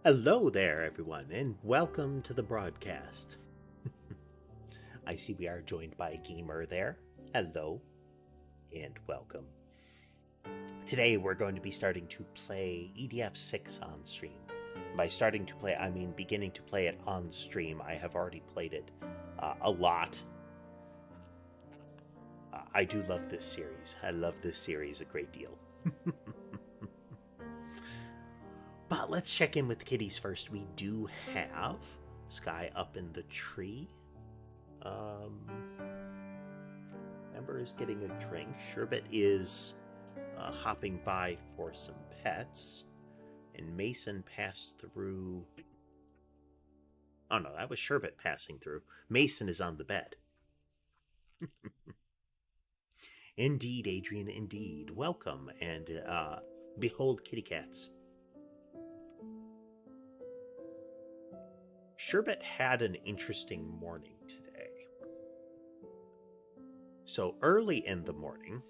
Hello there, everyone, and welcome to the broadcast. I see we are joined by a gamer there. Hello, and welcome. Today we're going to be starting to play EDF 6 on stream. By starting to play, I mean beginning to play it on stream. I have already played it a lot. I do love this series. I love this series a great deal. But let's check in with the kitties first. We do have Sky up in the tree. Ember is getting a drink. Sherbet is hopping by for some pets. And Mason passed through... Oh no, that was Sherbet passing through. Mason is on the bed. Indeed, Adrian, indeed. Welcome, and behold kitty cats. Sherbet had an interesting morning today. So early in the morning,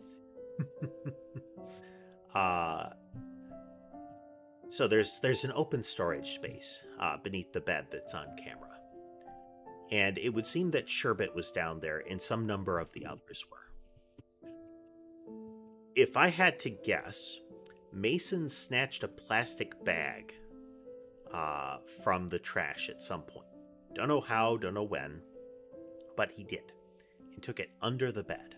so there's an open storage space beneath the bed that's on camera. And it would seem that Sherbet was down there and some number of the others were. If I had to guess, Mason snatched a plastic bag from the trash at some point. Don't know how, don't know when, but he did, and took it under the bed.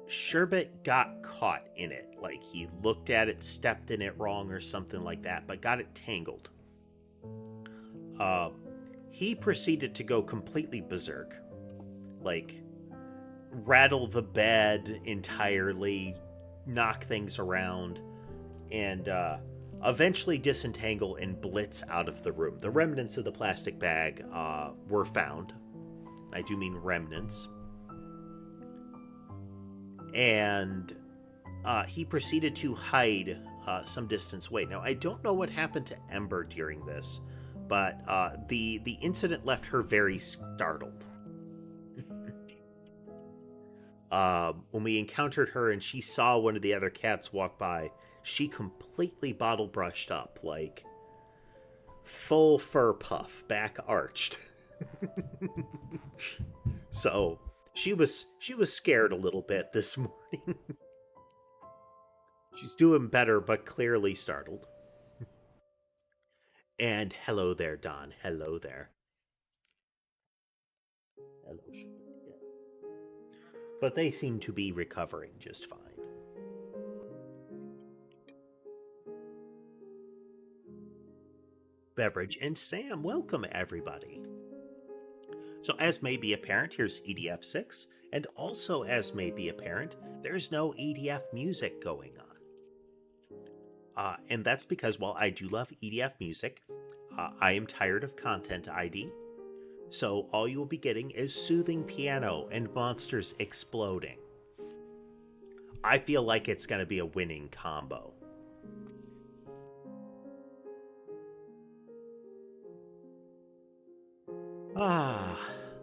Sherbet got caught in it, like he looked at it, stepped in it wrong or something like that, but got it tangled. He proceeded to go completely berserk, like rattle the bed entirely, knock things around, and eventually disentangle and blitz out of the room. The remnants of the plastic bag were found. I do mean remnants. And he proceeded to hide some distance away. Now, I don't know what happened to Ember during this, but the incident left her very startled. When we encountered her and she saw one of the other cats walk by, she completely bottle brushed up, like full fur puff, back arched. So she was scared a little bit this morning. She's doing better, but clearly startled. And hello there, Don. Hello there. Hello, Sherbet. Yeah. But they seem to be recovering just fine. Beverage and Sam, welcome everybody. So as may be apparent, here's EDF 6, and also as may be apparent, there's no EDF music going on. And that's because while I do love EDF music, I am tired of Content ID, so all you will be getting is soothing piano and monsters exploding. I feel like it's going to be a winning combo.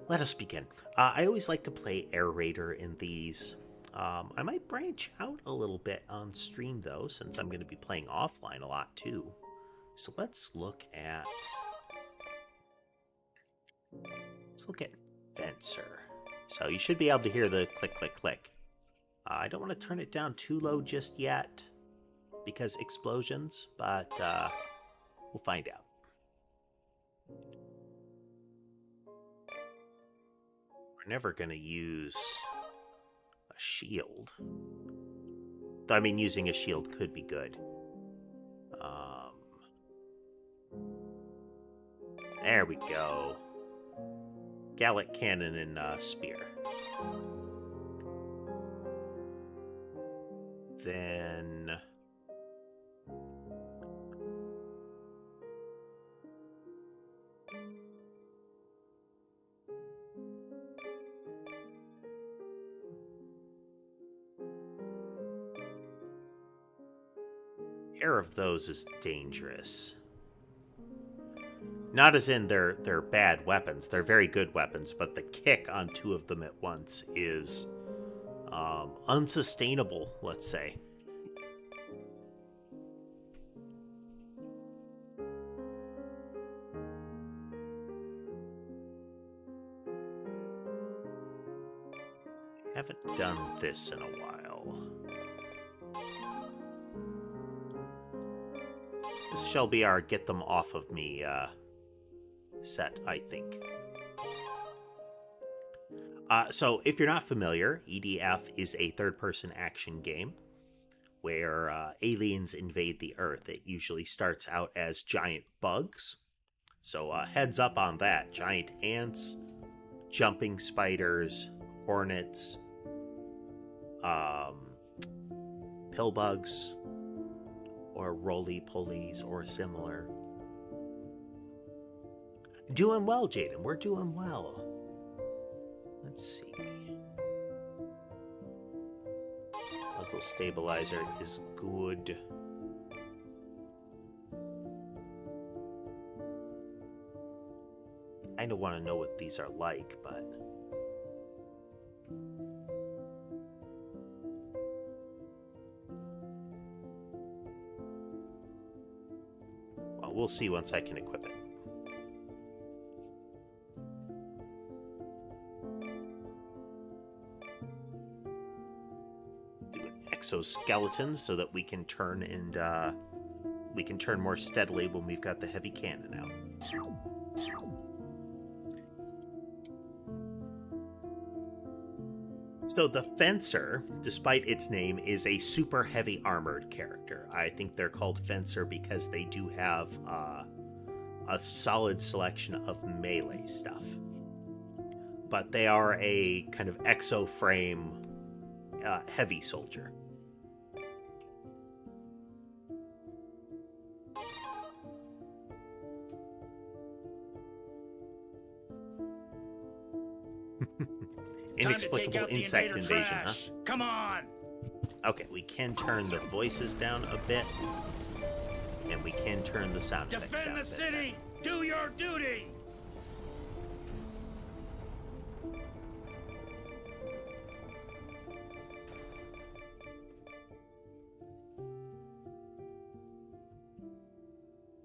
Let us begin. I always like to play Air Raider in these. I might branch out a little bit on stream, though, since I'm going to be playing offline a lot, too. So let's look at Fencer. So you should be able to hear the click, click, click. I don't want to turn it down too low just yet, because explosions, but we'll find out. We're never going to use a shield. Though, I mean, using a shield could be good. There we go. Gallic Cannon and Spear. Then... pair of those is dangerous. Not as in they're bad weapons. They're very good weapons, but the kick on two of them at once is unsustainable, let's say. done this in a while. This shall be our get them off of me set, I think. So, if you're not familiar, EDF is a third-person action game where aliens invade the Earth. It usually starts out as giant bugs. So, heads up on that. Giant ants, jumping spiders, hornets, pill bugs, or roly-polies or similar. Doing well, Jaden. We're doing well. Let's see. Puzzle stabilizer is good. I don't want to know what these are like, but... well, we'll see once I can equip it. Exoskeletons so that we can turn more steadily when we've got the heavy cannon out. So the Fencer, despite its name, is a super heavy armored character. I think they're called Fencer because they do have a solid selection of melee stuff. But they are a kind of exo-frame heavy soldier. Inexplicable insect invasion, huh? Come on! Okay, we can turn the voices down a bit. And we can turn the sound effects down a bit. Defend the city! Do your duty!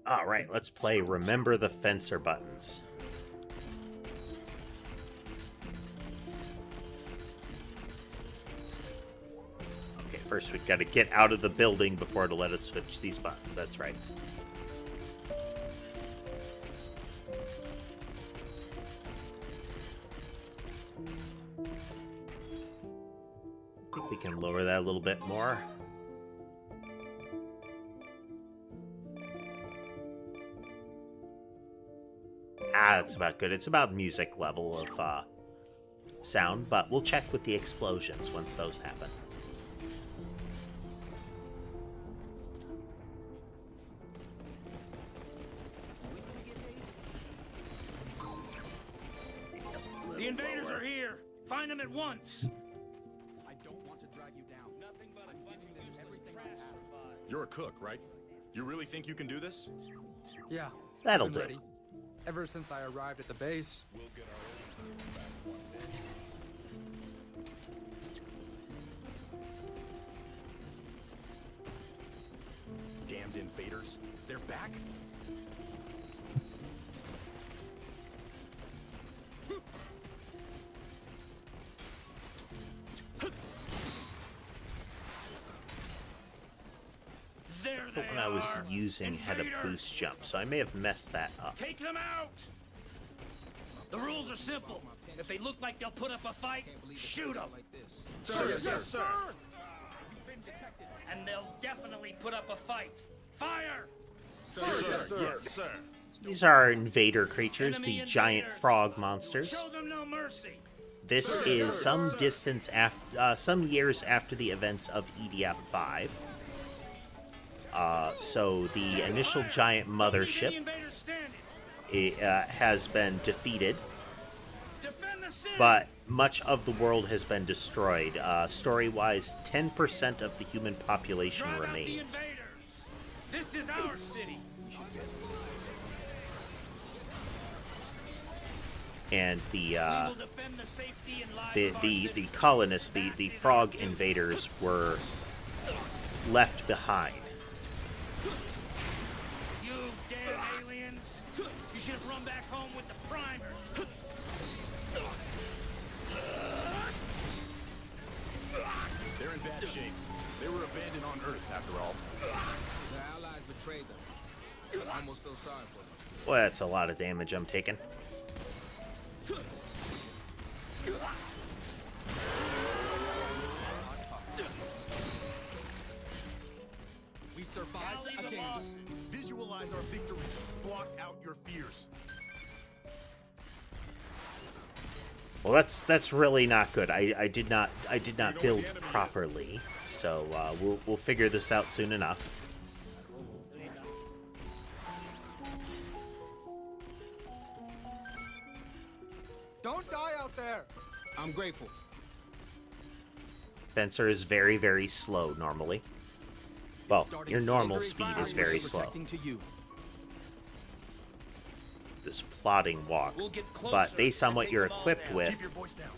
Alright, let's play Remember the Fencer buttons. First, we've got to get out of the building before it'll let us switch these buttons. That's right. I think we can lower that a little bit more. That's about good. It's about music level of sound, but we'll check with the explosions once those happen. The invaders are here! Find them at once! I don't want to drag you down. Nothing but a bunch of useless trash. You're a cook, right? You really think you can do this? Yeah. That'll been do. ready. Ever since I arrived at the base. We'll get our own back one day. Damned invaders. They're back? There When I was are. using had a Invaders! boost jump, so I may have messed that up. Take them out! The rules are simple. If they look like they'll put up a fight, shoot them. Sir, yes, sir. And they'll definitely put up a fight. Fire! Sir. These are invader creatures, the Enemy giant invaders. frog monsters. Show them no mercy. This is some distance after, some years after the events of EDF 5. So the initial giant Leave mothership the invaders standing. has been defeated, Defend the city. but much of the world has been destroyed. Story-wise, 10% of the human population Drive out the remains. invaders. This is our city. And the We will defend the safety and lives of our the citizens. colonists, the That is frog our duty. invaders, were left behind. You damn aliens! You should have run back home with the primer. They're in bad shape. They were abandoned on Earth, after all. Their allies betrayed them. I almost feel sorry for them. Well, that's a lot of damage I'm taking. We survived again. Visualize our victory. Block out your fears. Well, that's really not good. I did not build properly, so we'll figure this out soon enough. Don't die out there. I'm grateful. Spencer is very, very slow normally. Well, your normal speed is very slow. This plodding walk, We'll get closer but based on and what take you're them all equipped down. with, Keep your voice down.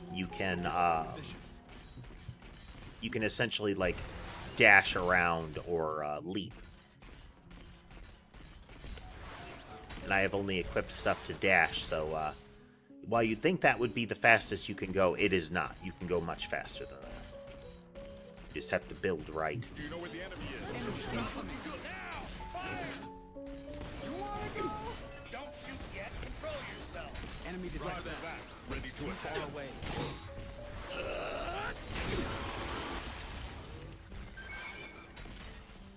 you can essentially like dash around or leap. And I have only equipped stuff to dash, so while you'd think that would be the fastest you can go, it is not. You can go much faster than that. You just have to build right. Do you know where the enemy is? Don't shoot yet. Control yourself. Enemy Drive detected. them back. Ready to attack. Far away.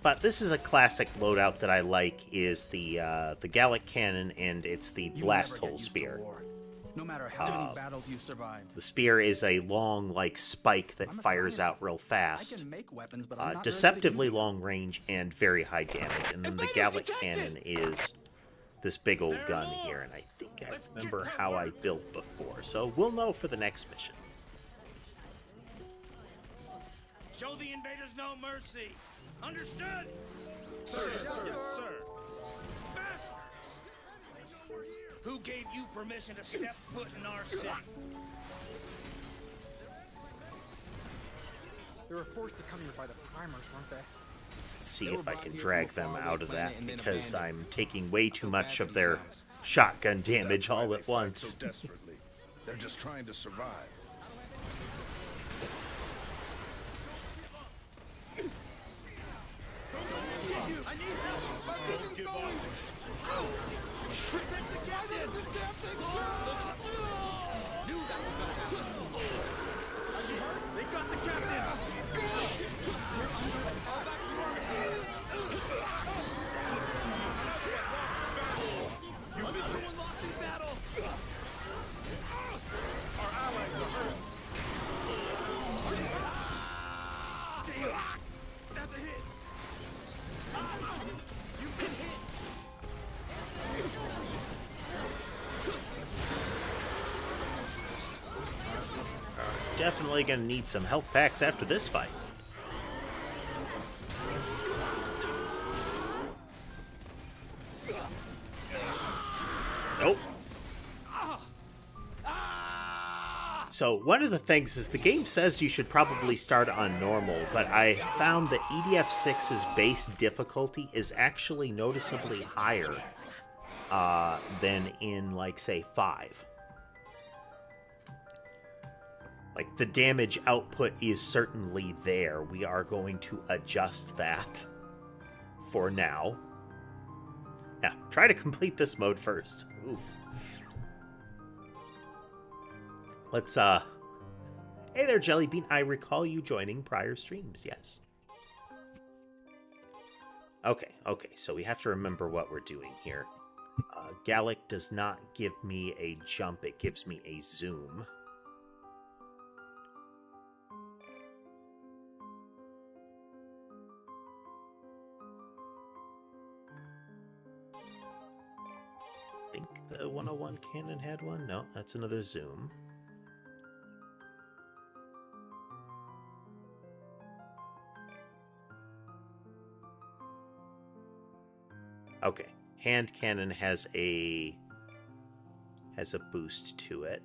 But this is a classic loadout that I like, is the Gallic Cannon, and it's the You will Blast never get Hole used to Spear. war. No matter how many battles you've survived. The spear is a long, like, spike that I'm a fires out scientist. real I fast. can make weapons, but I'm not very good at Deceptively using them. long range and very high damage. And then the Gallic Cannon is this big old gun here, and I think I remember how I built before. So we'll know for the next mission. Show the invaders no mercy. Understood? Sir, yes, sir. Bastards! Who gave you permission to step foot in our city? They were forced to come here by the primers, weren't they? See They if were I brought can here drag from a them faraway out of that, planet and then because abandoned. I'm taking way too feel much bad for of these their guys. shotgun damage all at once. So desperately. They're just trying to survive. They got the captain. Everyone lost in battle. Our allies are hurt. Damn. That's a hit. You've been hit. Definitely gonna need some health packs after this fight. Nope. So one of the things is the game says you should probably start on normal, but I found that EDF6's base difficulty is actually noticeably higher than in, like, say, 5. Like, the damage output is certainly there. We are going to adjust that for now. Yeah, try to complete this mode first. Oof. Let's, Hey there, Jellybean. I recall you joining prior streams, yes. Okay, so we have to remember what we're doing here. Gallic does not give me a jump, it gives me a zoom. I think the 101 cannon had one. No, that's another zoom. Okay, hand cannon has a boost to it.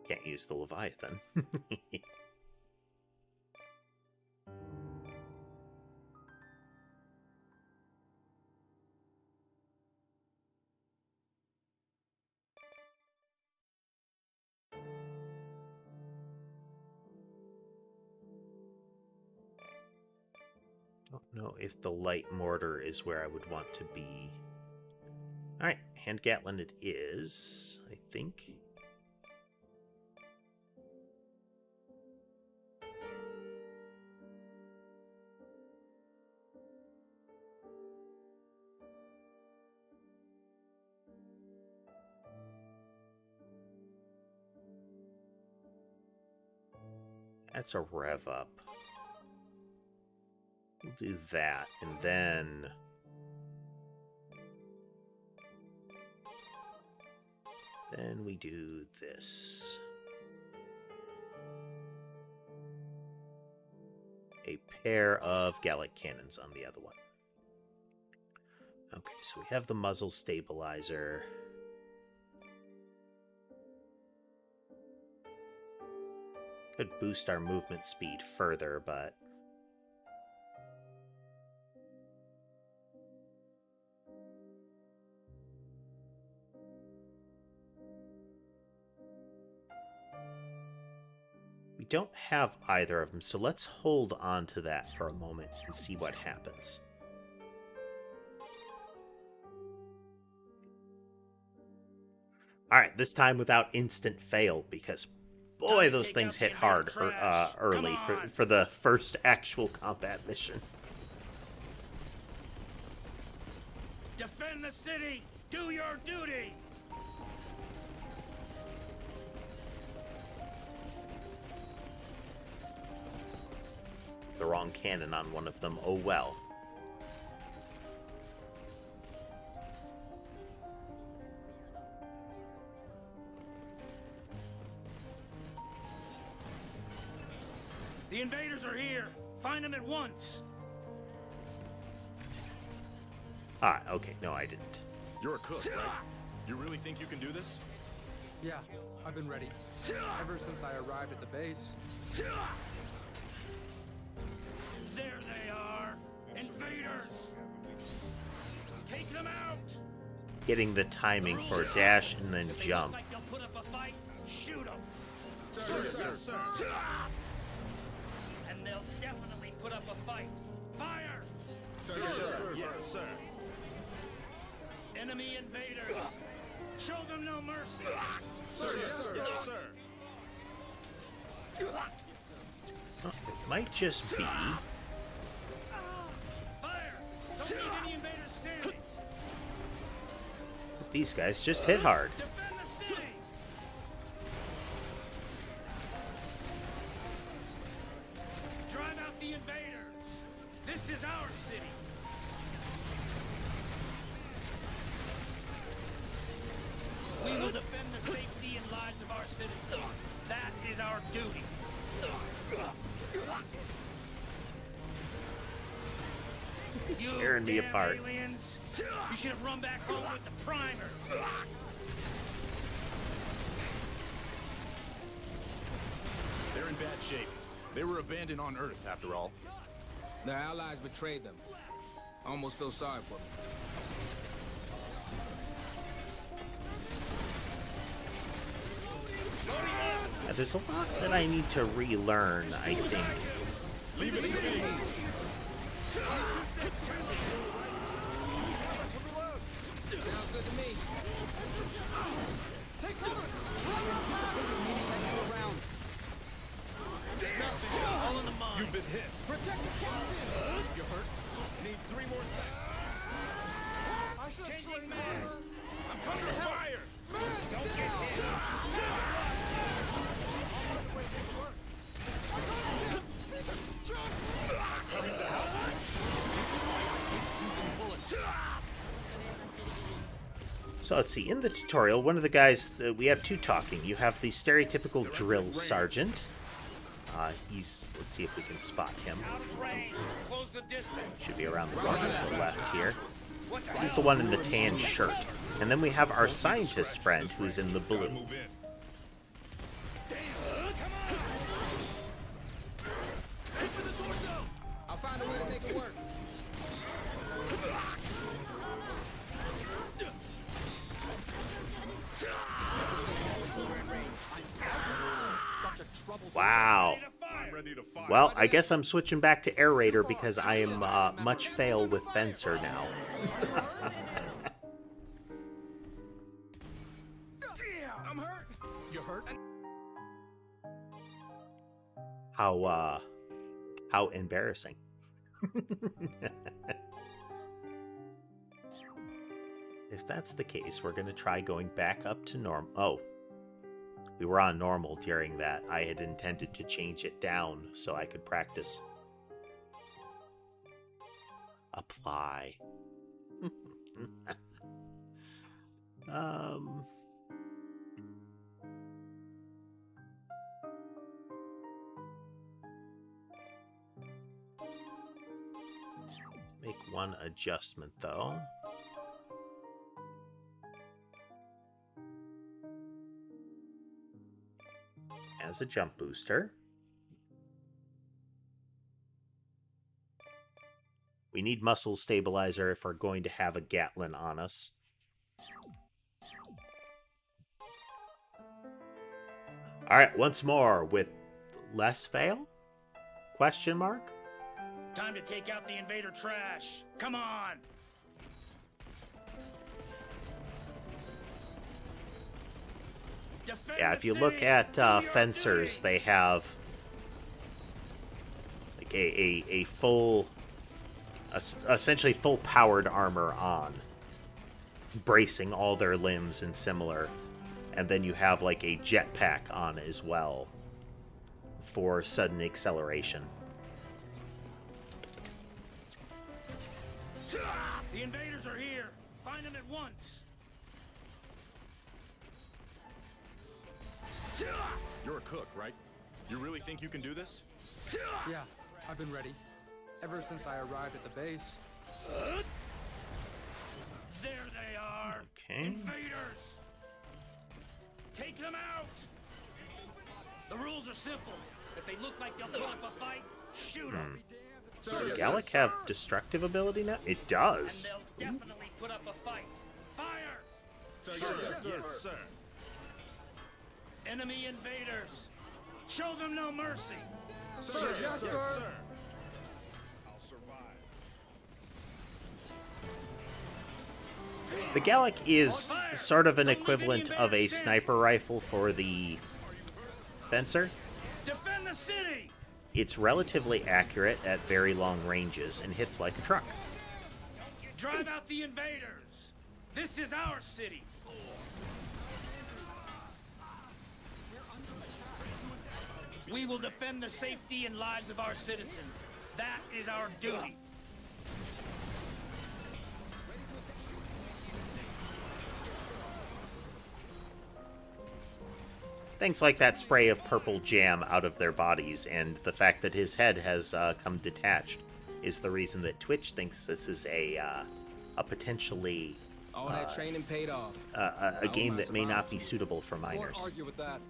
Can't use the Leviathan. Don't know if the light mortar is where I would want to be. Alright, hand Gatlin it is, I think. That's a rev up. We'll do that, and then... then we do this. A pair of Gallic cannons on the other one. Okay, so we have the muzzle stabilizer. Could boost our movement speed further, but... we don't have either of them, so let's hold on to that for a moment and see what happens. Alright, this time without instant fail, because boy, those things hit hard early for the first actual combat mission. Defend the city! Do your duty! The wrong cannon on one of them, oh well. The invaders are here! Find them at once! Ah, okay, no, I didn't. You're a cook, right? You really think you can do this? Yeah, I've been ready. Ever since I arrived at the base. There they are! Invaders! Take them out! Getting the timing for dash and then jump. Like they'll put up a fight, shoot them! Sir. And they'll definitely put up a fight. Fire! Sir. Yes, sir. Enemy invaders! Show them no mercy! Sir, yes, sir. Yes, sir. Oh, it might just be... Fire! Don't leave any invaders standing! these guys just hit hard. Defend the city! Drive out the invaders! This is our city! We will defend the safety and lives of our citizens. That is our duty. You Tearing me damn apart. Aliens. You should have run back home with the primer. They're in bad shape. They were abandoned on Earth, after all. Their allies betrayed them. I almost feel sorry for them. Now, there's a lot that I need to relearn, I think. Leave it to me. Sounds good to me. Take cover! All in the mine. You've been hit. Protect the captain! You hurt? Need 3 more seconds. I should have Changing trained man. harder. I'm under fire. Don't get hit. So let's see, in the tutorial, one of the guys, we have two talking. You have the stereotypical drill sergeant. He's, let's see if we can spot him. Out of range. Close the distance. Should be around the corner to the left here. He's the one in the tan shirt. And then we have our scientist friend who's in the blue. Move in. I'll find a way to make it work. Such a troublesome. Wow. I'm ready to fire. Well, I guess I'm switching back to Air Raider because I am much fail with Fencer now. I'm hurt. You hurt? How embarrassing. If that's the case, we're going to try going back up to normal. Oh, we were on normal during that. I had intended to change it down so I could practice. Apply. Make one adjustment though. As a jump booster. We need muscle stabilizer if we're going to have a Gatlin on us. Alright, once more with less fail? Question mark? Time to take out the invader trash. Come on! Defend Yeah, the if you city. look at Do your fencers, duty. they have like a full, essentially full powered armor on, bracing all their limbs and similar. And then you have like a jetpack on as well for sudden acceleration. The invaders are here. Find them at once. You're a cook, right? You really think you can do this? Yeah, I've been ready. Ever since I arrived at the base. There they are. Okay. Invaders. Take them out. The rules are simple. If they look like they'll put up a fight, shoot them. Does the Gallic have destructive ability now? It does. And they'll definitely put up a fight. Fire! Sir. Enemy invaders. Show them no mercy. Sir. I'll survive. The Gallic is sort of an equivalent of a sniper rifle for the Fencer. Defend the city. It's relatively accurate at very long ranges and hits like a truck. Drive out the invaders. This is our city. We will defend the safety and lives of our citizens. That is our duty. Things like that spray of purple jam out of their bodies and the fact that his head has come detached is the reason that Twitch thinks this is a potentially All that training paid off. a game that may not be suitable for Won't minors. argue with that.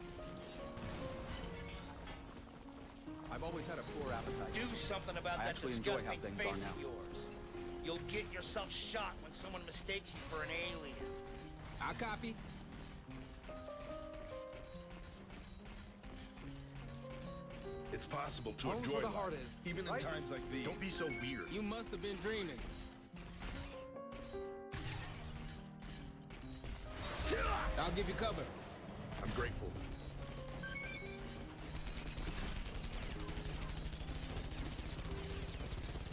I've always had a poor appetite. Do something about I that actually enjoy how disgusting things face are now. of yours. You'll get yourself shot when someone mistakes you for an alien. I copy. It's possible to Home's enjoy where the life, heart is, even right? in times like these. Don't be so weird. You must have been dreaming. I'll give you cover. I'm grateful.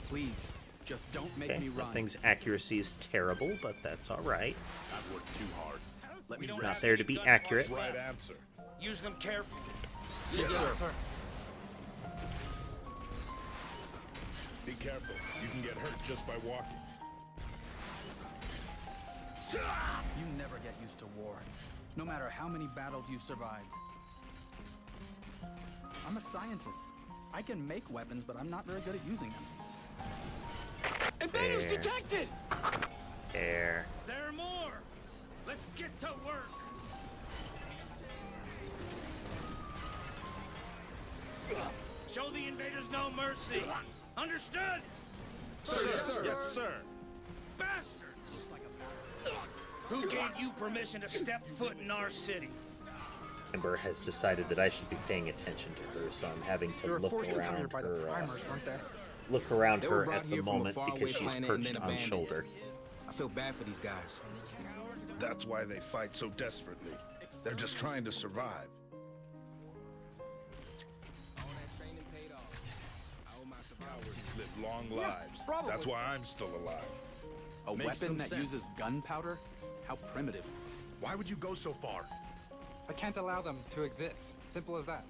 Please, just don't make Okay, me that run. thing's accuracy is terrible, but that's alright. I've worked too hard. Let me We don't It's not have there to any be gun accurate. parts Right left. answer. Use them carefully. Yes, sir. Be careful. You can get hurt just by walking. You never get used to war, no matter how many battles you've survived. I'm a scientist. I can make weapons, but I'm not very good at using them. Invaders detected! There. There are more. Let's get to work. Show the invaders no mercy. Understood? Sir. Yes, sir. Bastards! Who gave you permission to step foot in our city? Ember has decided that I should be paying attention to her, so I'm having They to were look forced to come here around by the her. primers, weren't they? Look around They were her brought at the here from a moment faraway because she's planet and perched then on abandoned. shoulder. I feel bad for these guys. That's why they fight so desperately. They're just trying to survive. All that training paid off. I owe my survivors. Live long lives. probably. That's why I'm still alive. A Makes weapon some that sense. uses gunpowder? How primitive. Why would you go so far? I can't allow them to exist. Simple as that.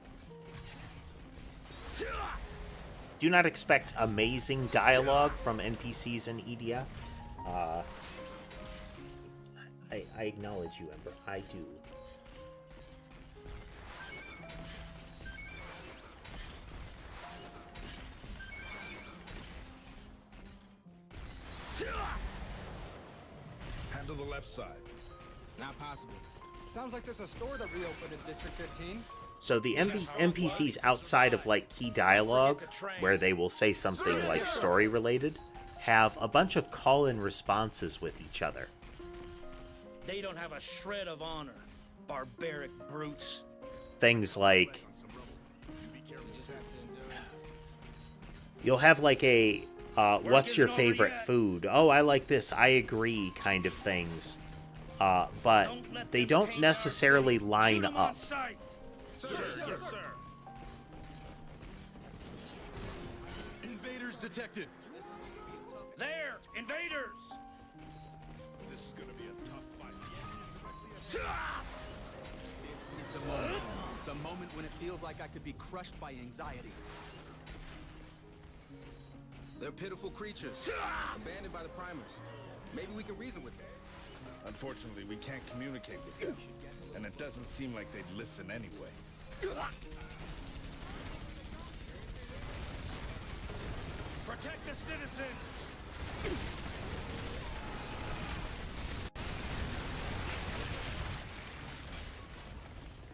Do not expect amazing dialogue from NPCs in EDF. I acknowledge you, Ember. I do. Hand to the left side. Not possible. Sounds like there's a store that reopened in District 15. So the NPCs outside of like key dialogue, where they will say something like story related, have a bunch of call-in responses with each other. They don't have a shred of honor, barbaric brutes. Things like You just have to endure. you'll have like a what's your isn't over favorite yet. food? Oh, I like this. I agree kind of things. But Don't let they them don't paint our necessarily city. line Shoot 'em on up. sight. Sir. Invaders detected. There, invaders! This is gonna be a tough fight. This is the moment. The moment when it feels like I could be crushed by anxiety. They're pitiful creatures, abandoned by the primers. Maybe we can reason with them. Unfortunately, we can't communicate with them. And it doesn't seem like they'd listen anyway. Protect the citizens!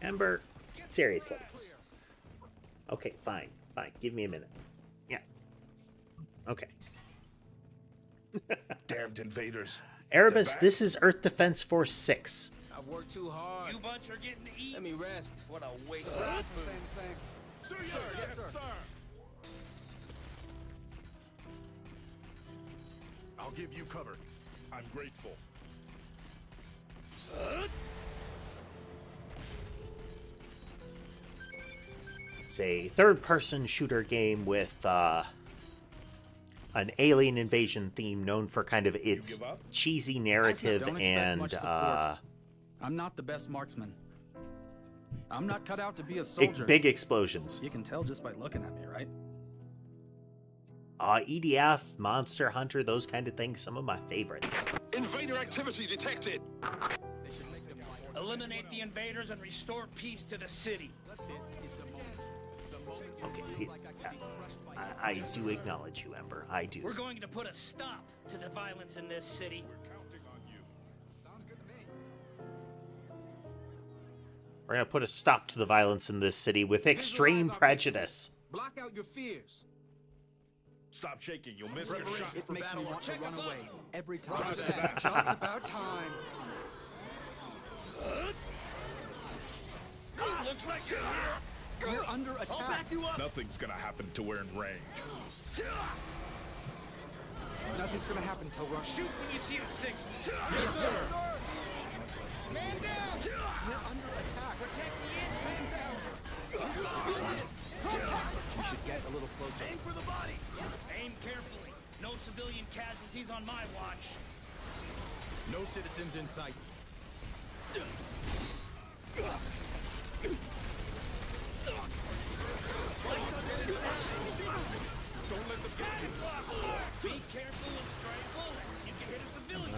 Ember, seriously. Okay, fine. Give me a minute. Yeah. Okay. Damned invaders. Erebus, back. this is Earth Defense Force 6. I've worked too hard. You bunch are getting to eat. Let me rest. What a waste of food. Same. Yes, sir. I'll give you cover. I'm grateful. It's a third-person shooter game with an alien invasion theme known for kind of its give up? cheesy narrative Don't expect and much support. I'm not the best marksman. I'm not cut out to be a soldier. big explosions. You can tell just by looking at me, right? EDF, Monster Hunter, those kind of things, some of my favorites. Invader activity detected. Eliminate the invaders and restore peace to the city. Okay, I do acknowledge you, Ember. I do. We're going to put a stop to the violence in this city. Counting on you. We're gonna put a stop to the violence in this city with extreme Visualize our prejudice. Block out your fears. Stop shaking. You'll miss your shot. It makes me want to run away every time. Just about time. Looks like you're here. We're under attack. Nothing's gonna happen till we're in range. Nothing's gonna happen till we're... Shoot when you see the signal. Yes, sir. Man down! We're under attack. Protect the engine! You should get a little closer. Aim for the body! Aim carefully. No civilian casualties on my watch. No citizens in sight. Don't let them get you. Be careful with stray bullets. You can hit a civilian.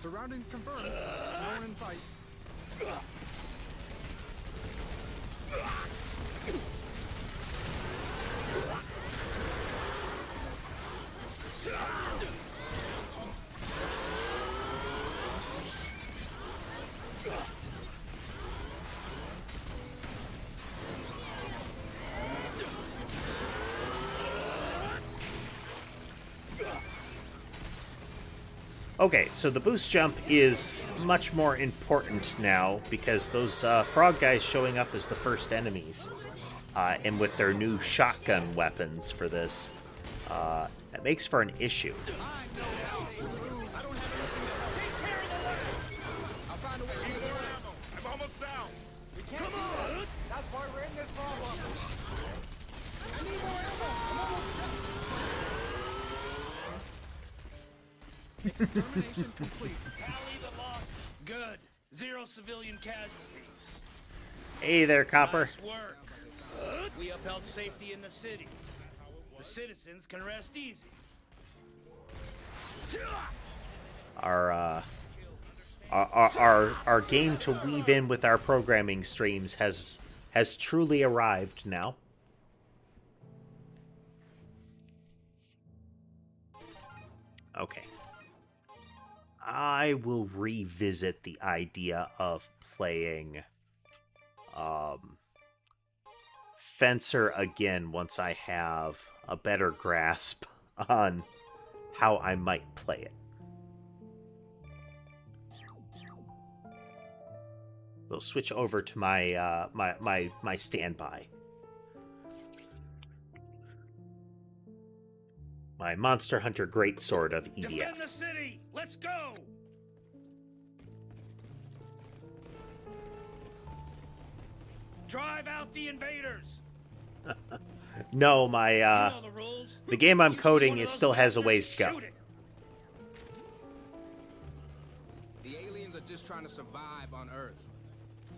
Surroundings confirmed. No one in sight. Okay, so the boost jump is much more important now because those frog guys showing up as the first enemies, and with their new shotgun weapons for this, that makes for an issue. I'm almost down. Come on! That's why we're in this problem. I need more ammo. I'm almost Extermination complete. Tally the loss. Good. 0 civilian casualties. Hey there, Copper. Nice work. We upheld safety in the city. The citizens can rest easy. Our game to weave in with our programming streams has truly arrived now. Okay. I will revisit the idea of playing Fencer again once I have a better grasp on how I might play it. We'll switch over to my my standby. My Monster Hunter Greatsword of EDF. Defend the city. Let's go. Drive out the invaders. No, my You know the rules. the game I'm You see coding one of is those still has a bastards, ways to go. shoot it. The aliens are just trying to survive on Earth.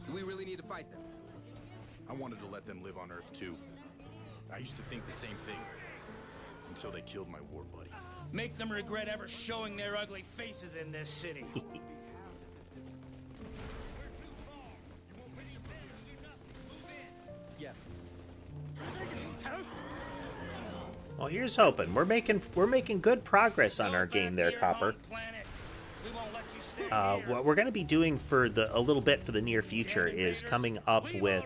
Do we really need to fight them? I wanted to let them live on Earth too. I used to think the same thing. Until they killed my war buddy. Make them regret ever showing their ugly faces in this city. Yes. Well, here's hoping. We're making good progress on our game there, Copper. What we're going to be doing for a little bit for the near future is coming up with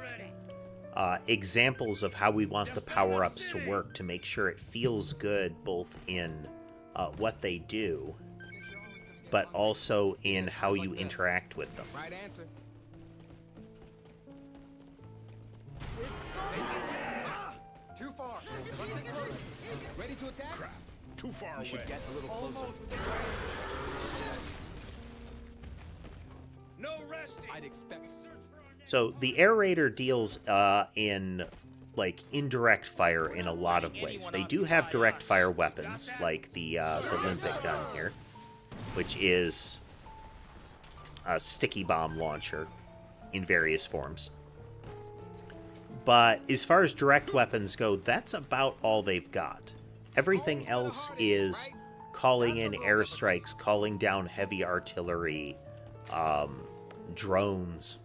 examples of how we want the power-ups to work to make sure it feels good both in what they do, but also in how you interact with them. Right answer. too far. Let's get closer. Ready to attack? Crap. Too far We away. should get a little closer. No resting. I'd expect. So the air raider deals in like indirect fire in a lot of ways. They do have direct fire weapons like the limpet gun here, which is a sticky bomb launcher in various forms. But as far as direct weapons go, that's about all they've got. Everything else is calling in airstrikes, calling down heavy artillery, drones.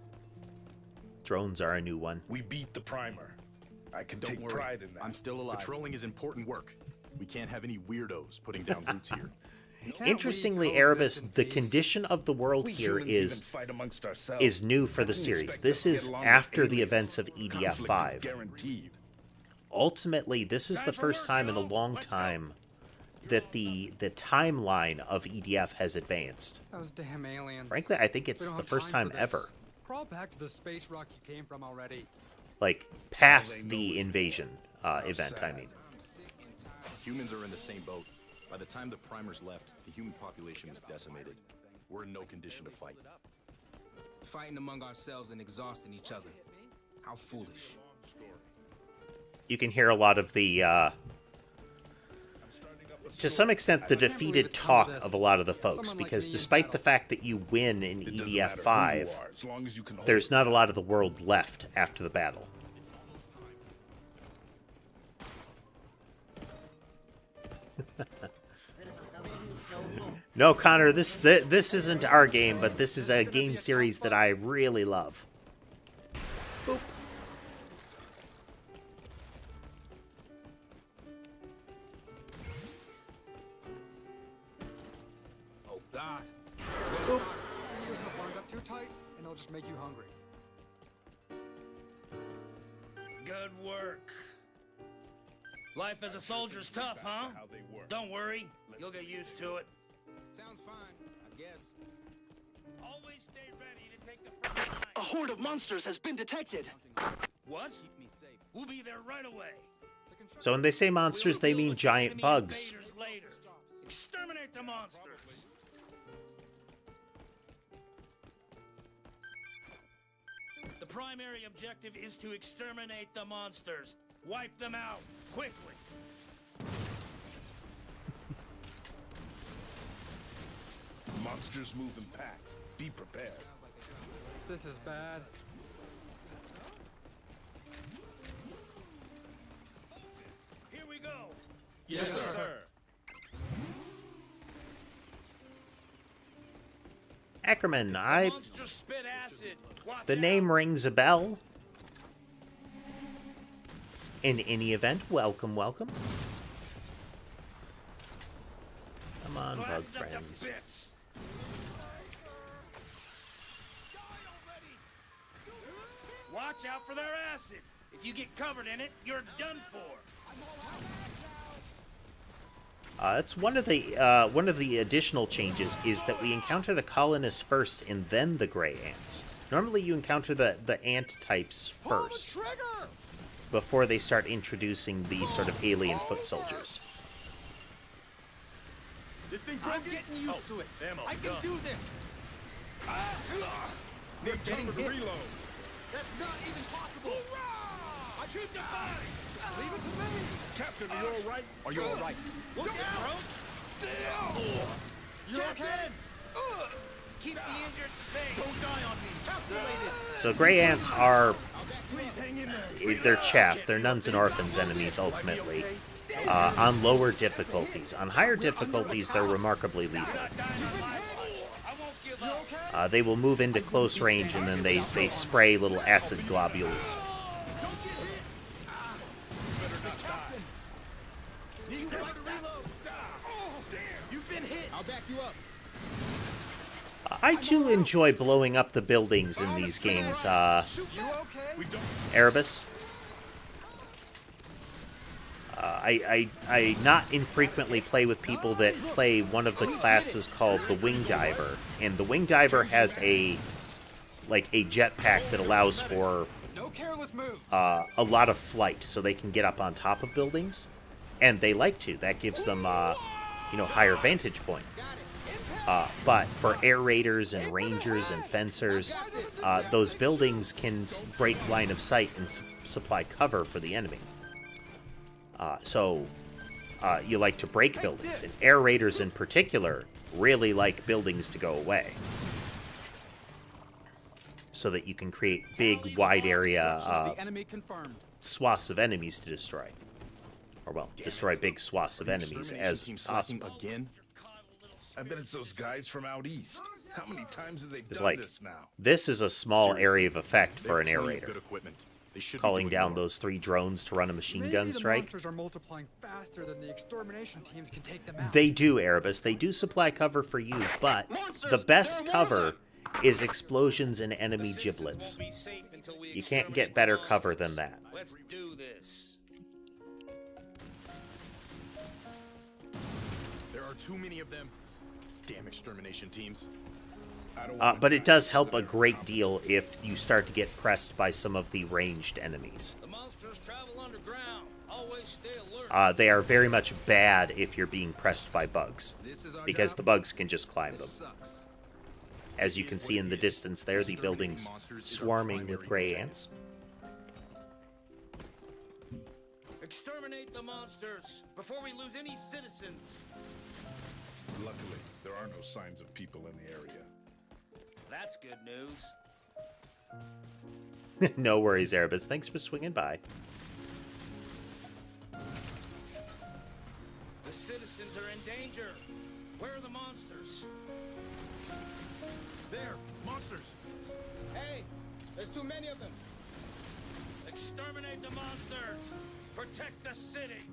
Drones are a new one. We beat the primer. I can Don't take worry. pride in that. I'm still alive. Patrolling is important work. We can't have any weirdos putting down roots here. Interestingly, we Erebus, coexist in the peace? condition of the world We here humans even is fight amongst ourselves. new for the How can you series. expect This us to is get along with after the aliens? events of Conflict EDF is 5. guaranteed. Ultimately, this is Time the for first work, time in a yo. long Let's go. time that the timeline of EDF has advanced. Those damn aliens. Frankly, I think We it's don't the have first time time for this. ever. Crawl back to the space rock you came from already. Like, past the invasion event, I mean. Humans are in the same boat. By the time the primers left, the human population was decimated. We're in no condition to fight. Fighting among ourselves and exhausting each other. How foolish. You can hear a lot of the, to some extent, the defeated talk of a lot of the folks, because despite the fact that you win in It doesn't EDF matter who you 5, are, as long as you can hold there's it. not a lot of the world left after the battle. No, Connor, this isn't our game, but this is a game series that I really love. Boop. Oh, God. Get yourself wound up too tight, and it'll just make you hungry. Good work. Life as a soldier's tough, huh? How they work. Don't worry. You'll get used to it. Sounds fine. guess. Always stay ready to take the front line. A horde of monsters has been detected. What? Keep me safe. We'll be there right away. So when they say monsters, they mean giant bugs. Later. Exterminate the monsters. The primary objective is to exterminate the monsters. Wipe them out quickly. Monsters move in packs. Be prepared. This is bad. Here we go. Yes, sir. Ackerman, Monsters spit acid. Watch the out. name rings a bell. In any event, welcome, welcome. Come on, bug Blast them to friends. bits. Watch out for their acid. If you get covered in it, you're done for. That's one of the additional changes is that we encounter the colonists first and then the gray ants. Normally, you encounter the ant types first Trigger! before they start introducing the sort of alien foot soldiers. This thing broken? I'm getting used to it. Ammo, I can done. do this. They're getting hit. Reload. That's not even possible. I keep the fight. Leave it to me! Captain, are you all right? Are you all right? Look out! You're okay? Keep the injured safe. Don't die on me. Calculated. So gray ants are Please hang in there. they're chaff. They're nuns and orphans enemies ultimately. On lower difficulties. On higher difficulties, they're remarkably lethal. I won't give up. They will move into close range and then they spray little acid globules. Need time to reload. You've been hit. I'll back you up. I too enjoy blowing up the buildings in these games. You okay? Erebus. I not infrequently play with people that play one of the classes called the Wing Diver, and the Wing Diver has a jetpack that allows for No careless moves. a lot of flight, so they can get up on top of buildings, and they like to. That gives them higher vantage point. But for air raiders and rangers and fencers, those buildings can break line of sight and supply cover for the enemy. So you like to break buildings, and air raiders in particular really like buildings to go away, so that you can create big, wide area The enemy confirmed. swaths of enemies to destroy. Or, well, destroy big swaths of enemies as Team slacking possible. again. I bet it's those guys from out east. How many times have they It's done like, this now? this is a small Seriously, area of effect They for have an air plenty of raider. Good equipment. They should be Calling doing down more. those 3 drones to run a machine Maybe gun the strike. monsters are multiplying faster than the extermination teams can take them out. They do, Erebus. They do supply cover for you, but Monsters, the best there are more cover of is explosions and enemy Citizens giblets. won't be safe until we You can't exterminate get better the cover monsters. than that. Let's do this. There are too many of them. Damn extermination teams. I don't wanna But it die does help because a of their great deal if you start to get pressed by some of the ranged enemies. The monsters travel underground. Always stay alert. They are very much bad if you're being pressed by bugs, This is our because job. the bugs can just climb them. This sucks. As you can see in the distance there, the buildings swarming with gray ants. Exterminate the monsters before we lose any citizens. Luckily, there are no signs of people in the area. That's good news. No worries, Erebus. Thanks for swinging by. The citizens are in danger. Where are the monsters? There, monsters. Hey, there's too many of them. Exterminate the monsters. Protect the city.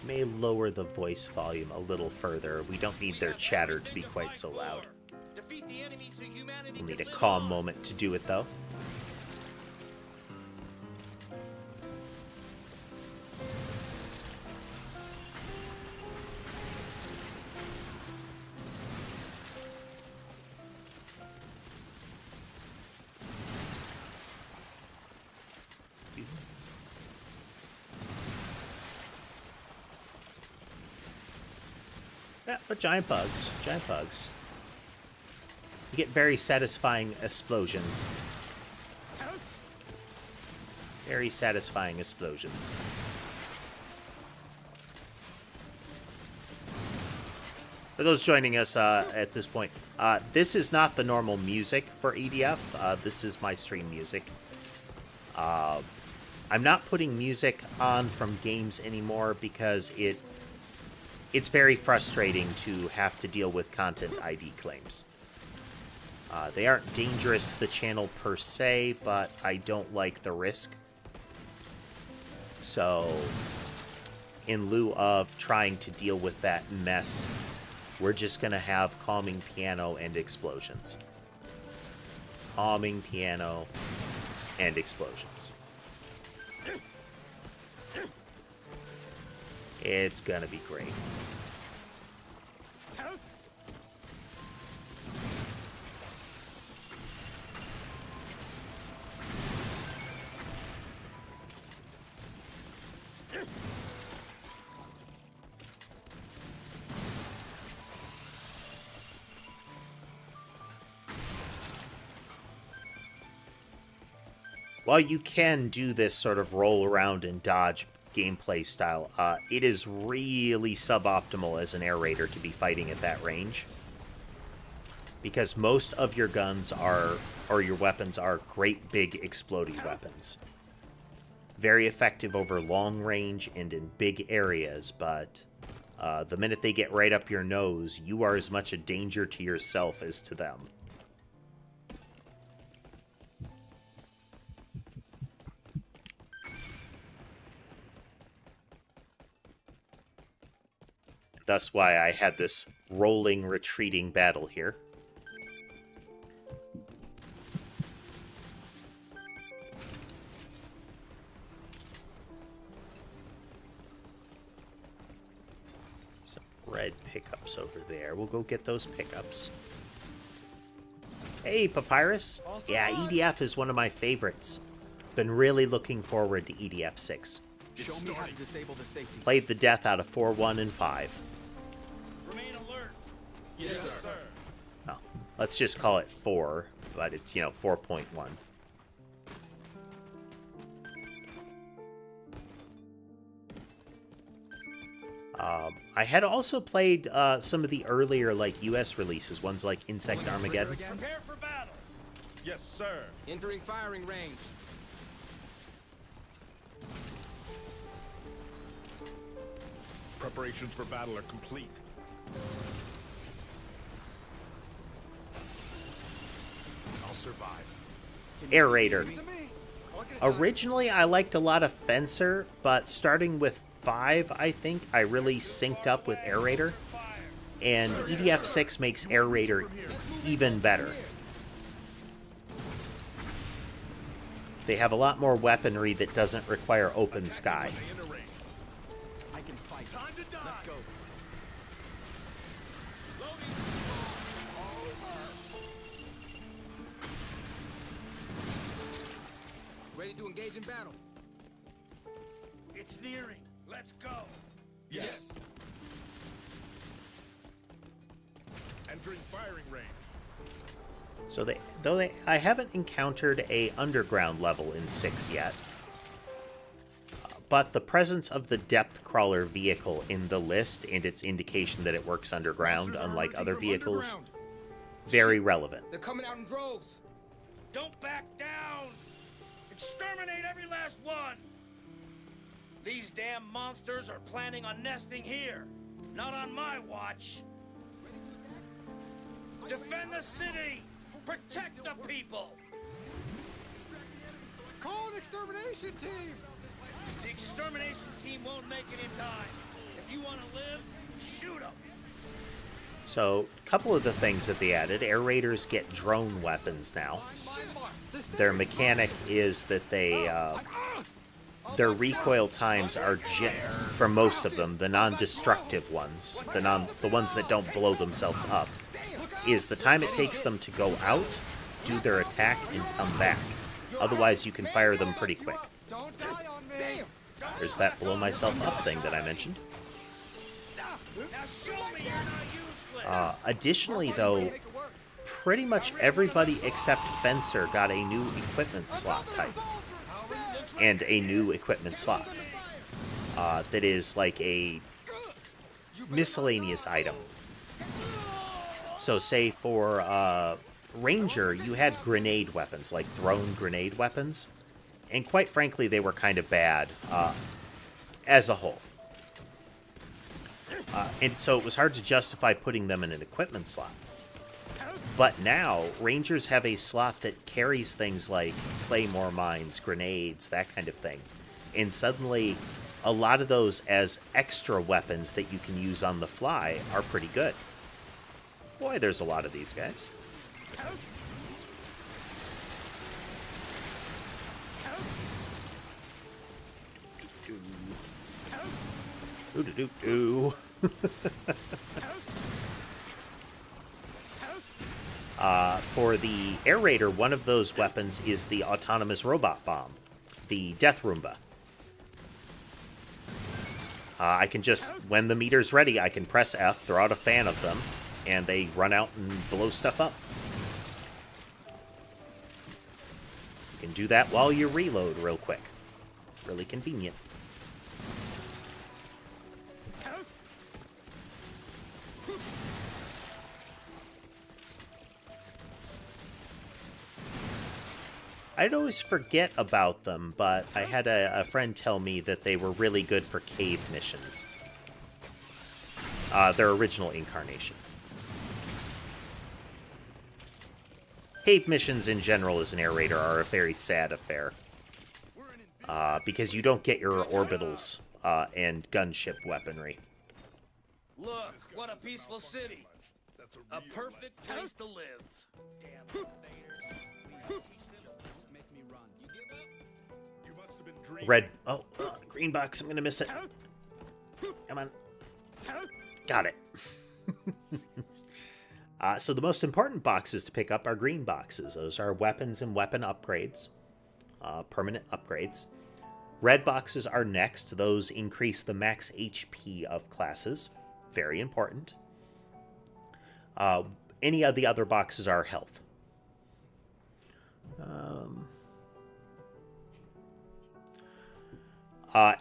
May lower the voice volume a little further. We don't need their chatter to be quite so loud. Defeat the enemies so humanity We'll need can a live calm on. moment to do it, though. Yeah, but giant bugs. Giant bugs. You get very satisfying explosions. Very satisfying explosions. For those joining us at this point, this is not the normal music for EDF. This is my stream music. I'm not putting music on from games anymore because it's very frustrating to have to deal with content ID claims. They aren't dangerous to the channel per se, but I don't like the risk. So, in lieu of trying to deal with that mess, we're just going to have calming piano and explosions. Calming piano and explosions. It's going to be great. While you can do this sort of roll around and dodge gameplay style, it is really suboptimal as an air raider to be fighting at that range. Because most of your guns are, or your weapons are, great big exploding weapons. Very effective over long range and in big areas, but the minute they get right up your nose, you are as much a danger to yourself as to them. That's why I had this rolling, retreating battle here. Some red pickups over there. We'll go get those pickups. Hey, Papyrus. Yeah, EDF is one of my favorites. Been really looking forward to EDF 6. Show me how to disable the safety. Played the death out of 4, 1, and 5. Remain alert. Yes, sir. Oh, let's just call it 4, but it's, 4.1. I had also played some of the earlier, US releases, ones like Insect Armageddon. Prepare for battle. Yes, sir. Entering firing range. Preparations for battle are complete. I'll survive. Air Raider. Originally, I liked a lot of Fencer, but starting with 5, I think, I really synced up with Air Raider. And EDF 6 makes Air Raider even better. They have a lot more weaponry that doesn't require open sky. I can fight. Let's go. Ready to engage in battle. It's nearing. Let's go. Yes. Entering firing range. So I haven't encountered a underground level in 6 yet. But the presence of the depth crawler vehicle in the list and its indication that it works underground, unlike other vehicles, very relevant. They're coming out in droves. Don't back down. Exterminate every last one. These damn monsters are planning on nesting here. Not on my watch. Defend the city. Protect the people. Call an extermination team! The extermination team won't make it in time. If you want to live, shoot them. So, a couple of the things that they added. Air Raiders get drone weapons now. Their mechanic is that their recoil times are, for most of them, the non-destructive ones, the ones that don't blow themselves up, is the time it takes them to go out, do their attack, and come back. Otherwise, you can fire them pretty quick. Don't There's that blow myself up thing that I mentioned. Now show me you're not useless. Additionally, though, pretty much everybody except Fencer got a new equipment slot type. And a new equipment slot. That is like a miscellaneous item. So say for Ranger, you had grenade weapons, like thrown grenade weapons. And quite frankly, they were kind of bad as a whole. And so it was hard to justify putting them in an equipment slot. But now, Rangers have a slot that carries things like claymore mines, grenades, that kind of thing. And suddenly, a lot of those as extra weapons that you can use on the fly are pretty good. Boy, there's a lot of these guys. Ooh-doo-doo-doo. For the Air Raider, one of those weapons is the autonomous robot bomb, the Death Roomba. I can just, when the meter's ready, I can press F, throw out a fan of them, and they run out and blow stuff up. You can do that while you reload real quick. Really convenient. I'd always forget about them, but I had a friend tell me that they were really good for cave missions. Their original incarnation. Cave missions in general as an air raider are a very sad affair. Because you don't get your orbitals and gunship weaponry. Look, what a peaceful city. A perfect place to live. Damn invaders. Red. Oh, green box. I'm going to miss it. Come on. Got it. So the most important boxes to pick up are green boxes. Those are weapons and weapon upgrades. Permanent upgrades. Red boxes are next. Those increase the max HP of classes. Very important. Any of the other boxes are health.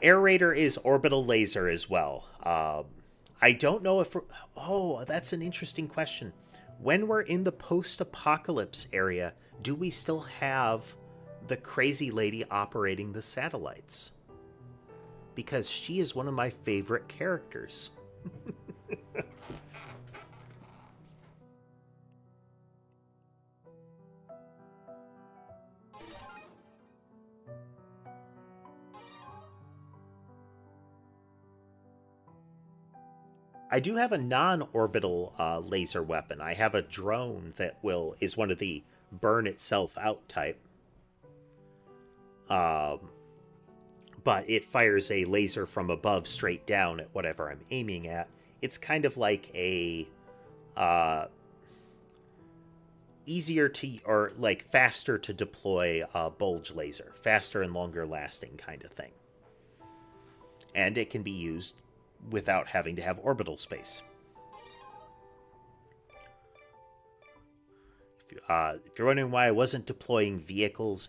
Air Raider is orbital laser as well. I don't know if... Oh, that's an interesting question. When we're in the post-apocalypse area, do we still have the crazy lady operating the satellites? Because she is one of my favorite characters. I do have a non-orbital laser weapon. I have a drone that is one of the burn itself out type. But it fires a laser from above straight down at whatever I'm aiming at. It's kind of like a easier to, or like faster to deploy bulge laser. Faster and longer lasting kind of thing. And it can be used without having to have orbital space. If you're wondering why I wasn't deploying vehicles,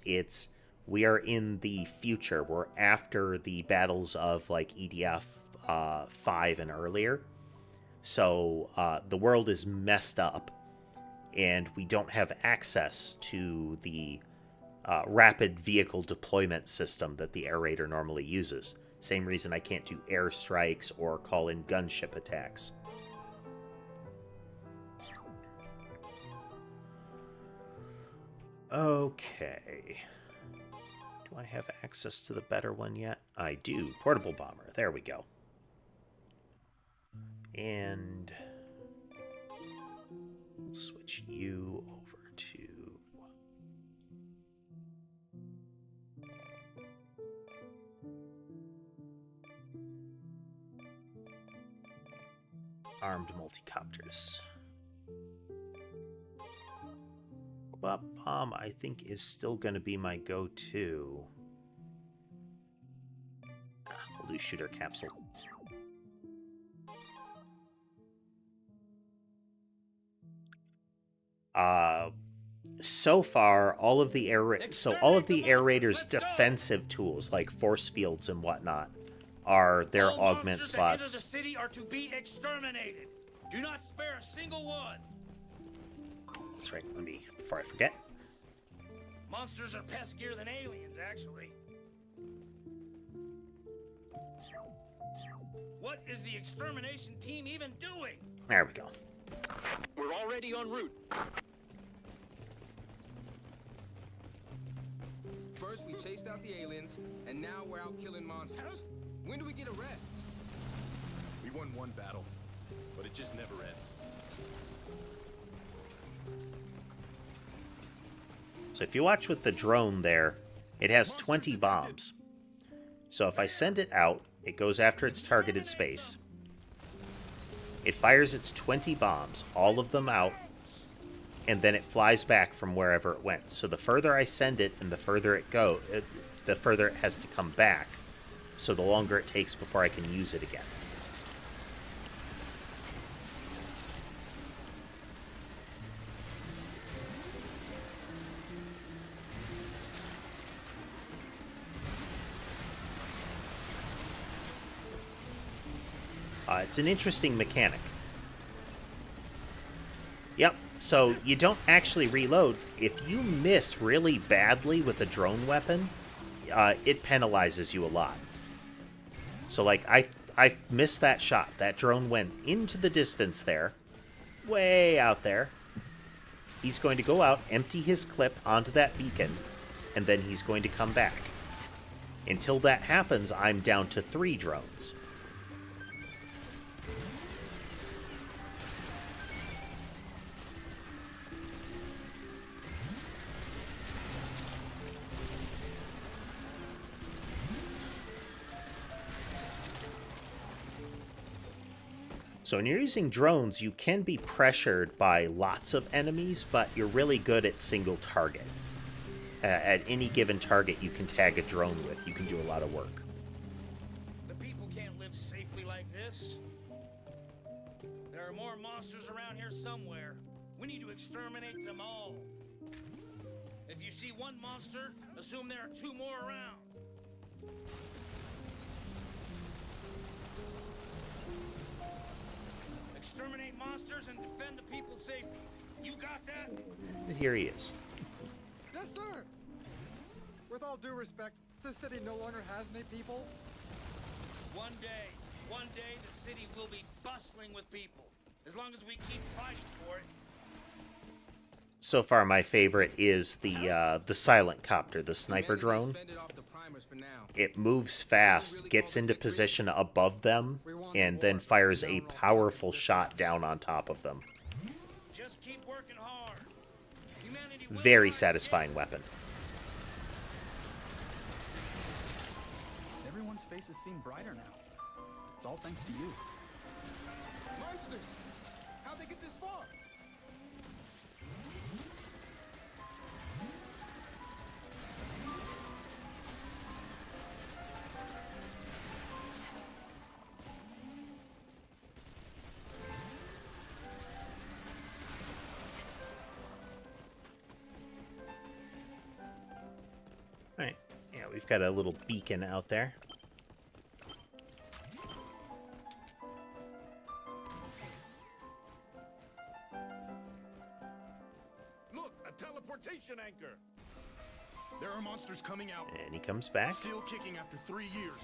we are in the future. We're after the battles of like EDF 5 and earlier. So the world is messed up, and we don't have access to the rapid vehicle deployment system that the Air Raider normally uses. Same reason I can't do airstrikes or call in gunship attacks. Okay. Do I have access to the better one yet? I do. Portable bomber. There we go. And we'll switch you over to... armed multicopters. Robot bomb, I think, is still going to be my go-to. I'll do shooter capsule. So far, all of the air raiders' defensive tools like force fields and whatnot are their All augment monsters that enter slots. the city are to be exterminated. Do not spare a single one. That's right. Let me, before I forget. Monsters are peskier than aliens, actually. What is the extermination team even doing? There we go. We're already en route. First, we chased out the aliens, and now we're out killing monsters. When do we get a rest? We won one battle, but it just never ends. So if you watch with the drone there, it has 20 bombs. So if I send it out, it goes after its targeted space. It fires its 20 bombs, all of them out, and then it flies back from wherever it went. So the further I send it and the further it the further it has to come back. So the longer it takes before I can use it again. It's an interesting mechanic. Yep, so you don't actually reload. If you miss really badly with a drone weapon, it penalizes you a lot. So like, I missed that shot. That drone went into the distance there, way out there. He's going to go out, empty his clip onto that beacon, and then he's going to come back. Until that happens, I'm down to 3 drones. So when you're using drones, you can be pressured by lots of enemies, but you're really good at single target. At any given target you can tag a drone with, you can do a lot of work. The people can't live safely like this. There are more monsters around here somewhere. We need to exterminate them all. If you see one monster, assume there are 2 more around. Exterminate monsters and defend the people's safety. You got that? And here he is. Yes, sir! With all due respect, this city no longer has any people. One day the city will be bustling with people. As long as we keep fighting for it. So far, my favorite is the silent copter, the sniper drone. Fended off the primers for now. It moves fast, gets into position above them, and then fires a powerful shot down on top of them. Just keep working hard. Humanity will Very rise satisfying weapon. Everyone's faces seem brighter now. It's all thanks to you. Monsters! How'd they get this far? Alright, yeah, we've got a little beacon out there. Look, a teleportation anchor. There are monsters coming out. And he comes back. Still kicking after 3 years.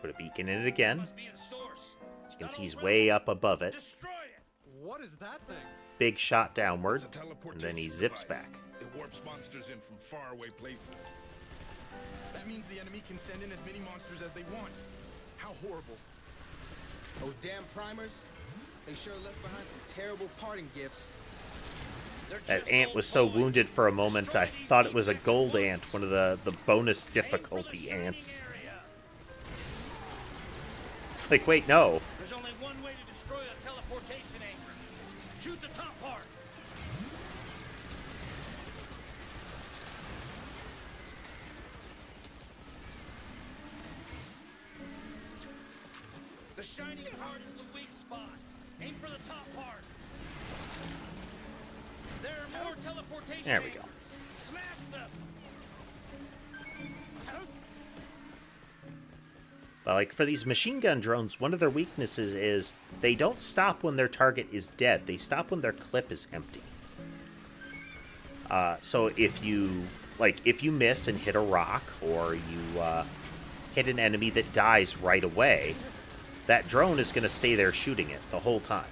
Put a beacon in it again. Must be the source. As you can see, he's way up above it. Destroy it. What is that thing? Big shot downward, It's a and teleportation then he zips device. back. It warps monsters in from faraway places. That means the enemy can send in as many monsters as they want. How horrible. Those damn primers? They sure left behind some terrible parting gifts. They're That just ant old was so boys. wounded for a moment, I Destroy these thought it was a defenses gold will ant, one of the bonus aim for the difficulty shining ants. area. It's like, wait, no. There's only one way to destroy a teleportation anchor. Shoot the top part. shiny part is the weak spot. Aim for the top part. There are more teleportation. There we go. anchors. Smash them. But like for these machine gun drones, one of their weaknesses is they don't stop when their target is dead. They stop when their clip is empty. So if you miss and hit a rock, or you hit an enemy that dies right away, that drone is going to stay there shooting it the whole time.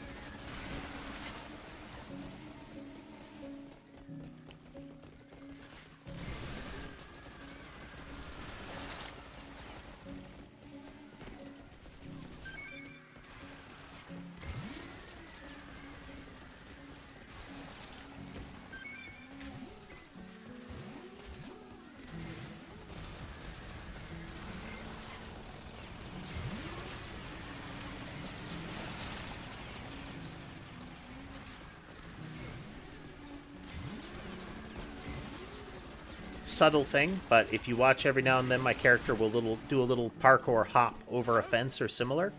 Subtle thing, but if you watch every now and then, my character will do a little parkour hop over a fence or similar.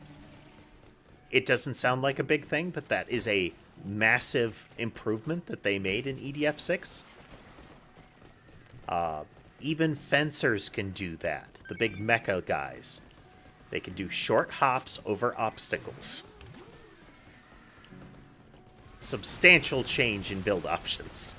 It doesn't sound like a big thing, but that is a massive improvement that they made in EDF 6. Even fencers can do that. The big mecha guys. They can do short hops over obstacles. Substantial change in build options.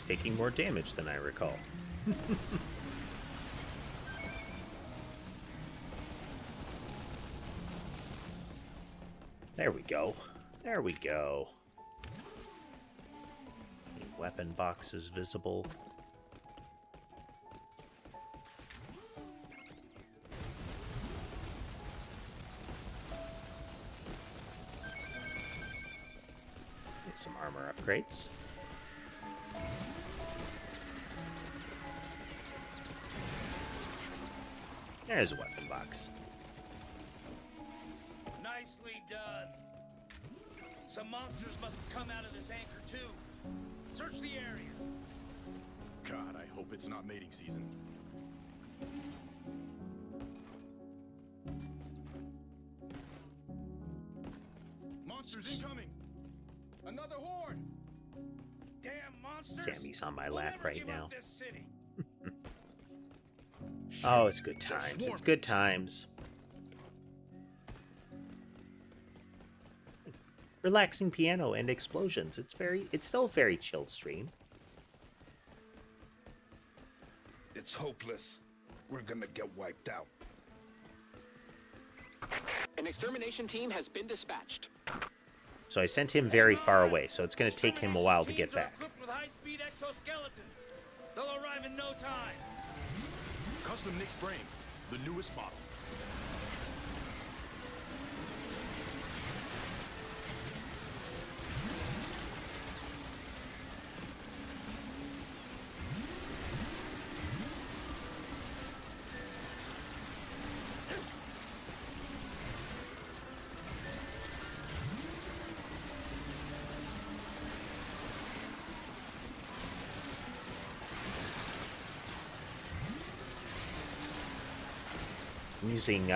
Taking more damage than I recall. There we go. There we go. The weapon box is visible. Get some armor upgrades. There's a weapon box. Nicely done. Some monsters must have come out of this anchor too. Search the area. God, I hope it's not mating season. Monsters incoming! Another horde! Damn monsters! Sammy's on my We'll lap never right give now. up this city. Oh, it's good times. It's good times. Relaxing piano and explosions. It's still a very chill stream. It's hopeless. We're gonna get wiped out. An extermination team has been dispatched. So I sent him very far away, so it's going to take him a while to get back. Equipped with high-speed exoskeletons. They'll arrive in no time. Custom Nyx frames, the newest model. I'm using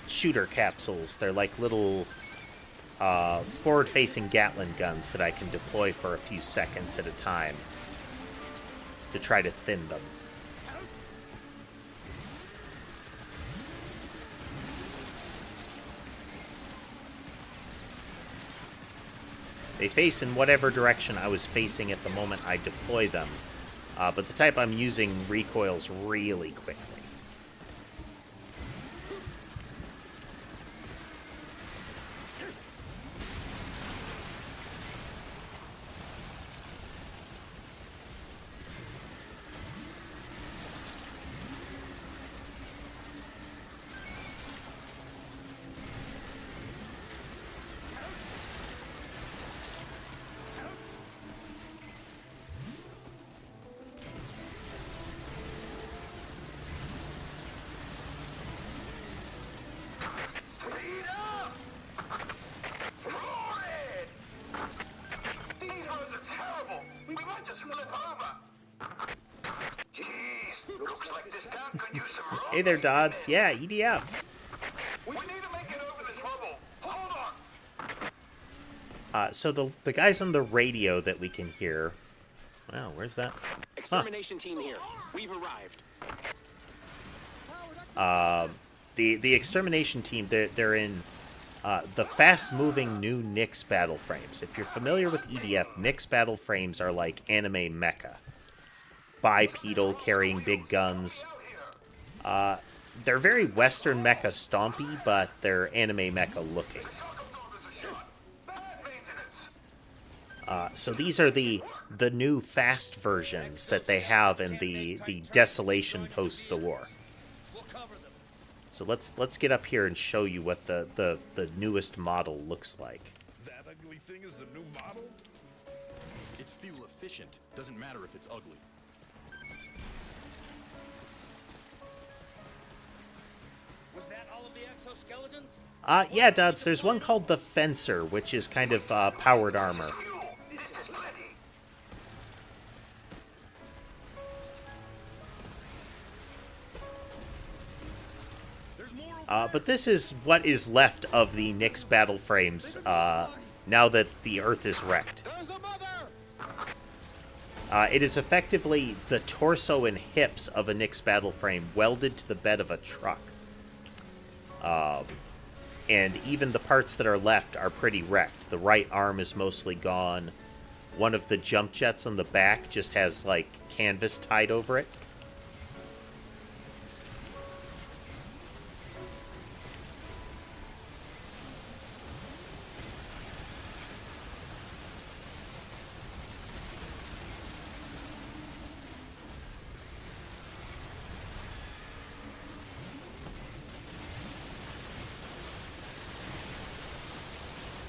shooter capsules. They're like little forward-facing Gatling guns that I can deploy for a few seconds at a time to try to thin them. They face in whatever direction I was facing at the moment I deploy them, but the type I'm using recoils really quickly. Hey there, Dodds. Yeah, EDF. We need to make it over this rubble. Hold on. So the guys on the radio that we can hear. Wow, where's that? Extermination team here. We've arrived. The extermination team. They're in the fast-moving new Nyx battle frames. If you're familiar with EDF, Nyx battle frames are like anime mecha. Bipedal, carrying big guns. They're very Western mecha stompy, but they're anime mecha looking. So these are the new fast versions that they have in the Desolation post the war. So let's get up here and show you what the newest model looks like. That ugly thing is the new model? It's fuel efficient. Doesn't matter if it's ugly. Was that all of the exoskeletons? Yeah, Duds, there's one called the Fencer, which is kind of powered armor. But this is what is left of the Nyx battle frames now that the Earth is wrecked. It is effectively the torso and hips of a Nyx battle frame welded to the bed of a truck. And even the parts that are left are pretty wrecked. The right arm is mostly gone. One of the jump jets on the back just has, like, canvas tied over it.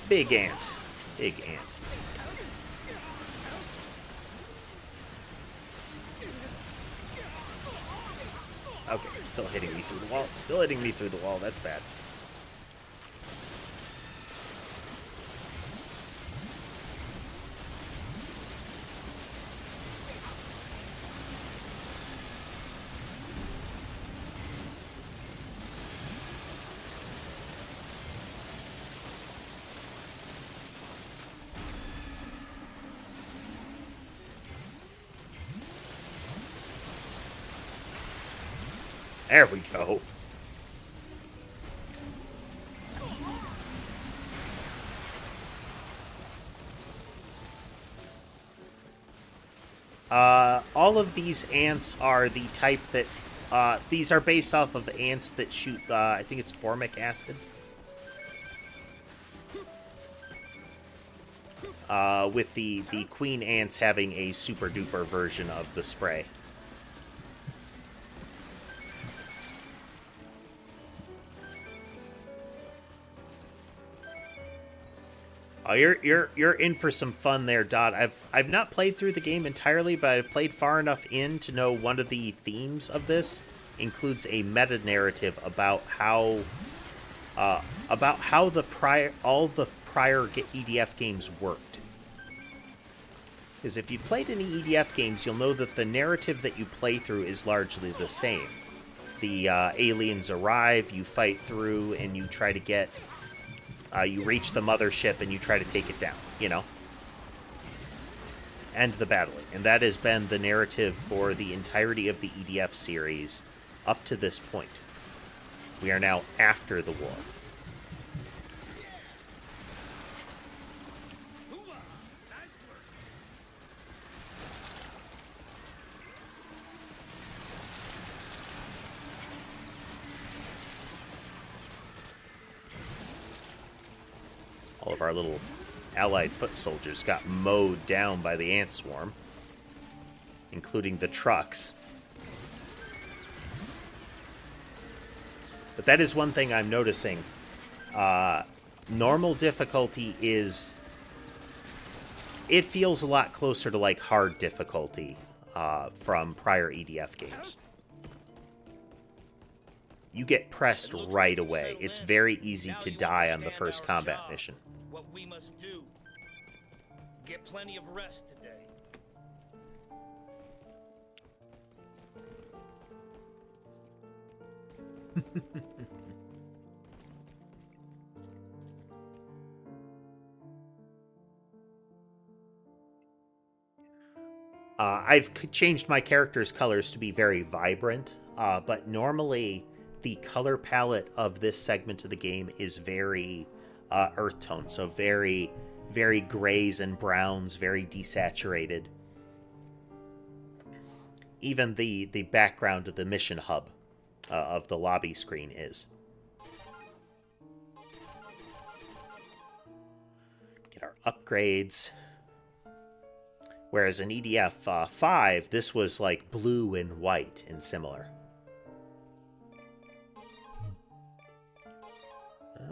Big ant. Big ant. Okay, it's still hitting me through the wall. Still hitting me through the wall. That's bad. There we go. All of these ants are the type that... these are based off of ants that shoot, I think it's formic acid. With the queen ants having a super-duper version of the spray. Oh, you're in for some fun there, Dot. I've not played through the game entirely, but I've played far enough in to know one of the themes of this includes a meta narrative about how all the prior EDF games worked. Because if you played any EDF games, you'll know that the narrative that you play through is largely the same. The aliens arrive, you fight through, and you try to get. You reach the mothership and you try to take it down, you know? End the battling. And that has been the narrative for the entirety of the EDF series up to this point. We are now after the war. All of our little allied foot soldiers got mowed down by the ant swarm, including the trucks. But that is one thing I'm noticing. Normal difficulty is... It feels a lot closer to, like, hard difficulty from prior EDF games. You get pressed right away. It's very easy to die on the first combat mission. What we must do. Get plenty of rest today. I've changed my character's colors to be very vibrant, but normally the color palette of this segment of the game is very earth tone, so very, very grays and browns, very desaturated. Even the background of the mission hub of the lobby screen is. Get our upgrades. Whereas in EDF 5, this was like blue and white and similar. That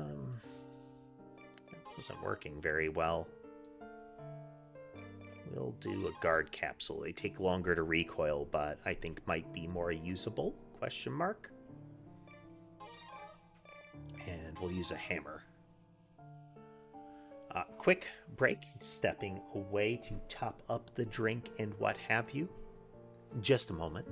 wasn't working very well. We'll do a guard capsule. They take longer to recoil, but I think might be more usable, question mark. And we'll use a hammer. Quick break, stepping away to top up the drink and what have you. Just a moment.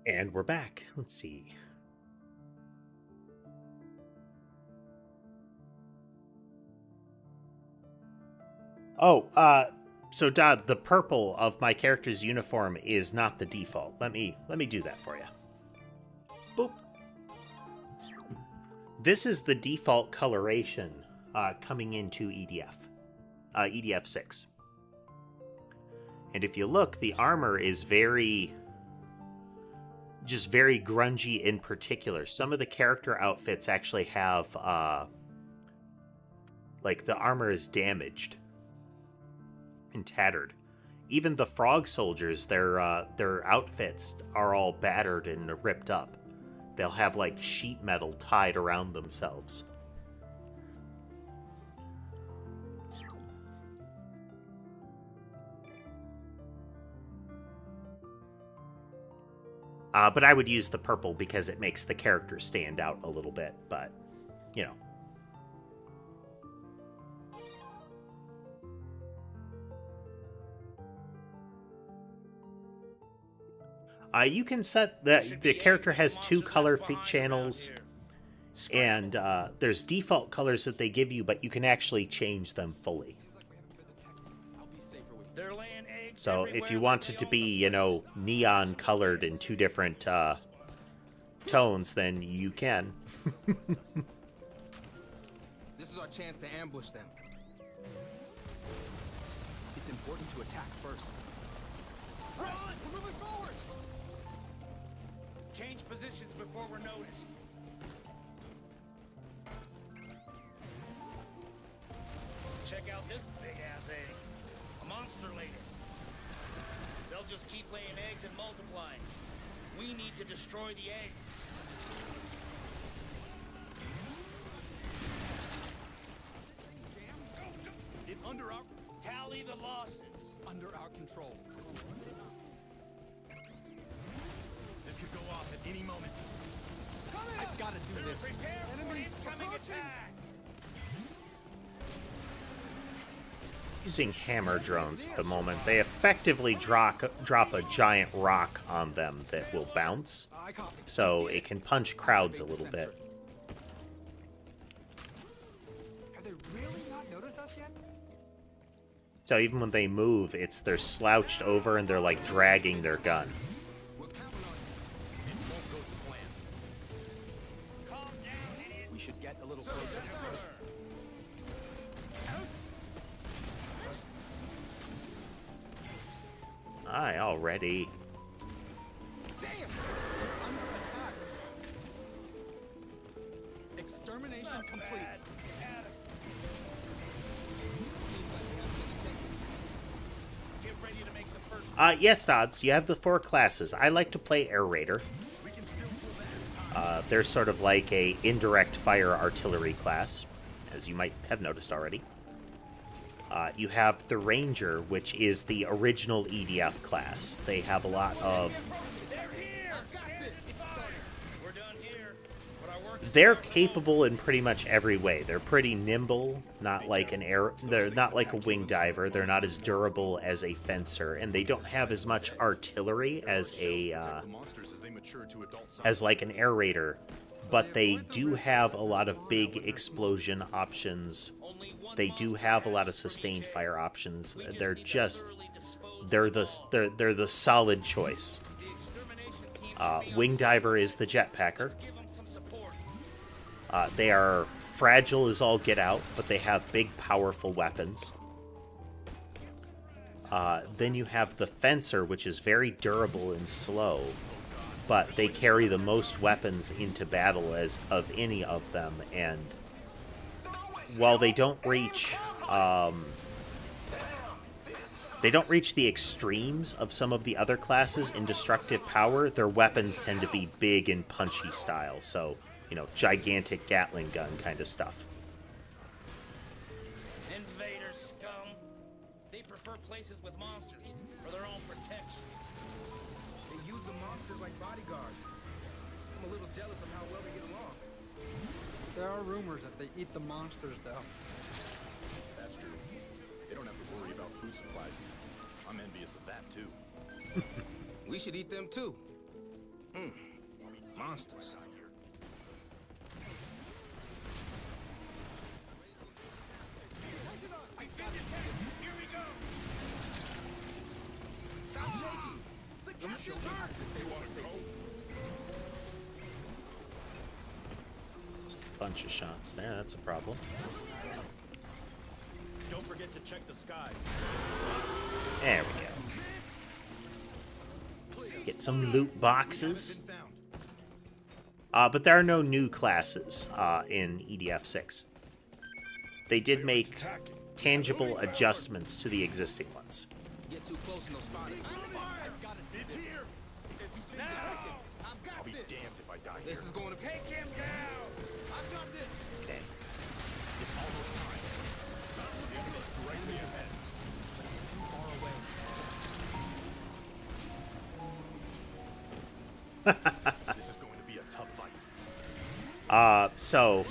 And we're back. Let's see. Oh, so Dodd, the purple of my character's uniform is not the default. Let me do that for you. Boop. This is the default coloration coming into EDF 6. And if you look, the armor is very grungy in particular. Some of the character outfits actually have, like, the armor is damaged and tattered. Even the frog soldiers, their outfits are all battered and ripped up. They'll have, like, sheet metal tied around themselves. But I would use the purple because it makes the character stand out a little bit, but, you know. You can set the character has 2 color channels, and there's default colors that they give you, but you can actually change them fully. They're laying eggs So if everywhere, you but want they it to own be, the you know, place. neon colored in 2 different tones, then you can. This is our chance to ambush them. It's important to attack first. Run! We're moving forward! Change positions before we're noticed. Check out this big-ass egg. A monster laid it. They'll just keep laying eggs and multiplying. We need to destroy the eggs. It's under our... Tally the losses. Under our control. This could go off at any moment. I've got to do this. Prepare for incoming attack. Using hammer drones at the moment, they effectively drop a giant rock on them that will bounce, I copy. so it can punch crowds a little bit. Have they really not noticed us yet? So even when they move, they're slouched over and they're like dragging their gun. We're counting on you. It won't go to plan. Calm down, idiot. We should get a little closer. Aye, already. Damn! Under attack. Extermination complete. Get ready to make the first. Yes, Dodds, you have the 4 classes. I like to play Air Raider. They're sort of like a indirect fire artillery class, as you might have noticed already. You have the Ranger, which is the original EDF class. They have a lot of... They're here. We're done here. But our work is They're not done. capable in pretty much every way. They're pretty nimble, not like an air... They're not like a wing diver. They're not as durable as a fencer, and they don't have as much artillery as a... Protect the monsters as they mature to adult size. as like an air raider, but they do have a lot of big explosion options. Only one They do monster have a lot of hatches per sustained each egg. fire options. We just They're need to just thoroughly dispose they're the solid choice. The extermination team should be on Wing site. Diver is the jetpacker. Let's give them some support. They are fragile as all get out, but they have big, powerful weapons. Then you have the Fencer, which is very durable and slow, but they carry the most weapons into battle as of any of them, and while they don't reach the extremes of some of the other classes in destructive power, their weapons tend to be big and punchy style, so, you know, gigantic Gatling gun kind of stuff. Invader scum. They prefer places with monsters for their own protection. They use the monsters like bodyguards. I'm a little jealous of how well they get along. There are rumors that they eat the monsters, though. That's true. They don't have to worry about food supplies. I'm envious of that, too. We should eat them too. Monsters. Here we go. Stop shaking! The captain's hurt! Just a bunch of shots there, that's a problem. Don't forget to check the skies. There we go. Get some loot boxes. But there are no new classes in EDF 6. They did make tangible adjustments to the existing ones. Get too close and they'll spot us. It's here! I'll be damned if I die here. This is going to Take him down. I've got this! Okay. It's almost time. The enemy directly ahead. Far away. This is going to be a tough fight. So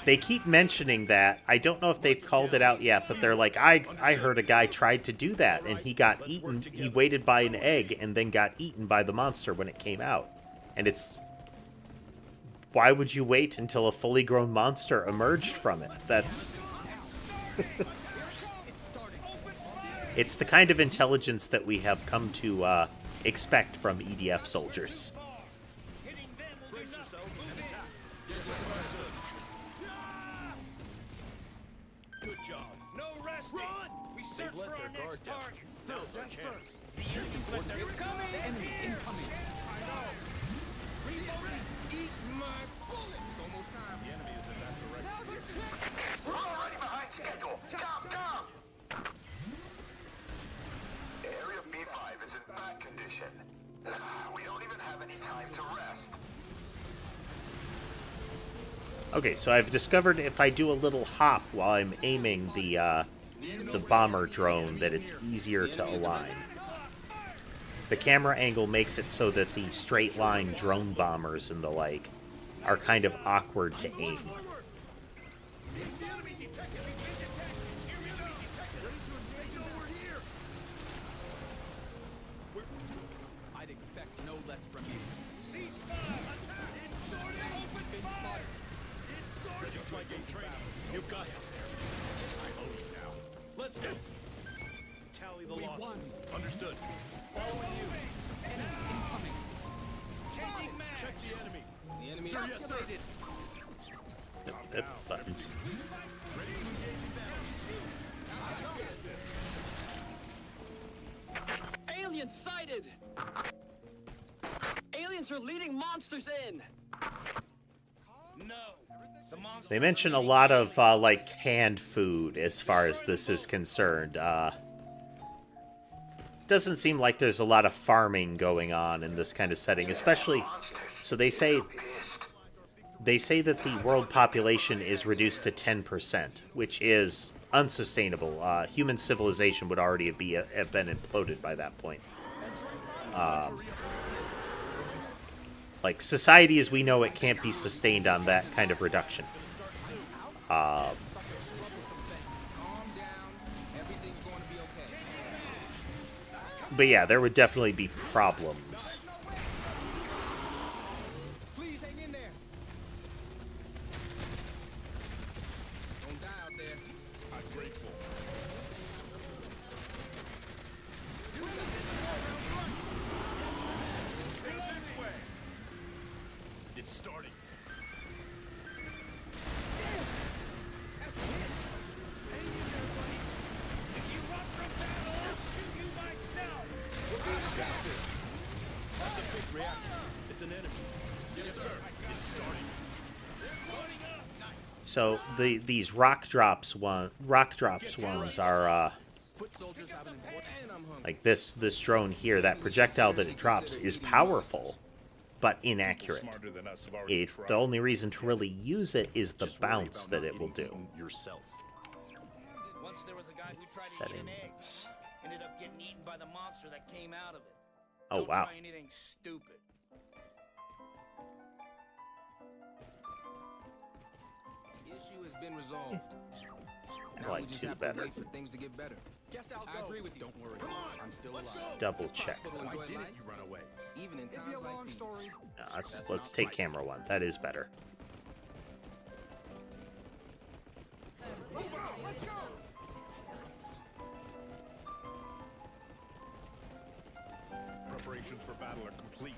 They keep mentioning that. I don't know if they've called it out yet, but they're like, I heard a guy tried to do that, and he got eaten. He waited by an egg and then got eaten by the monster when it came out. And it's... Why would you wait until a fully grown monster emerged from it? That's... It's the kind of intelligence that we have come to expect from EDF soldiers. Good job. No resting. We search for our next target. Now's our chance. The enemy's let their... It's coming! Enemy incoming. I know. Eat my bullets! It's almost time. The enemy is in that direction. We're already behind schedule. Come! Area B5 is in bad condition. We don't even have any time to rest. Okay, so I've discovered if I do a little hop while I'm aiming the bomber drone that it's easier to align. The camera angle makes it so that the straight line drone bombers and the like are kind of awkward to aim. I'd expect no less from you. You've got it. I own you now. Let's go. Tally the losses. Understood. Following you. Enemy incoming. Check the enemy. The enemy Sir, yes, sir. Buttons. Ready to engage in battle. Aliens sighted! Aliens are leading monsters in! No. The monster... They mention a lot of, like, canned food as far as this is concerned. Doesn't seem like there's a lot of farming going on in this kind of setting, especially... So they say that the world population is reduced to 10%, which is unsustainable. Human civilization would already have been imploded by that point. Like, society as we know it can't be sustained on that kind of reduction. Calm down. Everything's going to be okay. But yeah, there would definitely be problems. Please hang in there. Don't die out there. I'm grateful. This way. It's starting. That's a hit. Hang in there, buddy. If you run from battle, I'll shoot you myself! That's a big reaction. It's an enemy. Yes, sir. It's starting. There's loading up! So these rock drops ones are Foot soldiers have an important... And I'm hungry. like this drone here. That projectile that it drops is powerful, but inaccurate. Smarter than us have already tried. The only reason to really use it is the Just worry bounce about that not it will getting do. eaten yourself. Once there was a guy who tried to eat an egg. Settings. Ended up getting eaten by the monster that came out of it. Oh Don't wow. try anything stupid. The issue has been resolved. I Now we like just two have better. to wait for things to get better. Guess I'll I go. agree with you. Don't worry. I'm still alive. Double check. Possible to Why enjoy didn't life, you run away? even in It'd times be a like long these. story. No, let's take camera one. That is better. Let's go. Let's go. Preparations for battle are complete.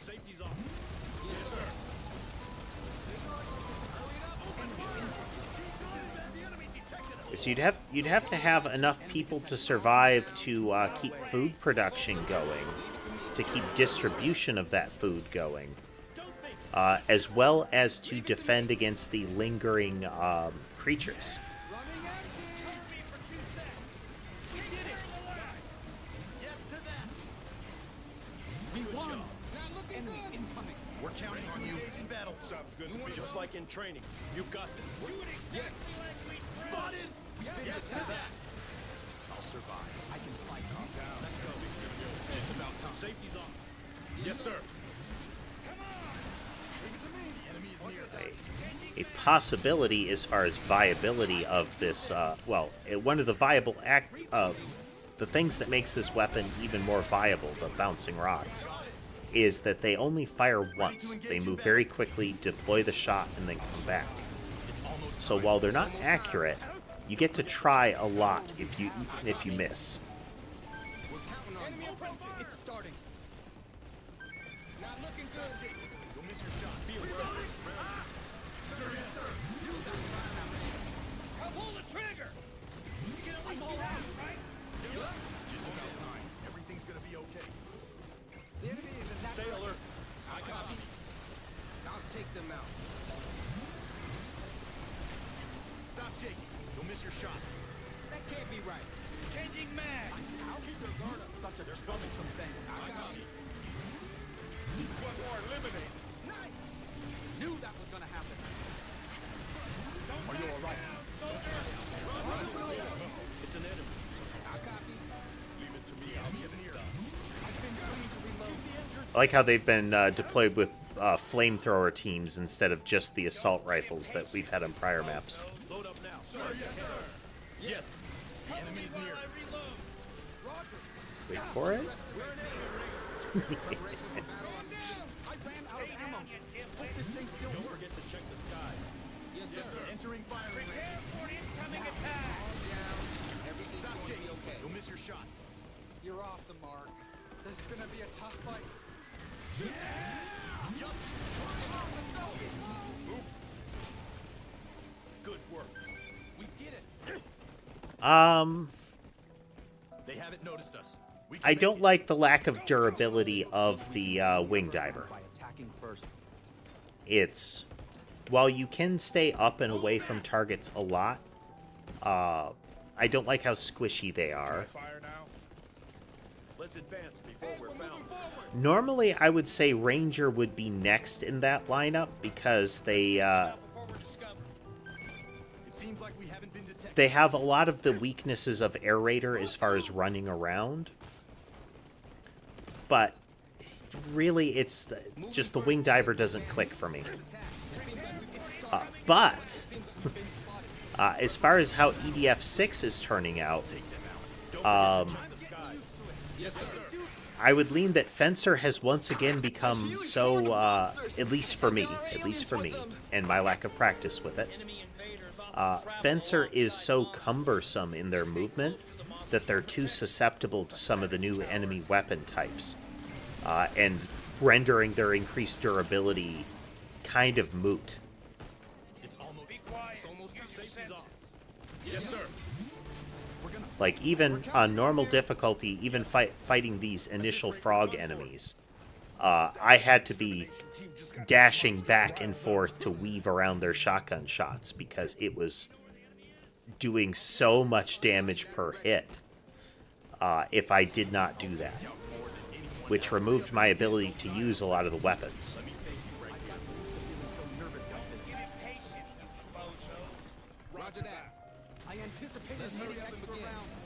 Safety's off. Yes, sir. So you'd have to have enough people to survive to keep food production going, to keep distribution of that food going, as well as to defend against the lingering creatures. We won. Enemy incoming. We're counting on you. In battle. Sounds good. Just like in training. You've got this. Yes. Spotted. Yes to that. I'll survive. I can fight. Calm down. Let's go. Just about time. Safety's on. Yes, sir. Come on. Leave it to me. The enemy is near. Wait. a possibility as far as viability of this. Well, one of the viable the things that makes this weapon even more viable, the bouncing rocks, is that they only fire once. They move very quickly, deploy the shot, and then come back. So while they're not accurate, you get to try a lot if you miss. We're counting on you. It's starting. Not looking good. You'll miss your shot. Be aware. Sir, yes, sir. Now pull the trigger! You get at least all out, right? Just about time. Everything's gonna be okay. The enemy is in that Stay alert. I copy. I'll take them out. Stop shaking. You'll miss your shots. That can't be right. Changing mag! How keep your guard up? Such a troublesome thing. I copy. One more eliminated. Nice! Knew that was gonna happen. Are you all right? It's an enemy. I copy. Leave it to me. I'll get an ear. I've been trained to reload. I like how they've been deployed with flamethrower teams instead of just the assault rifles that we've had on prior maps. Load up now. Sir, yes, sir. Yes. The enemy is near. Wait for it. Preparation for battle. I ran out of ammo. Hope this thing still Don't works. forget to check the sky. Yes, sir. Entering firing range. Prepare for incoming attack! Everything's Stop going to shaking. be okay. You'll miss your shots. You're off the mark. This is gonna be a tough fight. Good work. We did it. They haven't noticed us. We can I make don't it. like the lack of durability of the wing diver. By attacking first. It's while you can stay up and away from targets a lot, I don't like how squishy they are. Fire now. Let's advance before we're found. Normally, I would say Ranger would be next in that lineup because they It seems like we haven't been detected. they have a lot of the weaknesses of Air Raider as far as running around. But really, it's just the wing diver doesn't click for me. But as far as how EDF6 is turning out, I would lean that Fencer has once again become so, at least for me, and my lack of practice with it, Fencer is so cumbersome in their movement that they're too susceptible to some of the new enemy weapon types, and rendering their increased durability kind of moot. It's almost safety's off. Yes, sir. Like, even on normal difficulty, even fighting these initial frog enemies, I had to be dashing back and forth to weave around their shotgun shots because it was doing so much damage per hit if I did not do that, which removed my ability to use a lot of the weapons. Roger that. I anticipated Let's hurry needing up and extra begin. rounds.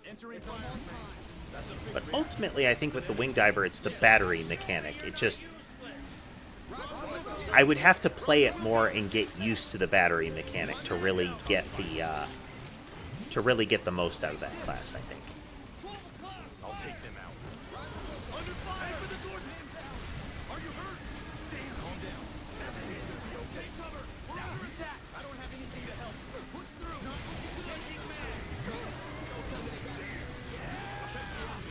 Entering firing range. That's a big But ultimately, I think with the wing diver, it's the battery mechanic. It just... I would have to play it more and get used to the battery mechanic to really get the most out of that class, I think. I'll take them out. Under fire! For the door! Are you hurt? Damn! Calm down. Everything's gonna be okay. Take cover! We're under attack! I don't have anything to help. Push through! Don't tell me they got you. Check me out.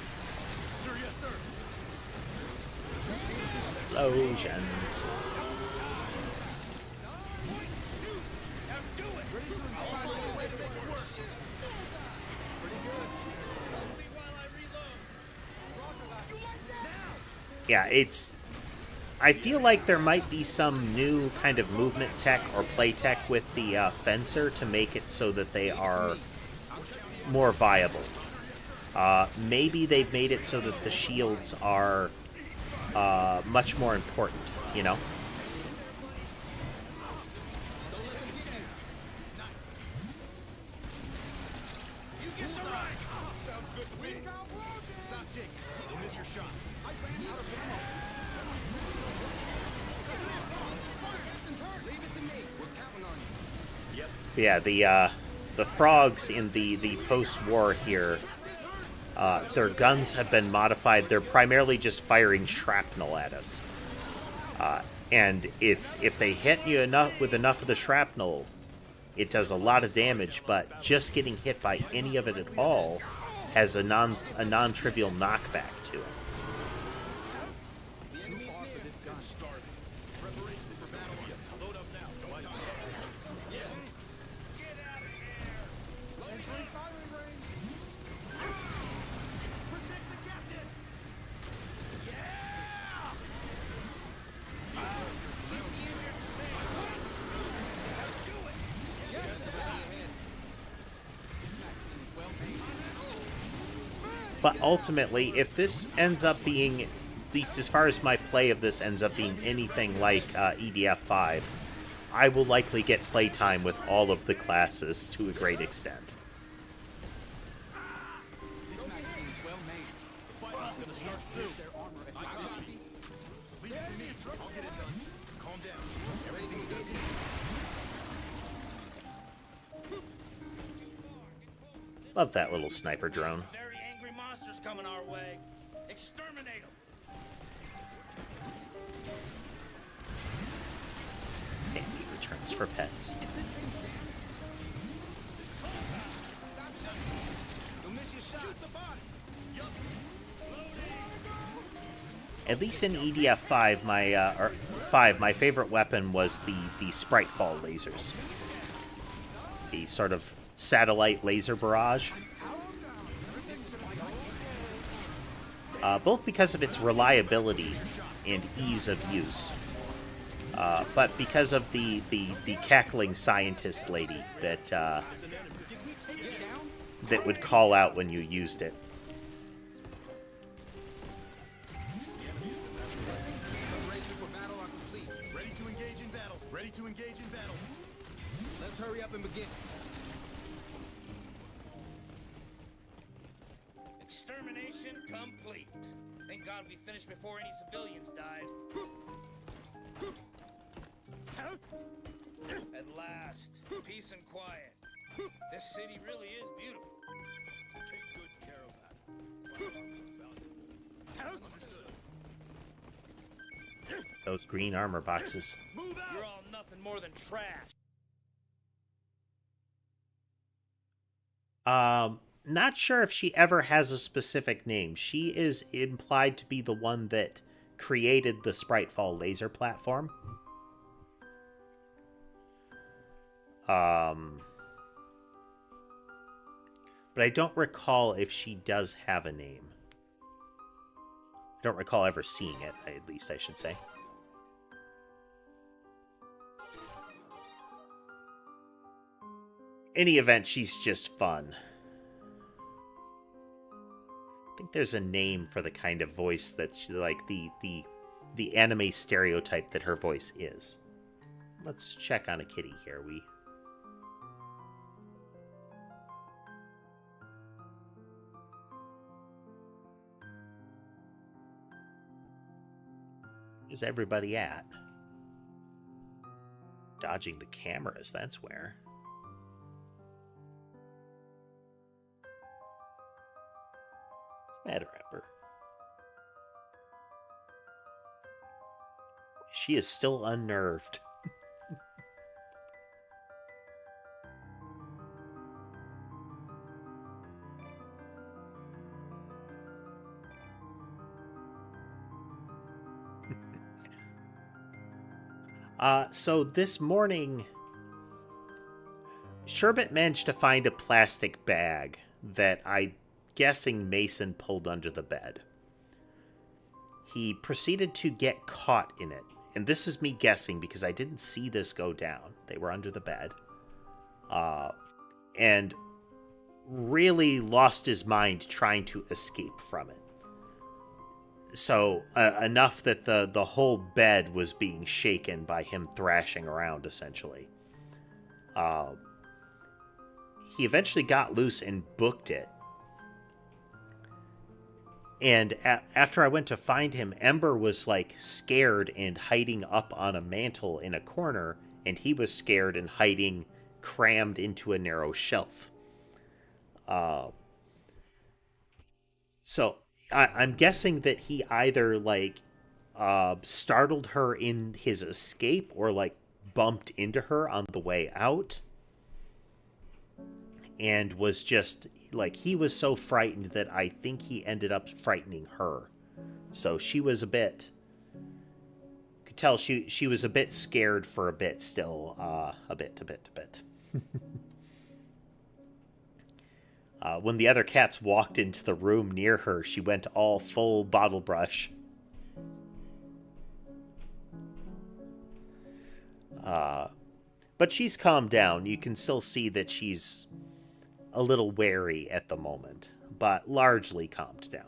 Sir, yes, sir. Explosions. Yeah, it's... I feel like there might be some new kind of movement tech or play tech with the Fencer to make it so that they are more viable. Maybe they've made it so that the shields are much more important, you know? Stop shaking. You'll miss your shots. Yeah, the frogs in the post-war here, their guns have been modified. They're primarily just firing shrapnel at us. And it's if they hit you with enough of the shrapnel, it does a lot of damage, but just getting hit by any of it at all has a non-trivial knockback to it. But ultimately, if this ends up being, at least as far as my play of this ends up being anything like EDF 5, I will likely get playtime with all of the classes to a great extent. Love that little sniper drone. Very angry monsters coming our way. Exterminate them. Sandy returns for pets. At least in EDF 5, my favorite weapon was the Spritefall lasers. The sort of satellite laser barrage. Both because of its reliability and ease of use. But because of the cackling scientist lady that would call out when you used it. Let's hurry up and begin. Extermination complete. Thank God we finished before any civilians died. At last, peace and quiet. This city really is beautiful. Take good care of that. Those green armor boxes. You're all nothing more than trash. Not sure if she ever has a specific name. She is implied to be the one that created the Spritefall laser platform. But I don't recall if she does have a name. I don't recall ever seeing it, at least I should say. Any event, she's just fun. I think there's a name for the kind of voice that she, like the anime stereotype that her voice is. Let's check on a kitty here. Is everybody at? Dodging the cameras, that's where. What's the matter, Ember? She is still unnerved. So this morning, Sherbet managed to find a plastic bag that I'm guessing Mason pulled under the bed. He proceeded to get caught in it. And this is me guessing because I didn't see this go down. They were under the bed. And really lost his mind trying to escape from it. So, enough that the whole bed was being shaken by him thrashing around, essentially. He eventually got loose and booked it. And after I went to find him, Ember was, like, scared and hiding up on a mantle in a corner, and he was scared and hiding crammed into a narrow shelf. So I'm guessing that he either like startled her in his escape or like bumped into her on the way out, and was just like, he was so frightened that I think he ended up frightening her. So she was a bit, could tell she was a bit scared for a bit still, a bit. When the other cats walked into the room near her, she went all full bottle brush. But she's calmed down. You can still see that she's a little wary at the moment, but largely calmed down.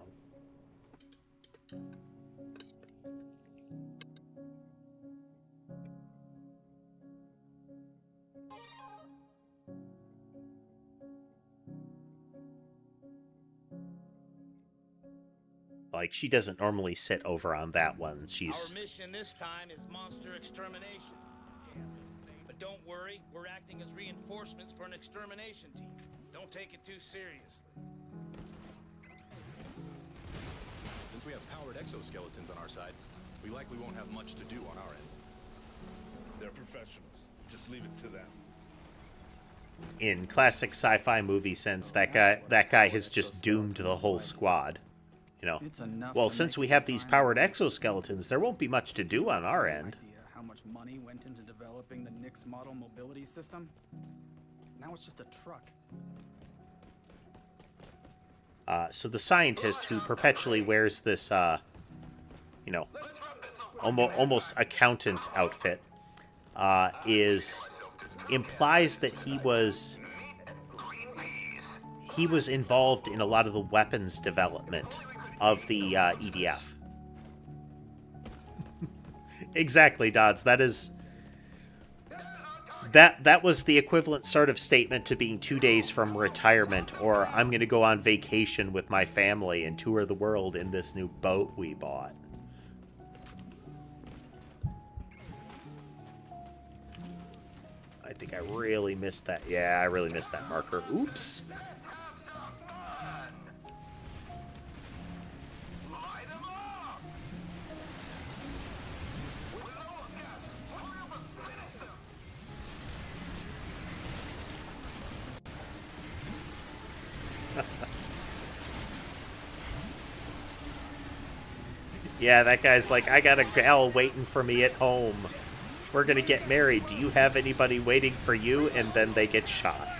Like, she doesn't normally sit over on that one. She's... Our mission this time is monster extermination. But don't worry, we're acting as reinforcements for an extermination team. Don't take it too seriously. Since we have powered exoskeletons on our side, we likely won't have much to do on our end. They're professionals. Just leave it to them. In classic sci-fi movie sense, that guy has just doomed the whole squad. You know, well, since we have these powered exoskeletons, there won't be much to do on our end. How much money went into developing the Nix model mobility system? Now it's just a truck. So the scientist who perpetually wears this, you know, almost accountant outfit, implies that he was involved in a lot of the weapons development of the EDF. Exactly, Dodds. That was the equivalent sort of statement to being 2 days from retirement, or I'm going to go on vacation with my family and tour the world in this new boat we bought. I think I really missed that. Yeah, I really missed that marker. Oops. Yeah, that guy's like, I got a gal waiting for me at home. We're gonna get married. Do you have anybody waiting for you? And then they get shot.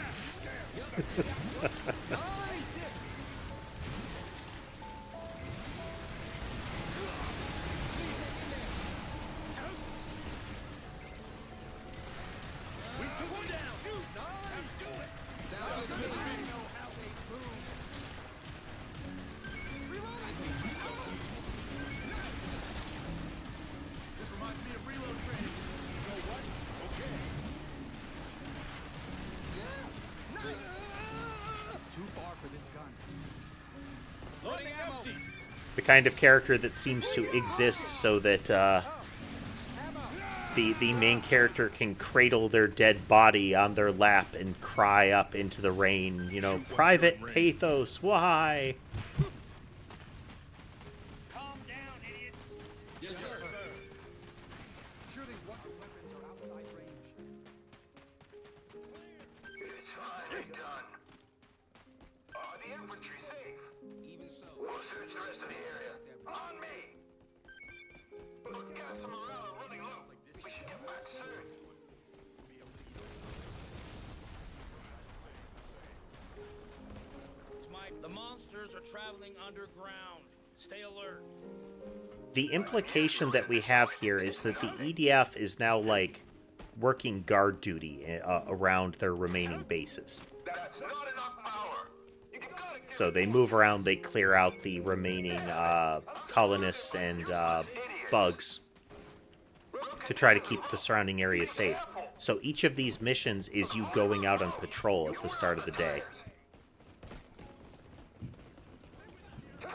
The kind of character that seems to exist so that the main character can cradle their dead body on their lap and cry up into the rain, you know, private pathos, why? Calm down, idiots. Yes, sir. Shooting weapons are outside range. It's finally done. Are the infantry safe? Even so. We'll search the rest of the area. On me! We've got some morale running low. We should get back soon. It's Mike. The monsters are traveling underground. Stay alert. The implication that we have here is that the EDF is now, like, working guard duty around their remaining bases. That's not enough power. You gotta give So they move around, they clear out the remaining colonists and bugs to try to keep the surrounding area safe. So each of these missions is you going out on patrol at the start of the day. turn!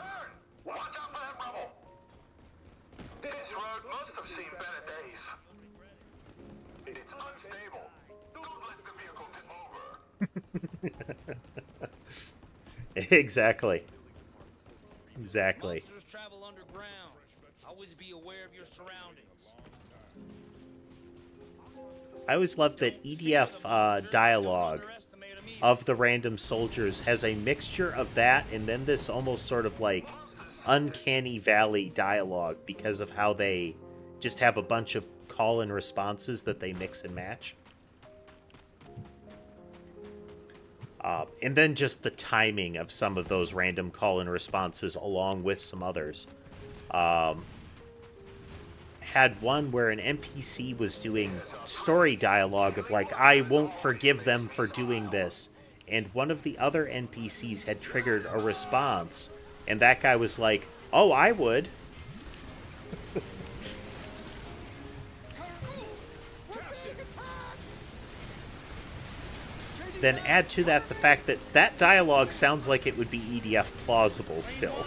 Watch out for that rubble! This road must have seen better days. It's unstable. Don't let the vehicle Exactly. Exactly. Monsters travel underground. Always be aware of your surroundings. I always loved that EDF dialogue of the random soldiers has a mixture of that and then this almost sort of like uncanny valley dialogue because of how they just have a bunch of call and responses that they mix and match. And then just the timing of some of those random call and responses along with some others. Had one where an NPC was doing story dialogue of like, I won't forgive them for doing this. And one of the other NPCs had triggered a response. And that guy was like, oh, I would. Then add to that the fact that that dialogue sounds like it would be EDF plausible still.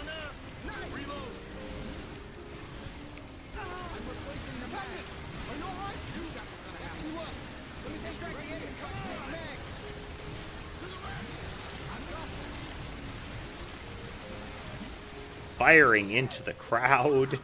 Firing into the crowd.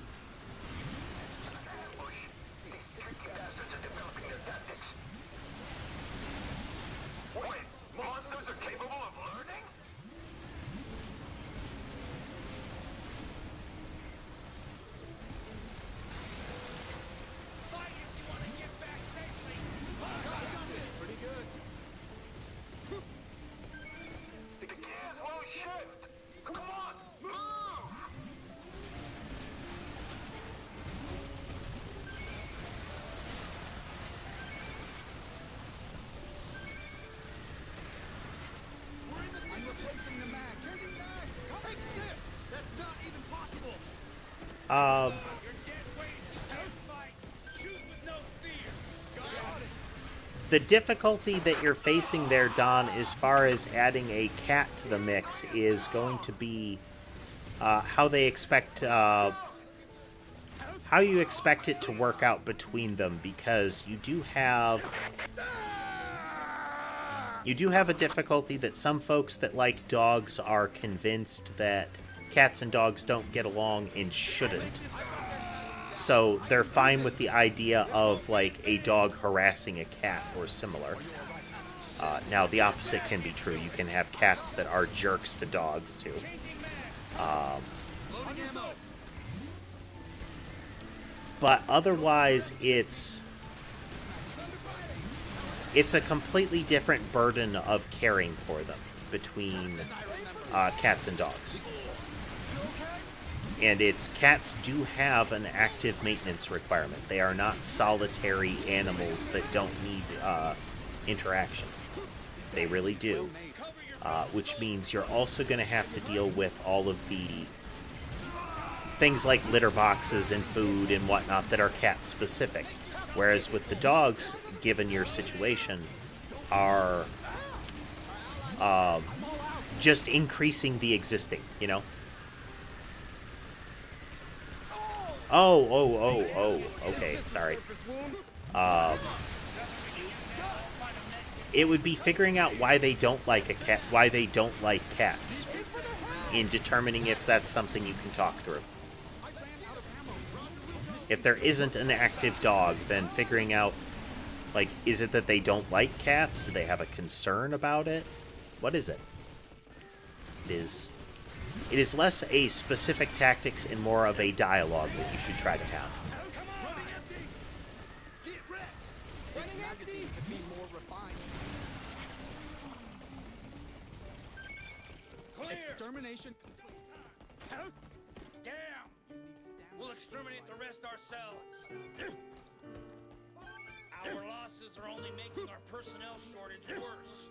The difficulty that you're facing there, Don, as far as adding a cat to the mix is going to be how they expect, how you expect it to work out between them, because you do have a difficulty that some folks that like dogs are convinced that cats and dogs don't get along and shouldn't. So they're fine with the idea of, like, a dog harassing a cat or similar. Now, the opposite can be true. You can have cats that are jerks to dogs, too. But otherwise, it's a completely different burden of caring for them between cats and dogs. And cats do have an active maintenance requirement. They are not solitary animals that don't need interaction. They really do. Which means you're also going to have to deal with all of the things like litter boxes and food and whatnot that are cat specific. Whereas with the dogs, given your situation, are just increasing the existing, you know? Oh, okay, sorry. It would be figuring out why they don't like cats, in determining if that's something you can talk through. If there isn't an active dog, then figuring out, like, is it that they don't like cats? Do they have a concern about it? What is it? It is less a specific tactics and more of a dialogue that you should try to have. Extermination. Damn! We'll exterminate the rest ourselves. Our losses are only making our personnel shortage worse.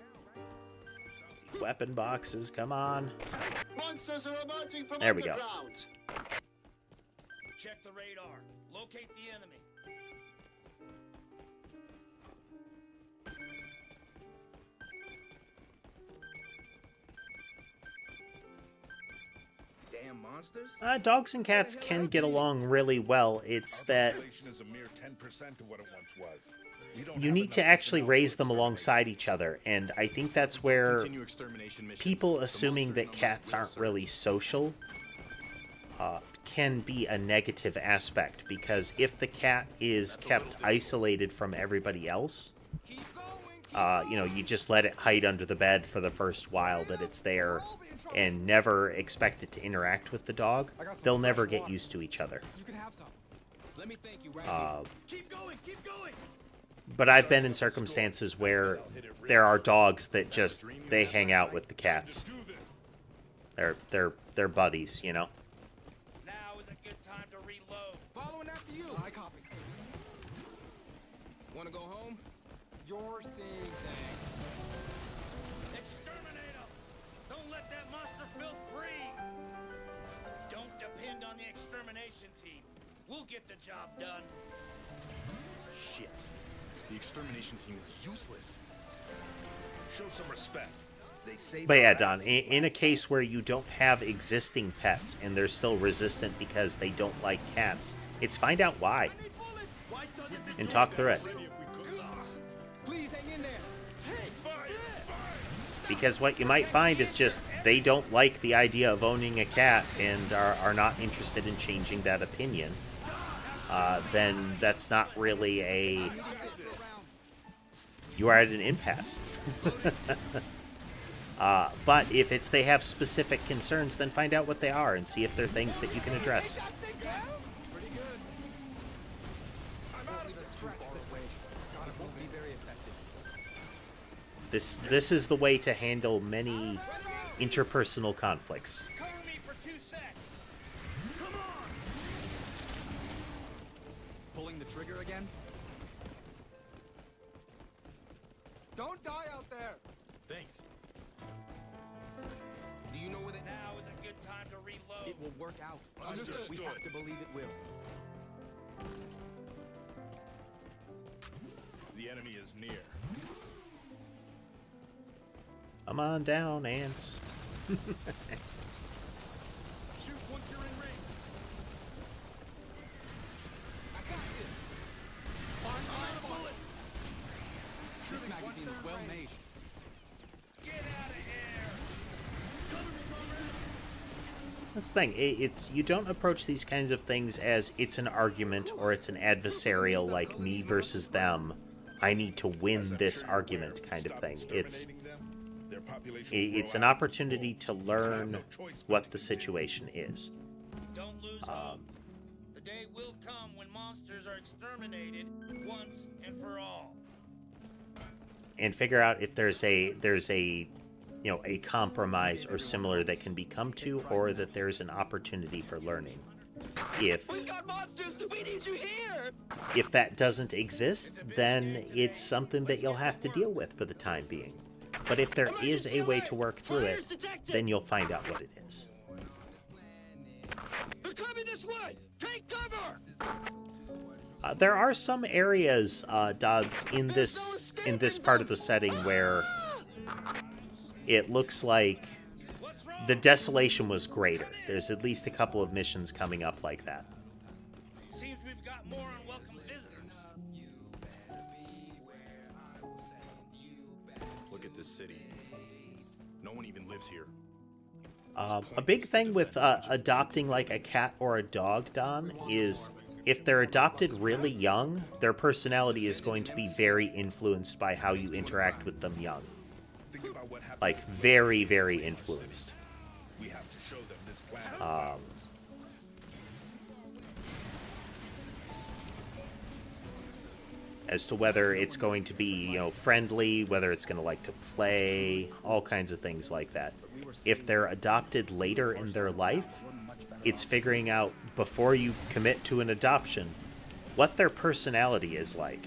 Weapon boxes, come on. Monsters are emerging from there we go. underground. Check the radar. Locate the enemy. Damn monsters. Dogs and cats can get along really well. It's that population is a mere 10% of what it once was. you need to actually raise them alongside each other, and I think that's where people assuming that cats aren't really social can be a negative aspect, because if the cat is kept isolated from everybody else, you just let it hide under the bed for the first while that it's there and never expect it to interact with the dog, they'll never get used to each other. You can have some. Let me thank you, right? Keep going, keep going. But I've been in circumstances where there are dogs that just, they hang out with the cats. They're buddies, you know? Now is a good time to reload. Following after you. I copy. Wanna go home? You're seeing things. Exterminate them! Don't let that monster filth free! Don't depend on the extermination team. We'll get the job done. Shit. The extermination team is useless. Show some respect. They say. But yeah, Don, in a case where you don't have existing pets and they're still resistant because they don't like cats, it's find out why and talk through it. Please hang in there. Because what you might find is just they don't like the idea of owning a cat and are not interested in changing that opinion. Then that's not really a... You are at an impasse. But if it's they have specific concerns, then find out what they are and see if they're things that you can address. This is the way to handle many interpersonal conflicts. Cover me for 2 secs. Pulling the trigger again? Don't die out there. Thanks. Do you know where they... Now is a good time to reload. It will work out. Understood. We have to believe it will. The enemy is near. Come on down, ants. Shoot once you're in range. I got this. Fire bullets. This magazine is well made. Get out of here! That's the thing. It's you don't approach these kinds of things as it's an argument or it's an adversarial, like me versus them. I need to win this argument kind of thing. It's an opportunity to learn what the situation is. Don't lose hope. The day will come when monsters are exterminated once and for all. And figure out if there's a compromise or similar that can be come to, or that there's an opportunity for learning. If We've got monsters! We need you here! If that doesn't exist, then it's something that you'll have to deal with for the time being. But if there is a way to work through it, then you'll find out what it is. They're coming this way! Take cover! There are some areas, Dogs, in this part of the setting where it looks like the desolation was greater. There's at least a couple of missions coming up like that. Seems we've got more unwelcome visitors. Look at this city. No one even lives here. A big thing with adopting like a cat or a dog, Don, is if they're adopted really young, their personality is going to be very influenced by how you interact with them young. Like, very, very influenced. We have to show them this plan. As to whether it's going to be, friendly, whether it's going to like to play, all kinds of things like that. If they're adopted later in their life, it's figuring out, before you commit to an adoption, what their personality is like.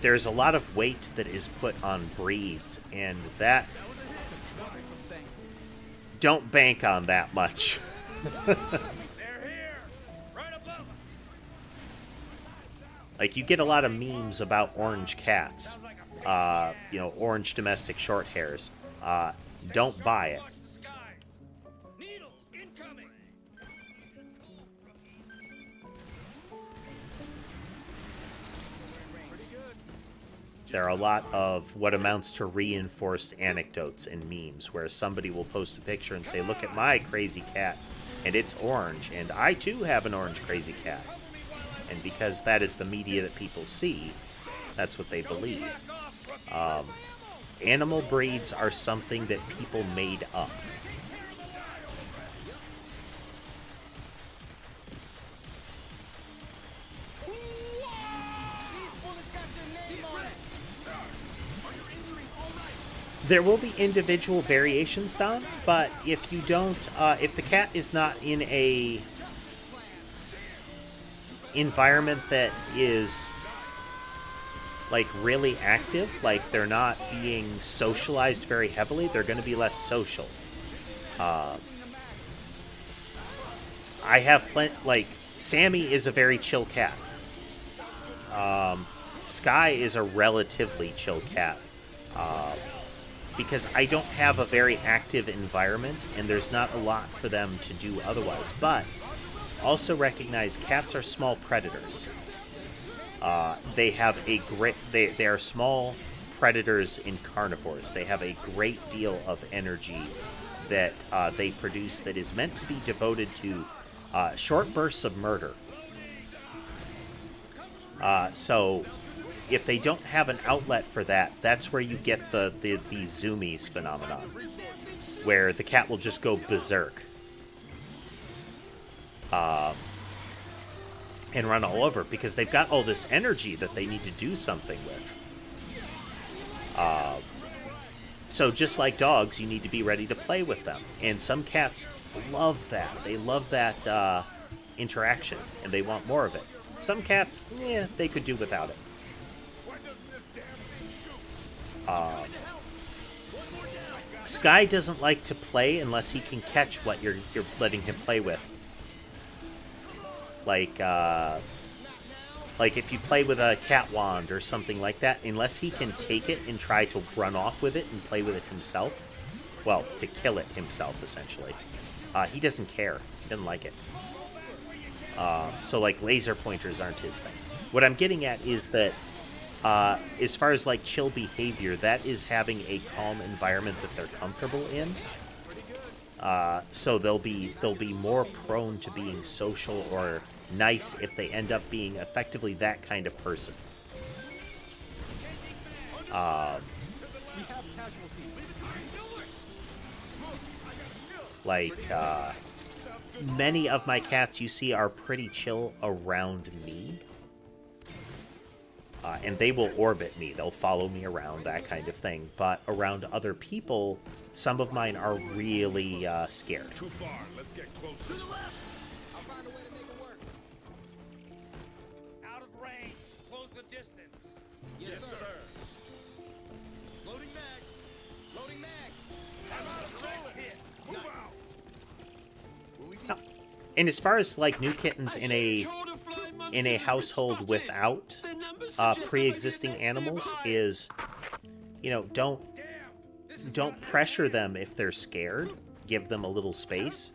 There's a lot of weight that is put on breeds, and that... Don't bank on that much. They're here! Right above us! Like, you get a lot of memes about orange cats. Orange domestic short hairs. Don't buy it. Watch the skies. Needles incoming! There are a lot of what amounts to reinforced anecdotes and memes where somebody will post a picture and say, look at my crazy cat, and it's orange, and I too have an orange crazy cat. And because that is the media that people see, that's what they believe. Animal breeds are something that people made up. There will be individual variations, Don, but if you don't, if the cat is not in a environment that is like really active, like they're not being socialized very heavily, they're going to be less social. I have like Sammy is a very chill cat. Sky is a relatively chill cat. Because I don't have a very active environment, and there's not a lot for them to do otherwise. But also recognize cats are small predators. They have a great. They are small predators and carnivores. They have a great deal of energy that they produce that is meant to be devoted to short bursts of murder. So if they don't have an outlet for that, that's where you get the zoomies phenomenon, where the cat will just go berserk and run all over because they've got all this energy that they need to do something with. So just like dogs, you need to be ready to play with them. And some cats love that. They love that interaction, and they want more of it. Some cats, they could do without it. Sky doesn't like to play unless he can catch what you're letting him play with. Like if you play with a cat wand or something like that, unless he can take it and try to run off with it and play with it himself, well, to kill it himself, essentially, he doesn't care. He doesn't like it. So, like, laser pointers aren't his thing. What I'm getting at is that as far as like chill behavior, that is having a calm environment that they're comfortable in. So they'll be more prone to being social or nice if they end up being effectively that kind of person. Many of my cats you see are pretty chill around me. And they will orbit me. They'll follow me around, that kind of thing. But around other people, some of mine are really scared. Too far. Let's get closer. To the left. I'll find a way to make it work. Out of range. Close the distance. Yes, sir. Loading mag. Loading mag. I'm out of roll hit. Move out. And as far as like new kittens in a household without pre-existing animals is, don't pressure them if they're scared. Give them a little space,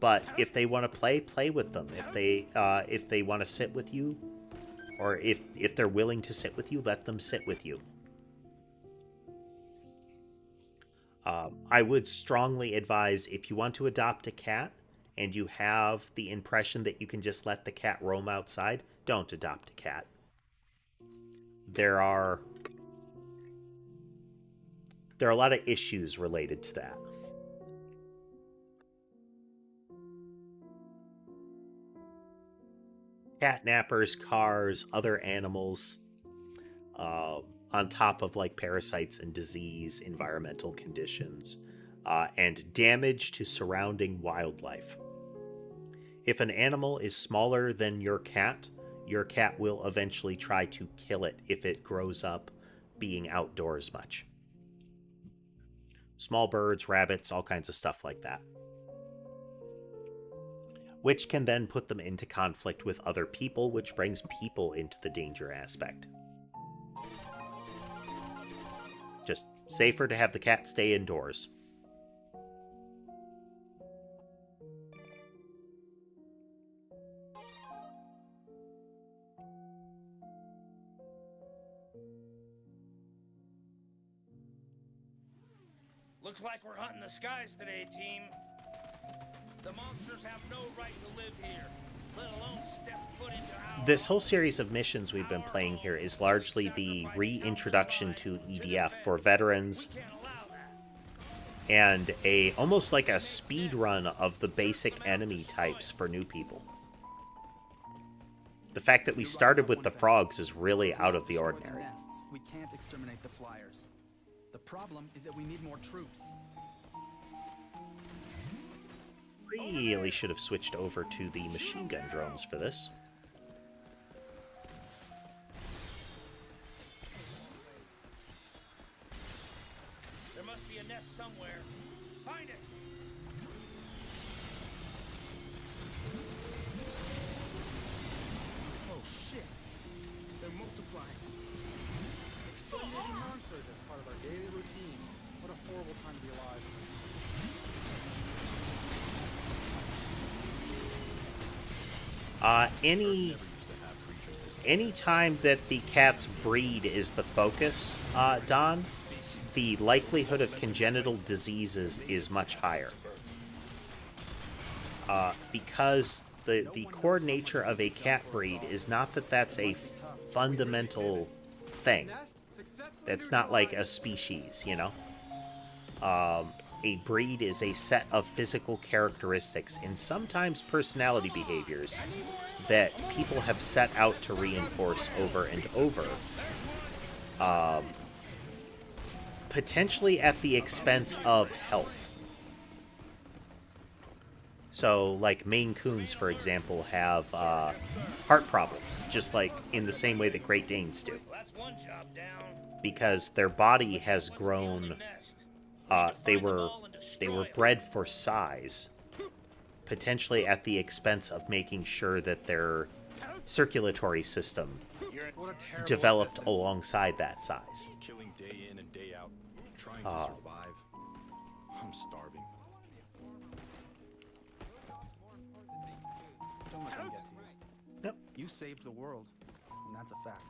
but if they want to play with them. If they want to sit with you, or if they're willing to sit with you, let them sit with you. I would strongly advise, if you want to adopt a cat and you have the impression that you can just let the cat roam outside, don't adopt a cat. There are a lot of issues related to that. Catnappers, cars, other animals, on top of like parasites and disease, environmental conditions, and damage to surrounding wildlife. If an animal is smaller than your cat will eventually try to kill it if it grows up being outdoors much. Small birds, rabbits, all kinds of stuff like that. Which can then put them into conflict with other people, which brings people into the danger aspect. Just safer to have the cat stay indoors. Looks like we're hunting the skies today, team. The monsters have no right to live here, let alone step foot into our This whole series of missions we've been playing here is largely the reintroduction to EDF for veterans and almost like a speed run of the basic enemy types for new people. The fact that we started with the frogs is really out of the ordinary. We can't exterminate the flyers. The problem is that we need more troops. Really should have switched over to the machine gun drones for this. There must be a nest somewhere. Find it! Oh shit! They're multiplying. Exterminating monsters is part of our daily routine. What a horrible time to be alive. Any time that the cat's breed is the focus, Don, the likelihood of congenital diseases is much higher. Because the core nature of a cat breed is not that that's a fundamental thing. That's not like a species, you know? A breed is a set of physical characteristics and sometimes personality behaviors that people have set out to reinforce over and over. Potentially at the expense of health. So, like Maine Coons, for example, have heart problems, just like in the same way that Great Danes do. Because their body has grown. They were bred for size, potentially at the expense of making sure that their circulatory system developed alongside that size. Killing day in and day out, trying to survive. I'm starving. Don't let them get to you. Yep. You saved the world, and that's a fact.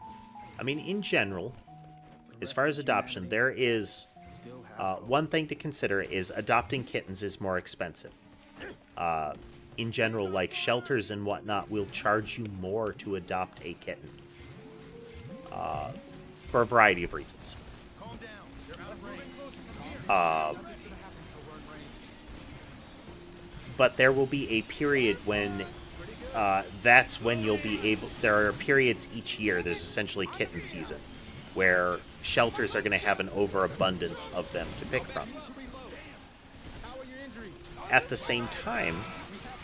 I mean, in general, as far as adoption, there is one thing to consider is adopting kittens is more expensive. In general, like shelters and whatnot will charge you more to adopt a kitten. For a variety of reasons. But there will be a period when that's when you'll be able... There are periods each year, there's essentially kitten season, where shelters are going to have an overabundance of them to pick from. At the same time,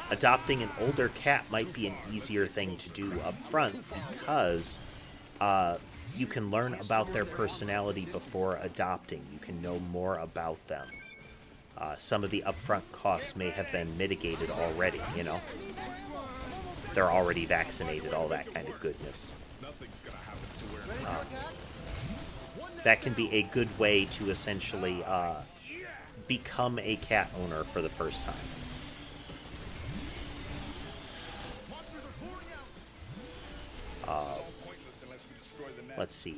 adopting an older cat might be an easier thing to do up front because you can learn about their personality before adopting. You can know more about them. Some of the upfront costs may have been mitigated already, you know? They're already vaccinated, all that kind of goodness. That can be a good way to essentially become a cat owner for the first time. Let's see.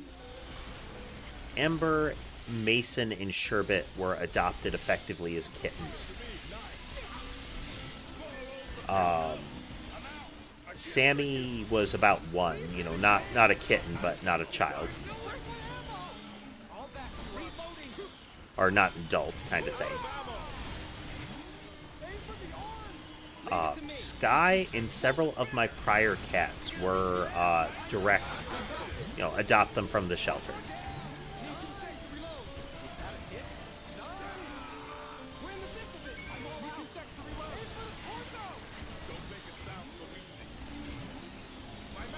Ember, Mason, and Sherbet were adopted effectively as kittens. Sammy was about 1, you know, not a kitten, but not a child. Or not adult kind of thing. Sky and several of my prior cats were direct, you know, adopt them from the shelter.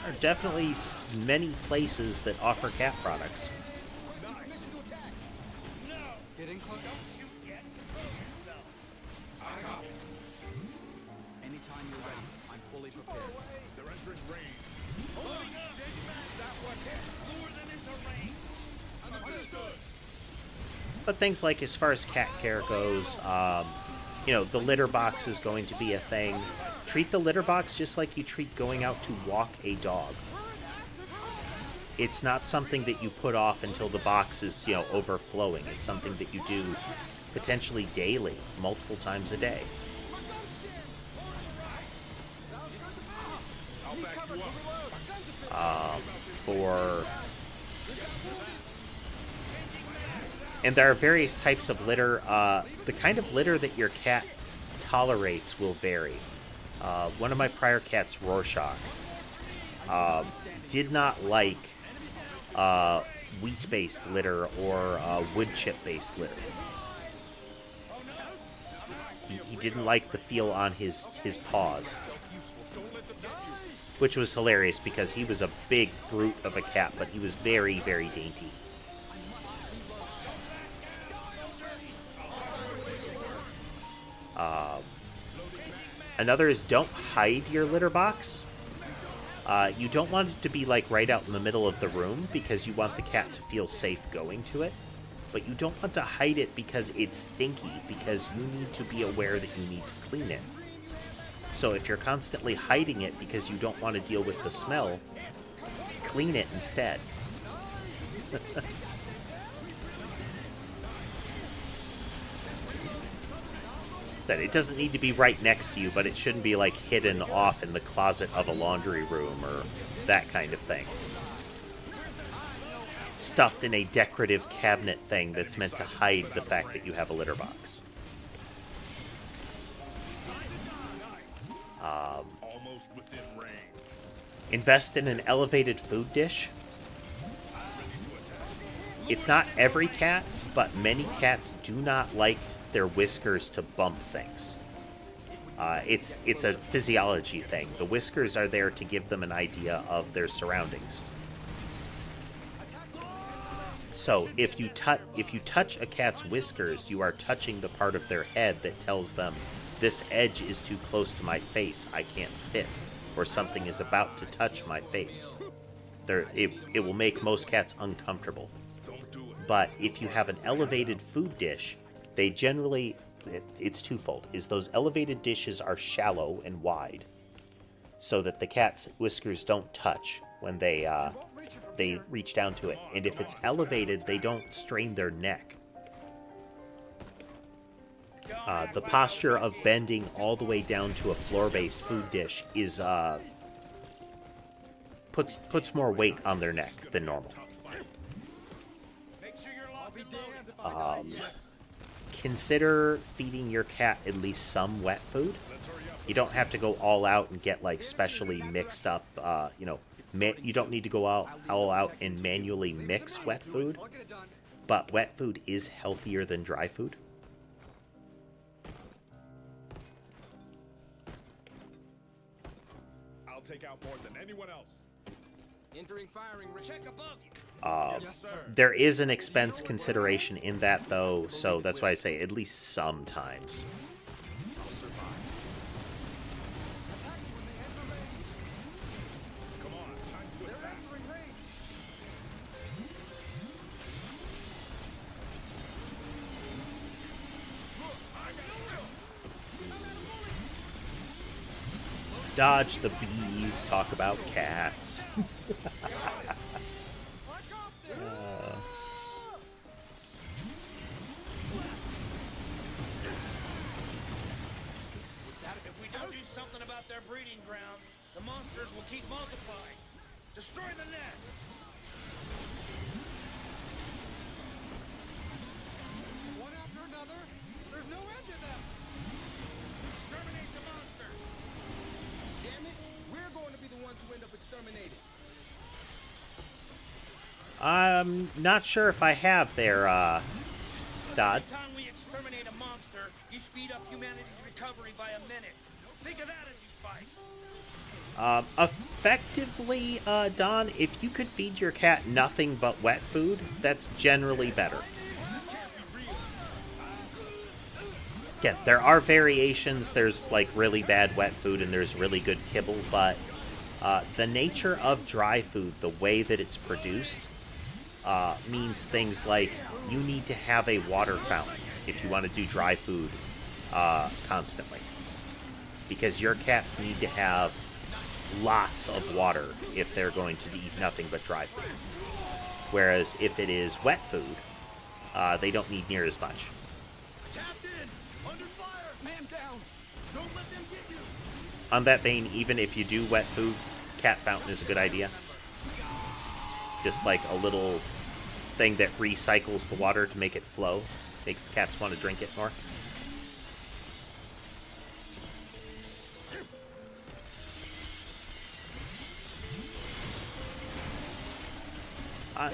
There are definitely many places that offer cat products. Anytime you're ready, I'm fully prepared. They're entering range. But things like, as far as cat care goes, you know, the litter box is going to be a thing. Treat the litter box just like you treat going out to walk a dog. It's not something that you put off until the box is, you know, overflowing. It's something that you do potentially daily, multiple times a day. For and there are various types of litter. The kind of litter that your cat tolerates will vary. One of my prior cats, Rorschach, did not like wheat-based litter or wood chip-based litter. He didn't like the feel on his paws, which was hilarious because he was a big brute of a cat, but he was very, very dainty. Another is don't hide your litter box. You don't want it to be like right out in the middle of the room because you want the cat to feel safe going to it. But you don't want to hide it because it's stinky, because you need to be aware that you need to clean it. So if you're constantly hiding it because you don't want to deal with the smell, clean it instead. It doesn't need to be right next to you, but it shouldn't be like hidden off in the closet of a laundry room or that kind of thing. Stuffed in a decorative cabinet thing that's meant to hide the fact that you have a litter box. Almost within range. Invest in an elevated food dish. It's not every cat, but many cats do not like their whiskers to bump things. It's a physiology thing. The whiskers are there to give them an idea of their surroundings. So if you touch a cat's whiskers, you are touching the part of their head that tells them this edge is too close to my face, I can't fit, or something is about to touch my face. It will make most cats uncomfortable. But if you have an elevated food dish, they generally, it's twofold, is those elevated dishes are shallow and wide so that the cat's whiskers don't touch when they reach down to it. And if it's elevated, they don't strain their neck. The posture of bending all the way down to a floor-based food dish is puts more weight on their neck than normal. Consider feeding your cat at least some wet food. You don't have to go all out and get like specially mixed up, you don't need to go all out and manually mix wet food, but wet food is healthier than dry food. I'll take out more than anyone else. Entering firing range. Check above you. There is an expense consideration in that, though, so that's why I say at least sometimes. Come on, time to attack. Dodge the bees, talk about cats. If we don't do something about their breeding grounds, the monsters will keep multiplying. Destroy the nests! One after another, there's no end to them. Exterminate the monster! Damn it, we're going to be the ones who end up exterminated. I'm not sure if I have there, Dodd. Every time we exterminate a monster, you speed up humanity's recovery by a minute. Think of that as you fight. Effectively, Don, if you could feed your cat nothing but wet food, that's generally better. Again, there are variations. There's like really bad wet food and there's really good kibble, but the nature of dry food, the way that it's produced, means things like you need to have a water fountain if you want to do dry food constantly. Because your cats need to have lots of water if they're going to eat nothing but dry food. Whereas if it is wet food, they don't need near as much. on that vein, even if you do wet food, cat fountain is a good idea. Just like a little thing that recycles the water to make it flow. Makes the cats want to drink it more.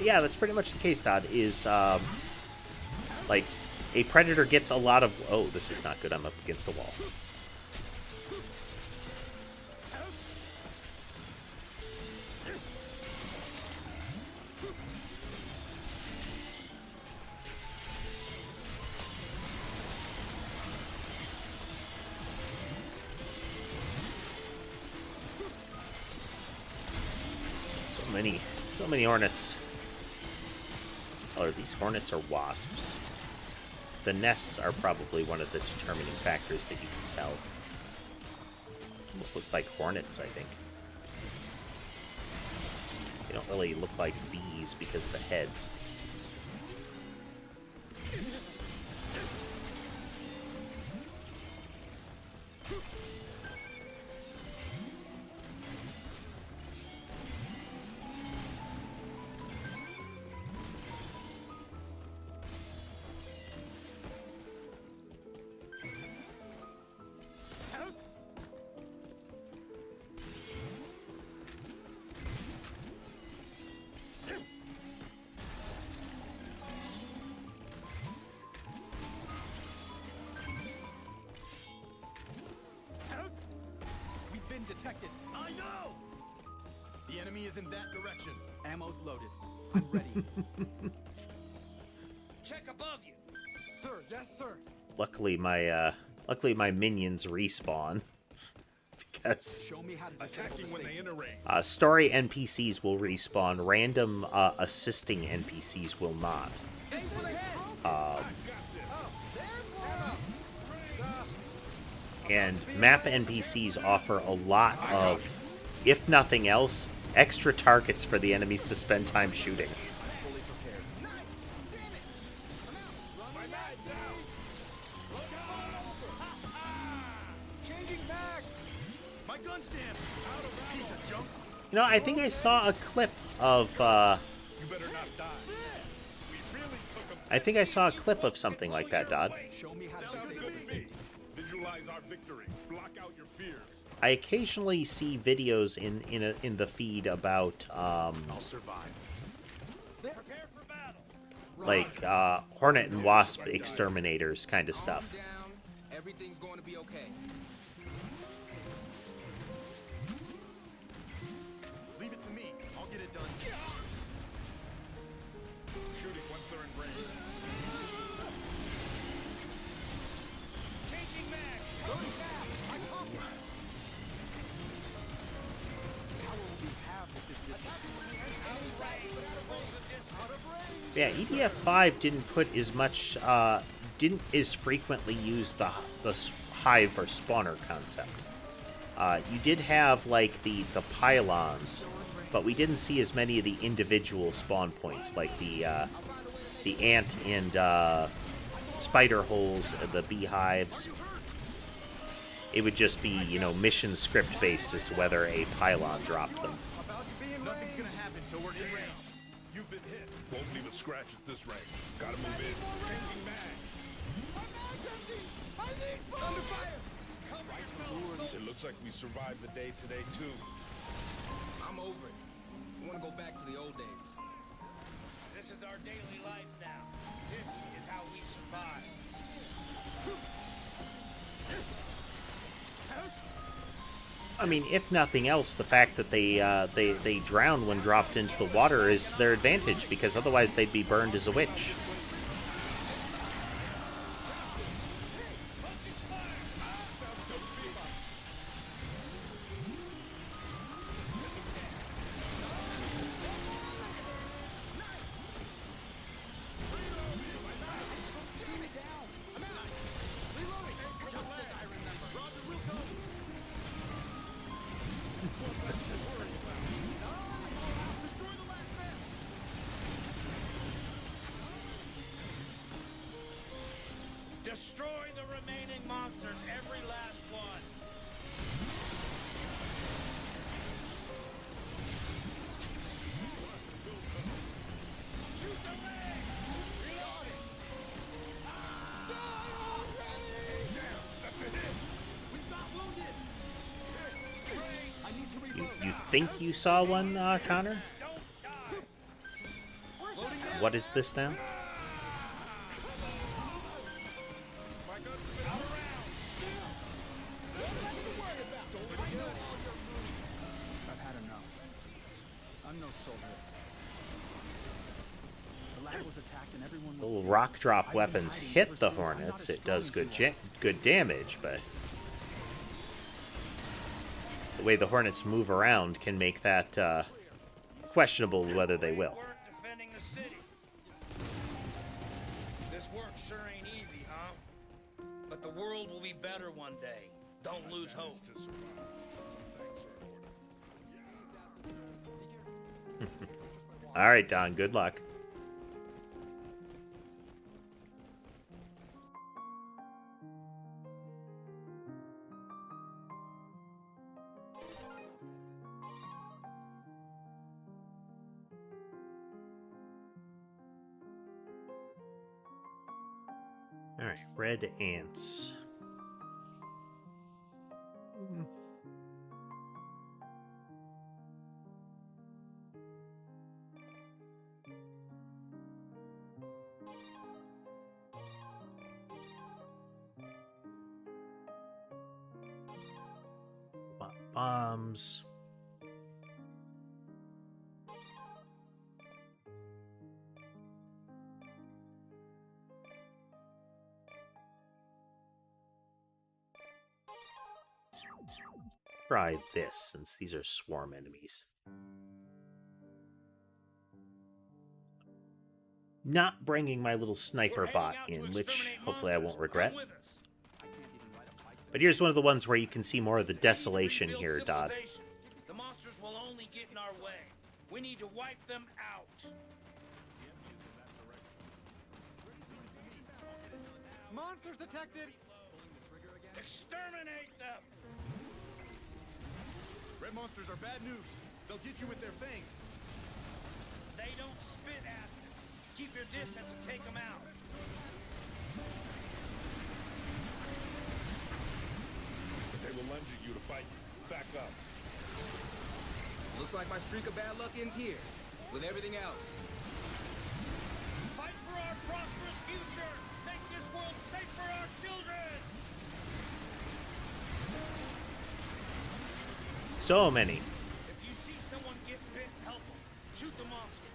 Yeah, that's pretty much the case, Todd, is, like, a predator gets a lot of... Oh, this is not good. I'm up against the wall. So many hornets. Or these hornets are wasps. The nests are probably one of the determining factors that you can tell. Almost look like hornets, I think. They don't really look like bees because of the heads. Detected. I know! The enemy is in that direction. Ammo's loaded. I'm ready. Check above you. Sir, yes, sir. Luckily my minions respawn. Because Show me how to attacking when they enter range. Story NPCs will respawn. Random assisting NPCs will not. And map NPCs offer a lot of, if nothing else, extra targets for the enemies to spend time shooting. You know, I think I saw a clip of, I think I saw a clip of something like that, Dodd. I occasionally see videos in the feed about like Hornet and Wasp exterminators kind of stuff. Everything's going to be okay. Leave it to me. I'll get it done. Shooting once they're in range. Changing mag. Loading back. I caught you. How will we have with this distance? Yeah, EDF 5 didn't put as much, didn't as frequently use the hive or spawner concept. You did have, like, the pylons, but we didn't see as many of the individual spawn points, like the ant and spider holes, the beehives. It would just be, you know, mission script based as to whether a pylon dropped them. Nothing's gonna happen till we're in range. You've been hit. Won't leave a scratch at this range. Gotta move in. Changing mag. Under fire! It looks like we survived the day today, too. I'm over it. I want to go back to the old days. This is our daily life now. This is how we survive. I mean, if nothing else, the fact that they drown when dropped into the water is their advantage, because otherwise they'd be burned as a witch. Destroy the remaining monsters, every last one. think you saw one, Connor. What is this now? I've had enough. I'm no soldier. The lab was attacked and everyone was... Little rock drop weapons hit the Hornets. It does good damage, but the way the Hornets move around can make that questionable whether they will. Defending the city. This work sure ain't easy, huh? But the world will be better one day. Don't lose hope. All right, Don. Good luck. All right, red ants. Bombs. Try this, since these are swarm enemies. Not bringing my little sniper bot in, which hopefully I won't regret. But here's one of the ones where you can see more of the desolation here, Dodd. The monsters will only get in our way. We need to wipe them out. Monsters detected! Exterminate them! Red monsters are bad news. They'll get you with their fangs. They don't spit acid. Keep your distance and take them out. They will lunge at you to fight you. Back up. Looks like my streak of bad luck ends here, with everything else. Fight for our prosperous future! Make this world safe for our children! So many. If you see someone get bit, help them. Shoot the monster.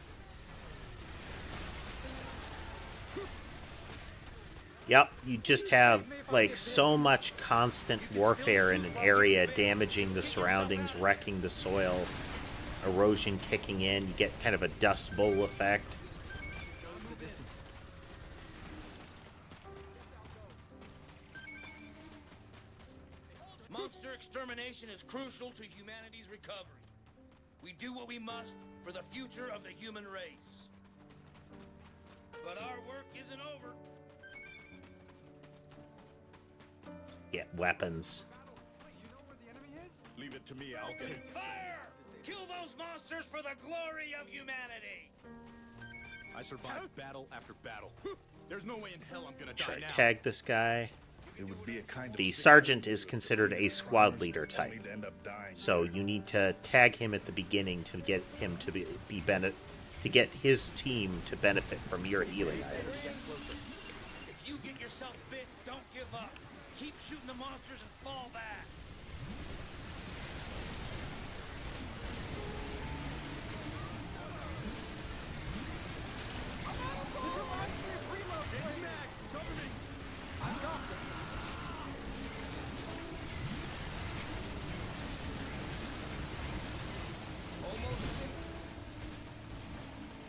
Yep, you just have, like, so much constant warfare in an area, damaging the surroundings, wrecking the soil, erosion kicking in. You get kind of a dust bowl effect. Monster extermination is crucial to humanity's recovery. We do what we must for the future of the human race. But our work isn't over. Get weapons. Leave it to me, I'll take it. Fire! Kill those monsters for the glory of humanity! I survived battle after battle. There's no way in hell I'm gonna Try die to now. tag this guy. It would be a kind of The sick sergeant is to considered a squad leader type, only to end up dying. so you need to tag him at the beginning to get him to to get his team to benefit from your healing items. If you get yourself bit, don't give up. Keep shooting the monsters and fall back. This reminds me of Primo! Hey, Max, cover me! I got this!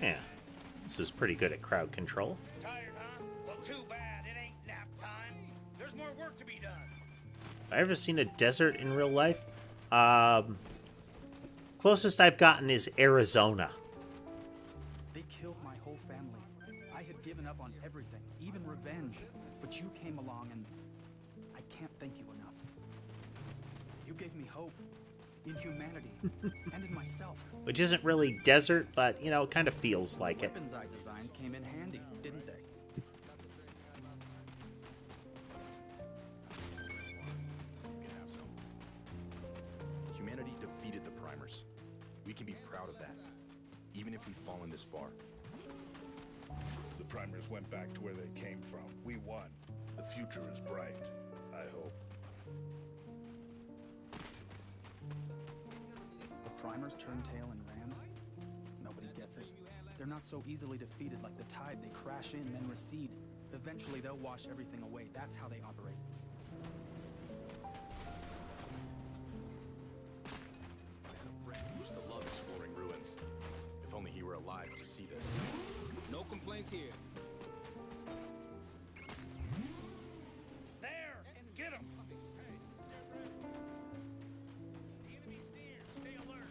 Yeah, this is pretty good at crowd control. Tired, huh? Well, too bad. It ain't nap time. There's more work to be done. Have I ever seen a desert in real life? Closest I've gotten is Arizona. They killed my whole family. I had given up on everything, even revenge. But you came along and I can't thank you enough. You gave me hope in humanity and in myself. Which isn't really desert, but, you know, it kind of feels like it. Weapons I designed came in handy, didn't they? You can have some. Humanity defeated the primers. can be proud of that, even if we've fallen this far. The primers went back to where they came from. We won. The future is bright, I hope. The primers turned tail and ran? Nobody gets it. They're not so easily defeated like the tide. They crash in, then recede. Eventually, they'll wash everything away. That's how they operate. I had a friend who used to love exploring ruins. If only he were alive to see this. No complaints here. There! Get him! The enemy's near. Stay alert.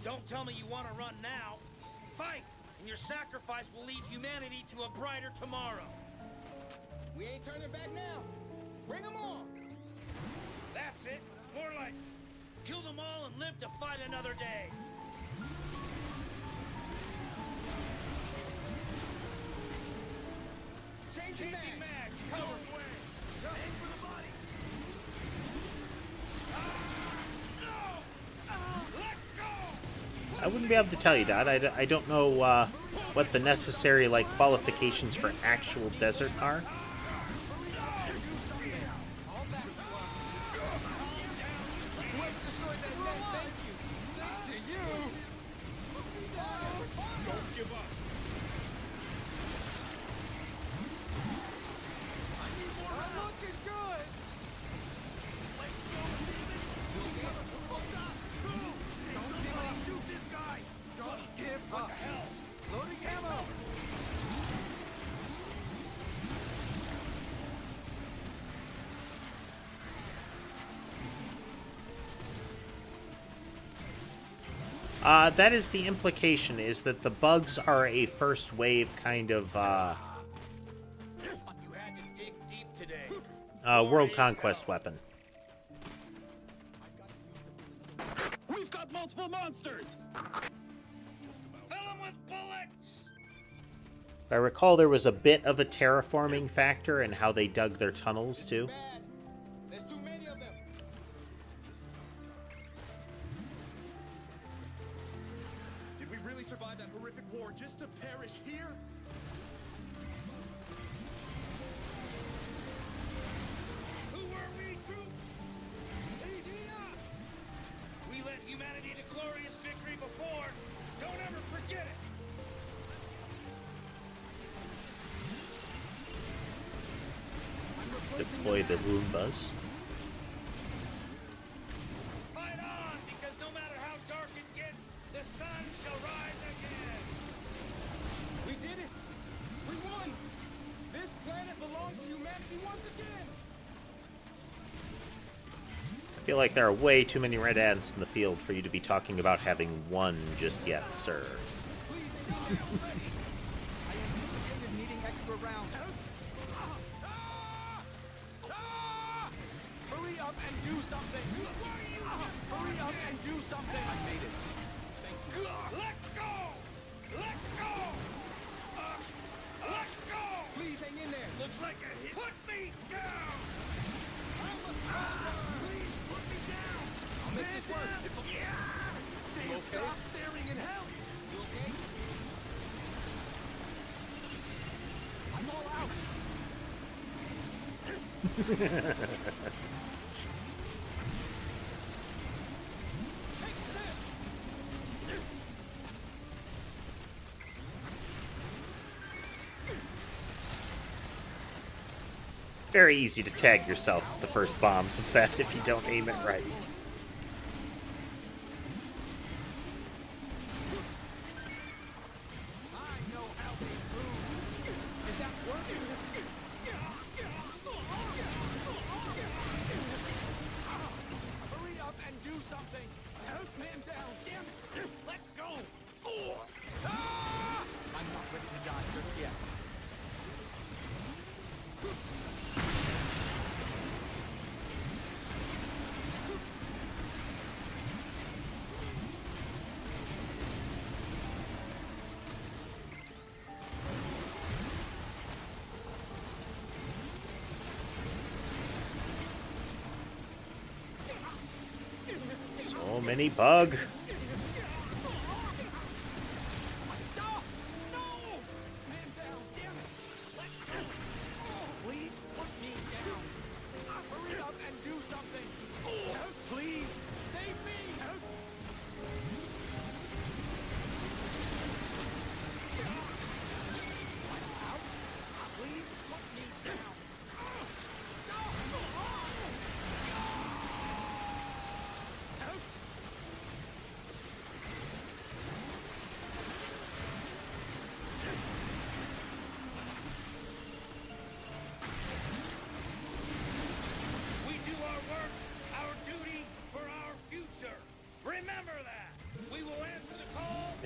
Don't tell me you want to run now. Fight! And your sacrifice will lead humanity to a brighter tomorrow. We ain't turning back now. Bring them on. That's it. More like, kill them all and live to fight another day. Changing mag. Cover. Aim for the body. No! Let go! I wouldn't be able to tell you, Dad. I don't know what the necessary qualifications for actual desert are. That is the implication, is that the bugs are a first wave kind of, You had to dig deep today. world conquest weapon. We've got multiple monsters! Fill them with bullets! I recall there was a bit of a terraforming factor in how they dug their tunnels, too. There's too many of them. Did we really survive that horrific war just to perish here? Who were we, troops? We led humanity to glorious victory before. Don't ever forget it. Deploy the Roombas. Fight on, because no matter how dark it gets, the sun shall rise again. We did it. We won. This planet belongs to humanity once again. I feel like there are way too many red ants in the field for you to be talking about having won just yet, sir. Please, I anticipated needing extra rounds. Hurry up and do something. Hurry up and do something. I made it. Thank you. Let go! Let go! Let go! Please hang in there. Looks like a hit. Put me down! Please put me down! I'll make this work. Damn, stop staring in hell! You okay? I'm all out. Very easy to tag yourself with the first bombs of that if you don't aim it right. I know how they move. Is that working? Hurry up and do something. Man down. Damn it. Let go. I'm not ready to die just yet. So many bug.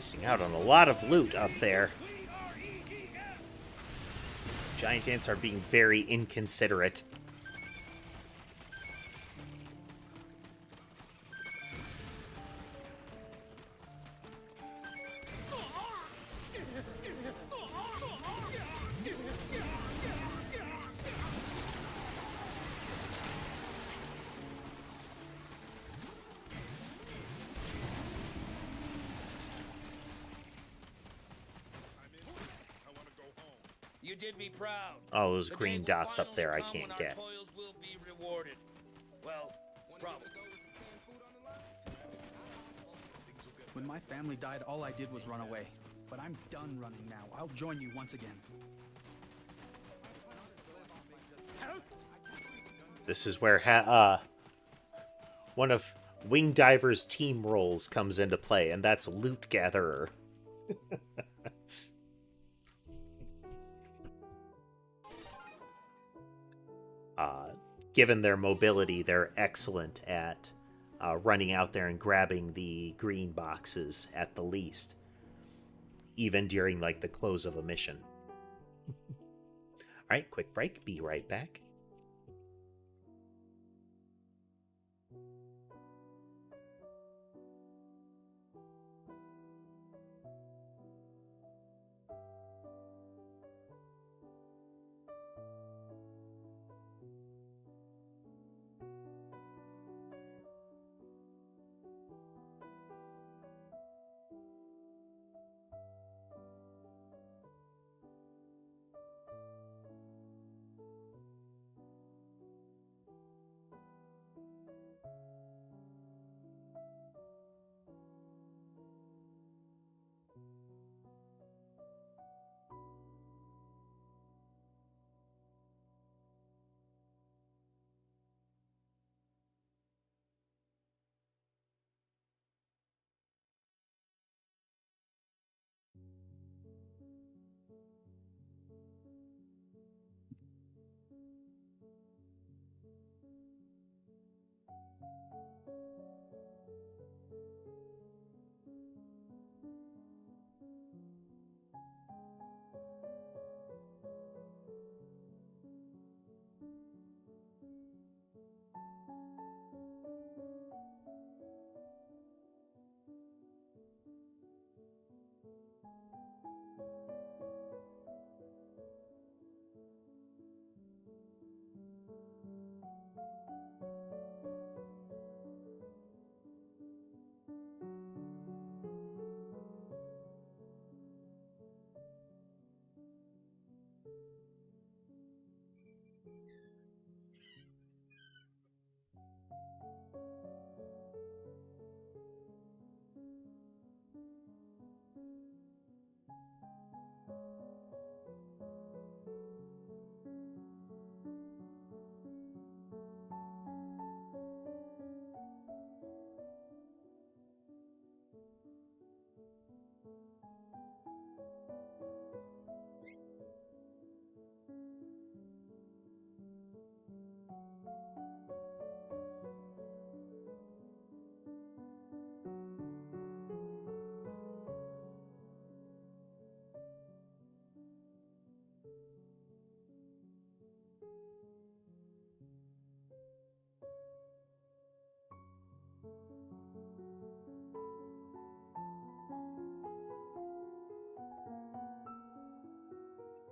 Missing out on a lot of loot up there. Giant ants are being very inconsiderate. You did me proud. All those green dots up there I can't get. Toils will be rewarded. Well, probably. When my family died, all I did was run away. But I'm done running now. I'll join you once again. This is where one of Wing Diver's team roles comes into play, and that's Loot Gatherer. Given their mobility, they're excellent at running out there and grabbing the green boxes at the least, even during like the close of a mission. All right, quick break. Be right back.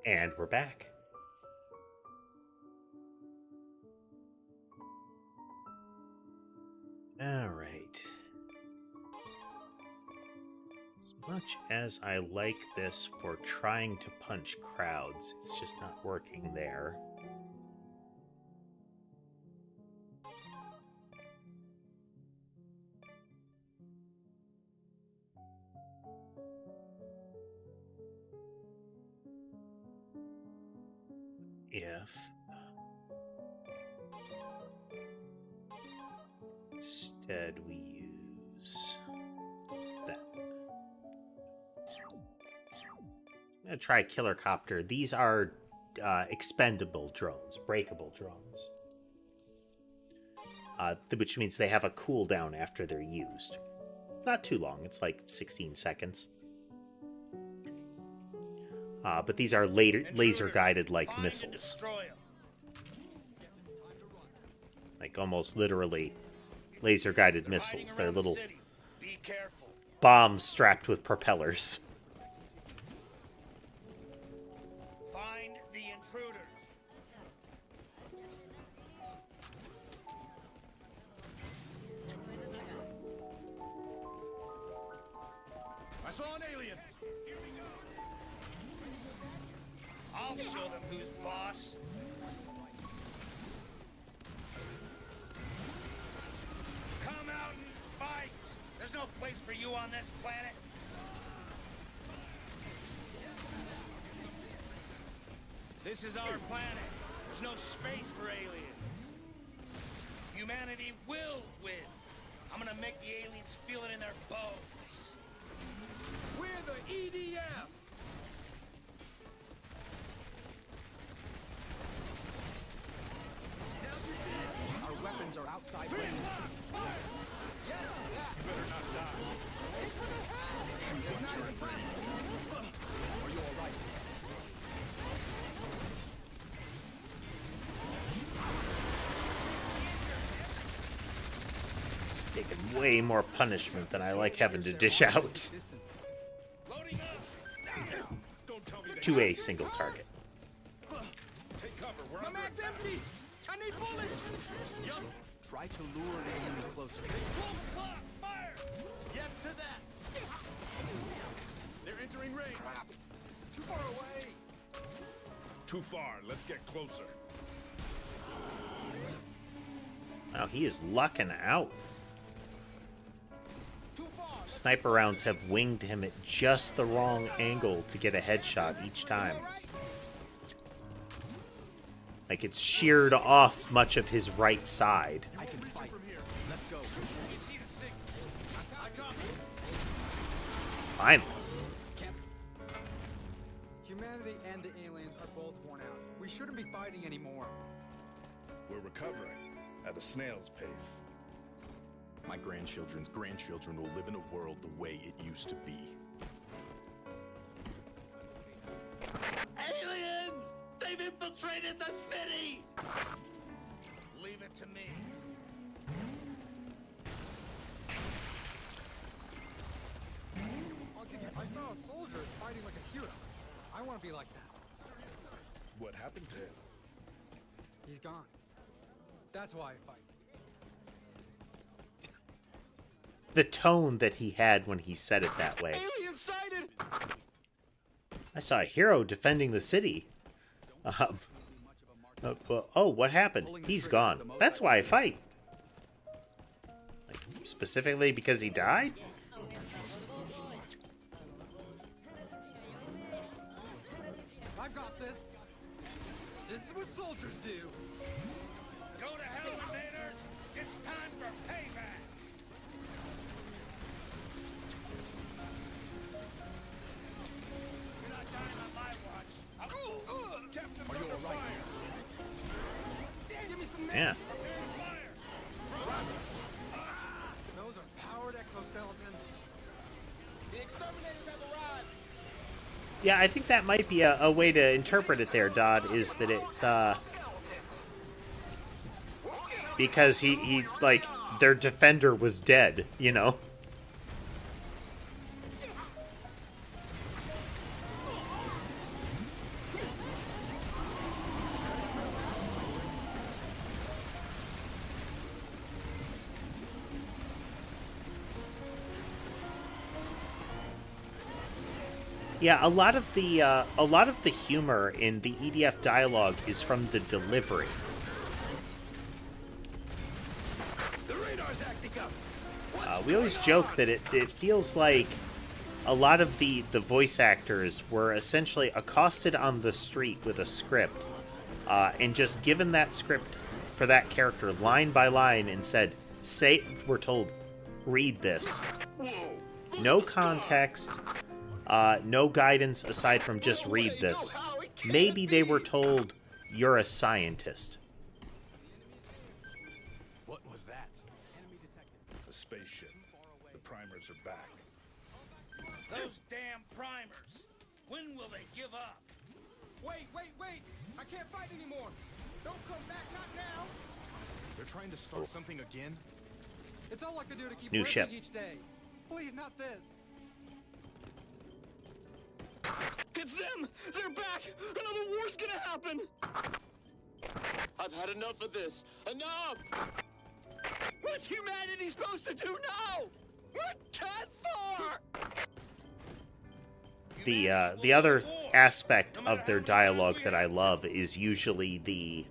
And we're back. All right. As much as I like this for trying to punch crowds, it's just not working there. If instead we use that. I'm going to try Killer Copter. These are expendable drones, breakable drones. Which means they have a cooldown after they're used. Not too long, it's like 16 seconds. But these are laser-guided, like, Find and missiles. destroy 'em. Like, almost literally laser-guided missiles. Hiding They're around the little city. Be careful. bombs strapped with propellers. Find the intruders. I saw an alien. I'll show them who's boss. Come out and fight. There's no place for you on this planet. This is our planet. There's no space for aliens. Humanity will win. I'm gonna make the aliens feel it in their bones. We're the EDF. Our weapons are outside range. Are you all right? Taking way more punishment than I like having to dish out. Loading up. Don't tell me they 2A single target. take cover. We're My under mag's attack. empty. I need bullets. Try to lure an enemy closer. 12 o'clock. Fire. Yes to that. They're entering range. Too far away. Too far. Let's get closer. Wow, he is lucking out. Too far. Sniper rounds have winged him at just the wrong angle to get a headshot each time. Like, it's sheared off much of his right side. I can fight. From here. Let's go. You see the signal. I copy. Finally. Humanity and the aliens are both worn out. We shouldn't be fighting anymore. We're recovering at a snail's pace. My grandchildren's grandchildren will live in a world the way it used to be. Aliens! They've infiltrated the city! Leave it to me. I'll give you. I saw a soldier fighting like a hero. I want to be like that. What happened to him? He's gone. That's why I fight. The tone that he had when he said it that way. Alien sighted. I saw a hero defending the city. Oh, what happened? He's gone. That's why I fight. Like, specifically because he died? I got this. This is what soldiers do. Go to hell, Invader. It's time for payback. You're not dying on my watch. Captain, Are you all right? Give me some Yeah. Those are powered exoskeletons. The exterminators have arrived. Yeah, I think that might be a way to interpret it there, Dodd, is that it's, because he like, their defender was dead, you know? Yeah, a lot of the humor in the EDF dialogue is from the delivery. The radar's acting up. We always joke that it feels like a lot of the voice actors were essentially accosted on the street with a script, and just given that script for that character line by line and said, we're told, read this. No context. No guidance aside from just read this. Maybe they were told, you're a scientist. What was that? A spaceship. The primers are back. Those damn primers. When will they give up. Wait! I can't fight anymore! Don't come back, not now! They're trying to start something again? It's all I can do to keep New living ship. each day. Please, not this. It's them! They're back! Another war's gonna happen! I've had enough of this. Enough! What's humanity supposed to do now? We're done for! The other aspect of their dialogue that I love is usually the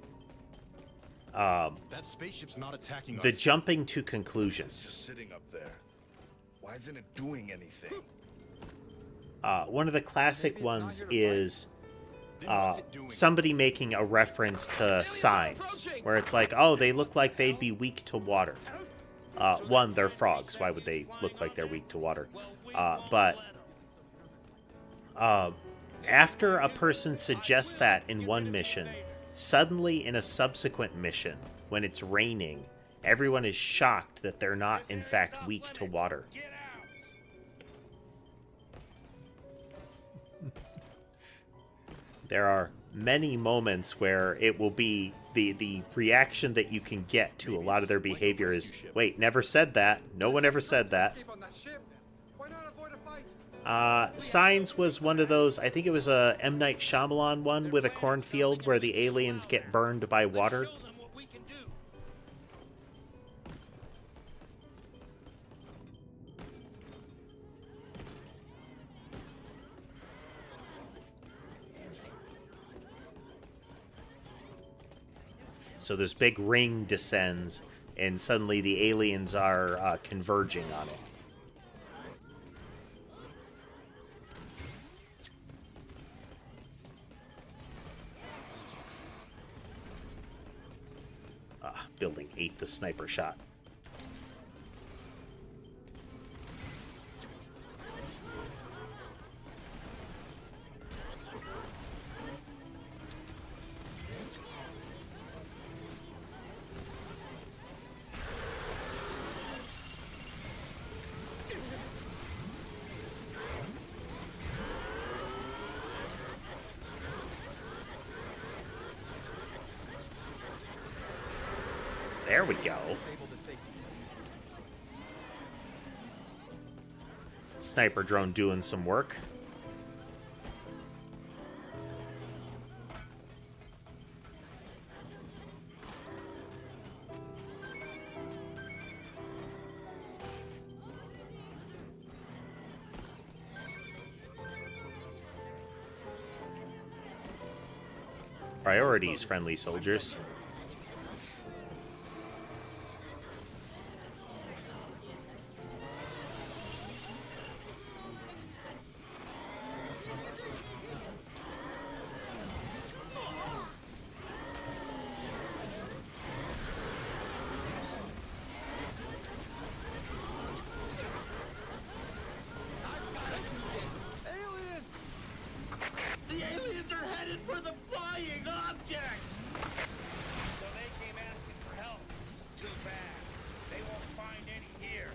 That spaceship's not attacking us. jumping to It's conclusions. just sitting up there. Why isn't it doing anything? One of the classic Maybe it's not ones here to is Then what's it doing? somebody making a reference to signs, where it's like, oh, they look like they'd be weak to water. One, they're frogs. Why would they look like they're weak to water? But after a person suggests that in one mission, suddenly in a subsequent mission, when it's raining, everyone is shocked that they're not, in fact, weak to water. Get out! There are many moments where it will be the reaction that you can get to a lot of their behavior is, wait, never said that. No one ever said that. Escape on that ship. Why not avoid a fight? Signs was one of those, I think it was a M. Night Shyamalan one with a cornfield where the aliens get burned by water. Show them what we can do. So this big ring descends, and suddenly the aliens are converging on it. Building 8, the sniper shot. There we go. Disable the safety. Sniper drone doing some work. Priorities, friendly soldiers. Alien! The aliens are headed for the flying object! So they came asking for help. Too bad. They won't find any here.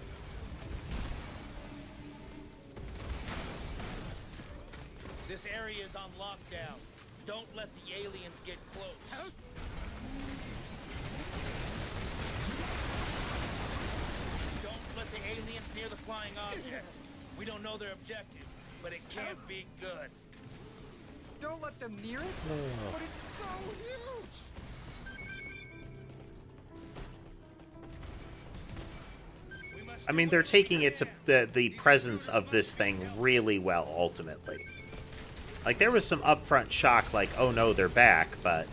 This area is on lockdown. Don't let the aliens get close. Don't let the aliens near the flying object. We don't know their objective, but it can't be good. Don't let them near it? But it's so huge! We must I mean, they're taking it to the presence of this thing really well, ultimately. Like, there was some upfront shock, like, oh no, they're back, but...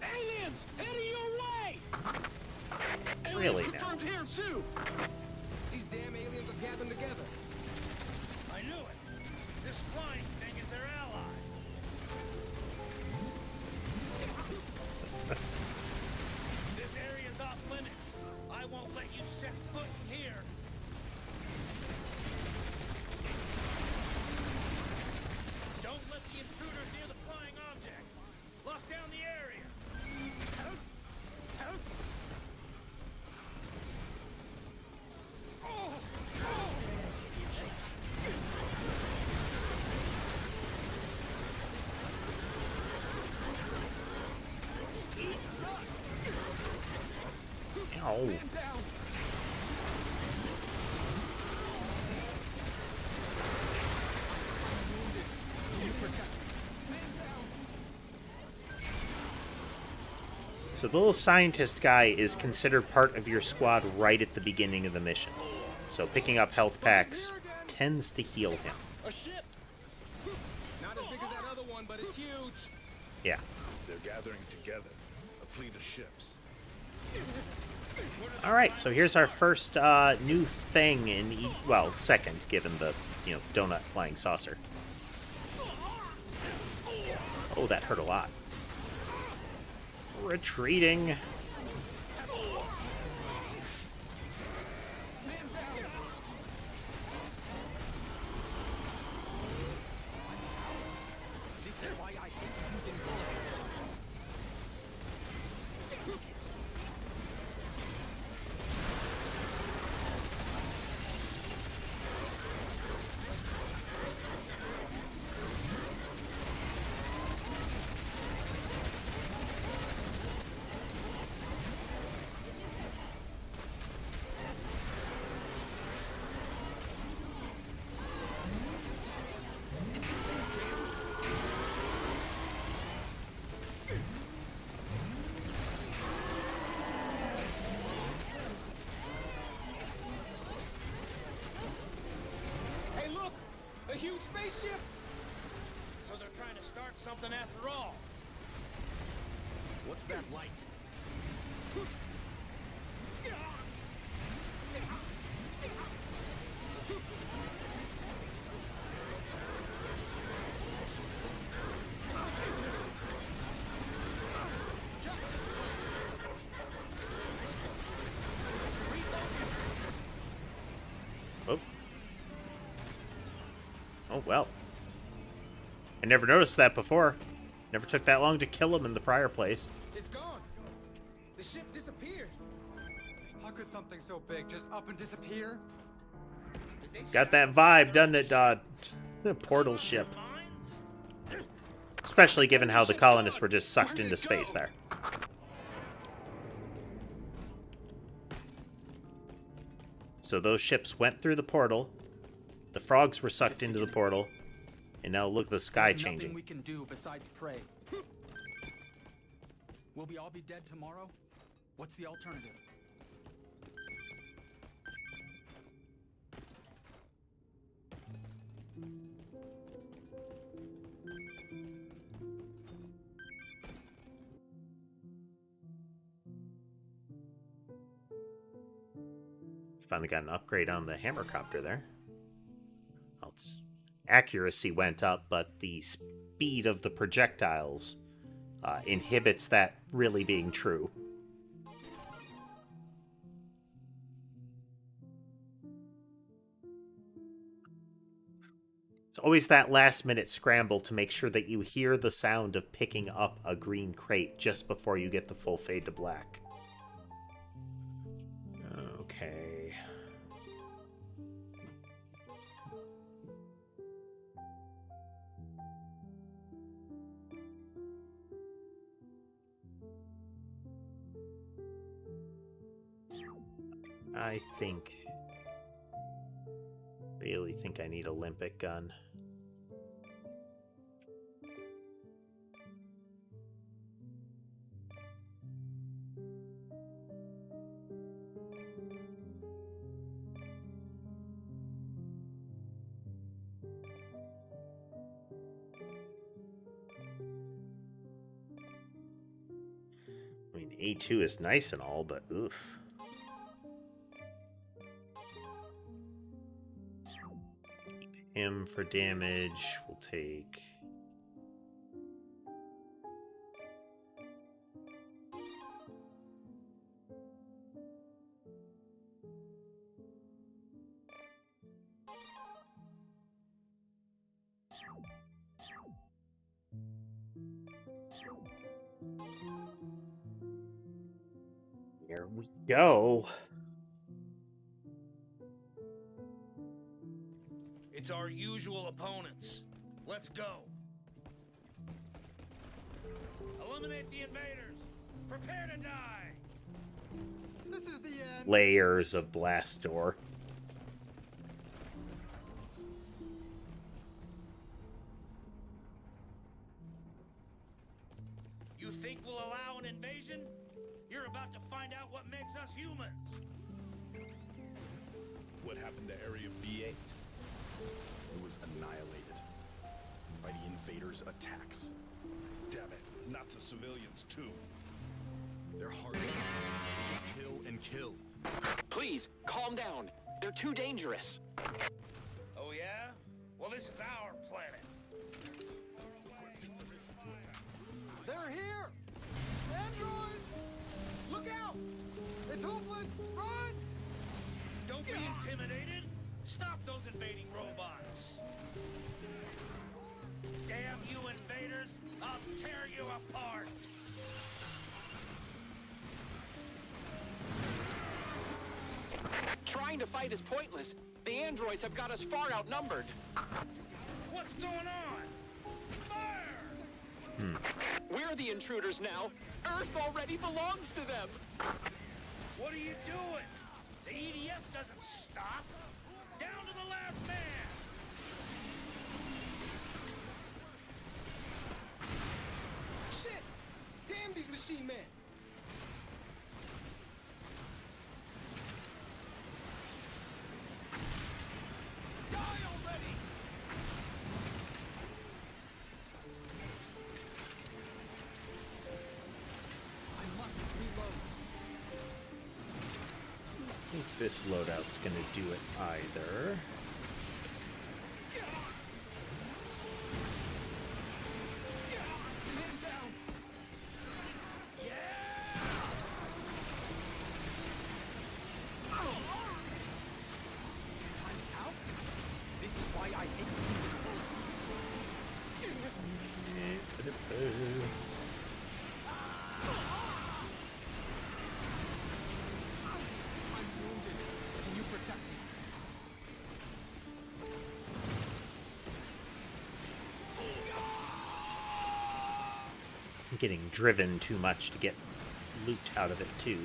Aliens! Heading your way! Really Aliens now. confirmed here, too! These damn aliens are gathering together. I knew it. This flying thing is their ally. This area's off limits. I won't let you set foot in here. Oh. Man down. You protect. Man down. So the little scientist guy is considered part of your squad right at the beginning of the mission. So picking up health packs tends to heal him. A ship. Not as big as that other one, but it's huge. Yeah. They're gathering together. A fleet of ships. Alright, so here's our first new thing in... well, second, given the, donut flying saucer. Oh, that hurt a lot. Retreating. This is why I hate using bullets. Hey, look! A huge spaceship! So they're trying to start something after all. What's that light? Oh. Oh, well. I never noticed that before. Never took that long to kill him in the prior place. It's gone. The ship disappeared. How could something so big just up and disappear? Did they Got that vibe, doesn't it, Dodd? Portal ship. mines? Especially given how the colonists were just sucked into space there. So those ships went through the portal. The frogs were sucked into the portal. And now look at the sky There's nothing changing. we can do besides pray. Will we all be dead tomorrow? What's the alternative? Finally got an upgrade on the hammercopter there. Well, its accuracy went up, but the speed of the projectiles inhibits that really being true. It's always that last minute scramble to make sure that you hear the sound of picking up a green crate just before you get the full fade to black. Okay. Really think I need a limpet gun. I mean, A2 is nice and all, but oof. Him for damage, we'll take... Here we go. It's our usual opponents. Let's go. Eliminate the invaders. Prepare to die. This is the end. layers of blast door. You think we'll allow an invasion? You're about to find out what makes us humans. What happened to Area B8? It was annihilated by the invaders' attacks. Damn it, not the civilians, too. They're hard. They kill and kill. Please, calm down. They're too dangerous. Oh yeah? Well, this is our planet. They're here! Androids! Look out! It's hopeless! Run! Don't be intimidated. Stop those invading robots. Damn you invaders! I'll tear you apart. Trying to fight is pointless. The androids have got us far outnumbered. What's going on? Fire! We're the intruders now. Earth already belongs to them. What are you doing? The EDF doesn't stop. Down to the last man. Shit! Damn these machine men! Die already! I must reload. I think this loadout's gonna do it either. Man down! I'm out? This is why I hate I'm wounded. Can you protect me? I'm getting driven too much to get loot out of it, too.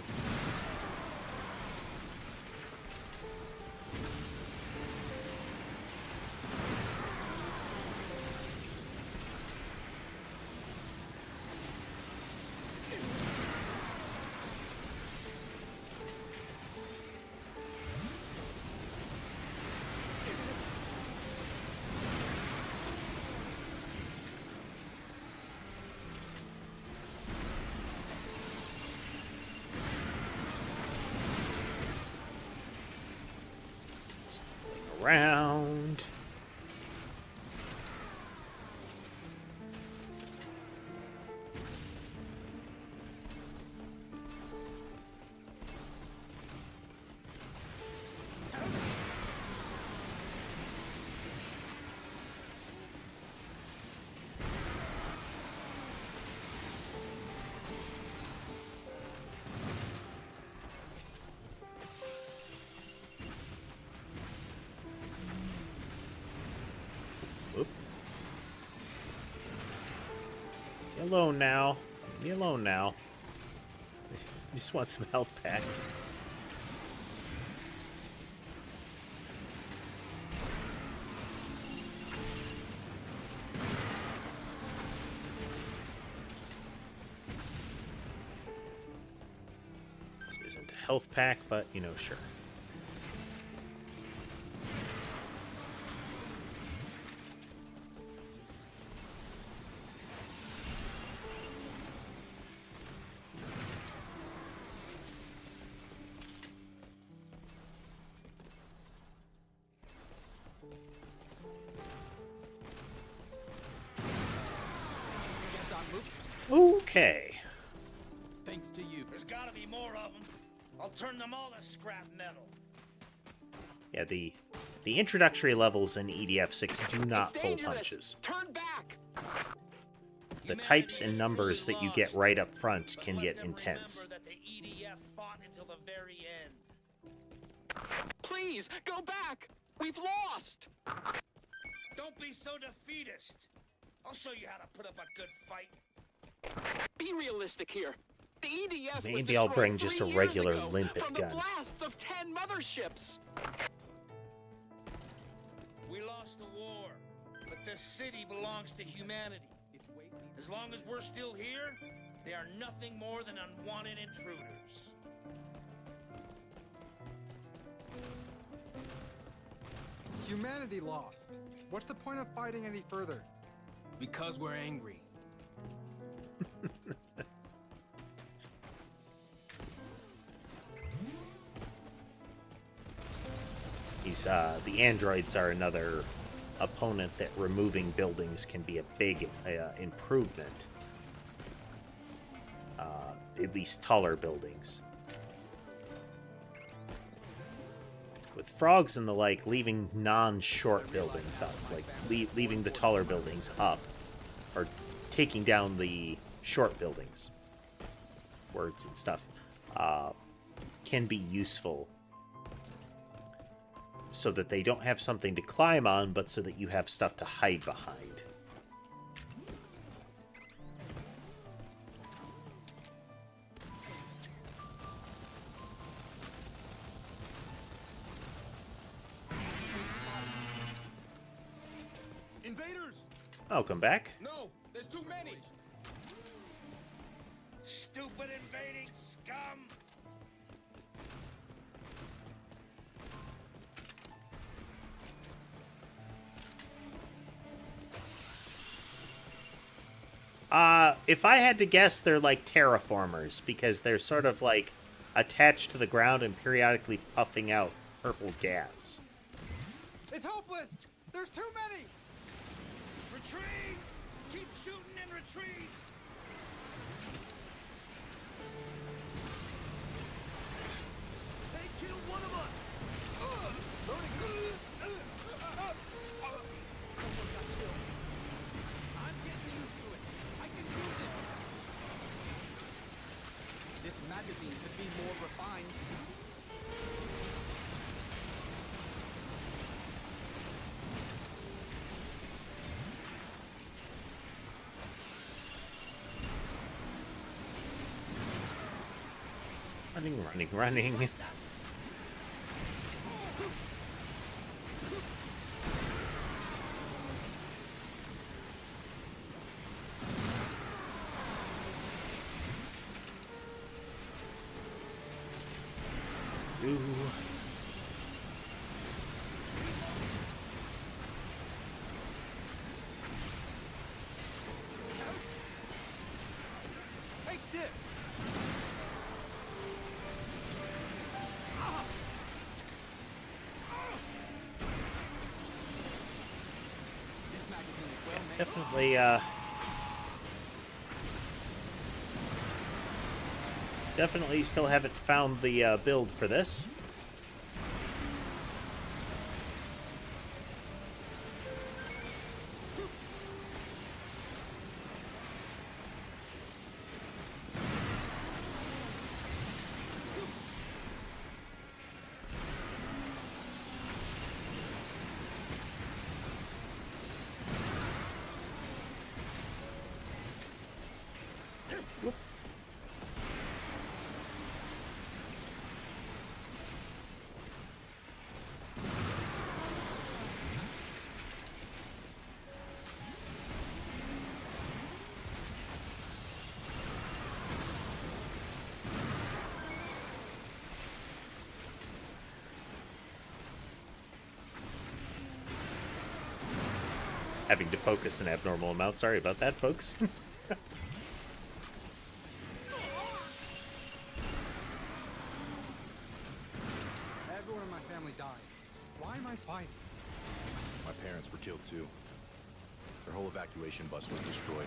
Around. Whoop. Leave me alone now. Leave me alone now. I just want some health packs. This isn't a health pack, but, you know, sure. Guess I'm Luke. Okay. Thanks to you. There's gotta be more of them. I'll turn them all to scrap metal. Yeah, the introductory levels in EDF 6 do not It's pull dangerous. punches. Turn back. The types and numbers that you get right up front can Let get them intense. remember that the EDF fought until the very end. Please, go back. We've lost. Don't be so defeatist. I'll show you how to put up a good fight. Be realistic here. The EDF was Maybe I'll bring destroyed just a 3 years regular ago limpet from gun. the blasts of 10 motherships. We lost the war, but this city belongs to humanity. As long as we're still here, they are nothing more than unwanted intruders. Humanity lost. What's the point of fighting any further? Because we're angry. The androids are another opponent that removing buildings can be a big improvement. At least taller buildings. With frogs and the like, leaving non-short buildings up, like leaving the taller buildings up, or taking down the short buildings, words and stuff, can be useful. So that they don't have something to climb on, but so that you have stuff to hide behind. Invaders! Welcome back. No, there's too many. Stupid invading scum! If I had to guess, they're like terraformers, because they're sort of like attached to the ground and periodically puffing out purple gas. It's hopeless! There's too many! Retreat! Keep shooting and retreat! They killed one of us! Loading. Someone got killed. I'm getting used to it. I can do this. This magazine could be more refined. Running. Ooh. Take this! This magazine is well made. Definitely still haven't found the build for this. Having to focus an abnormal amount. Sorry about that, folks. Everyone in my family died. Why am I fighting? My parents were killed too. Their whole evacuation bus was destroyed.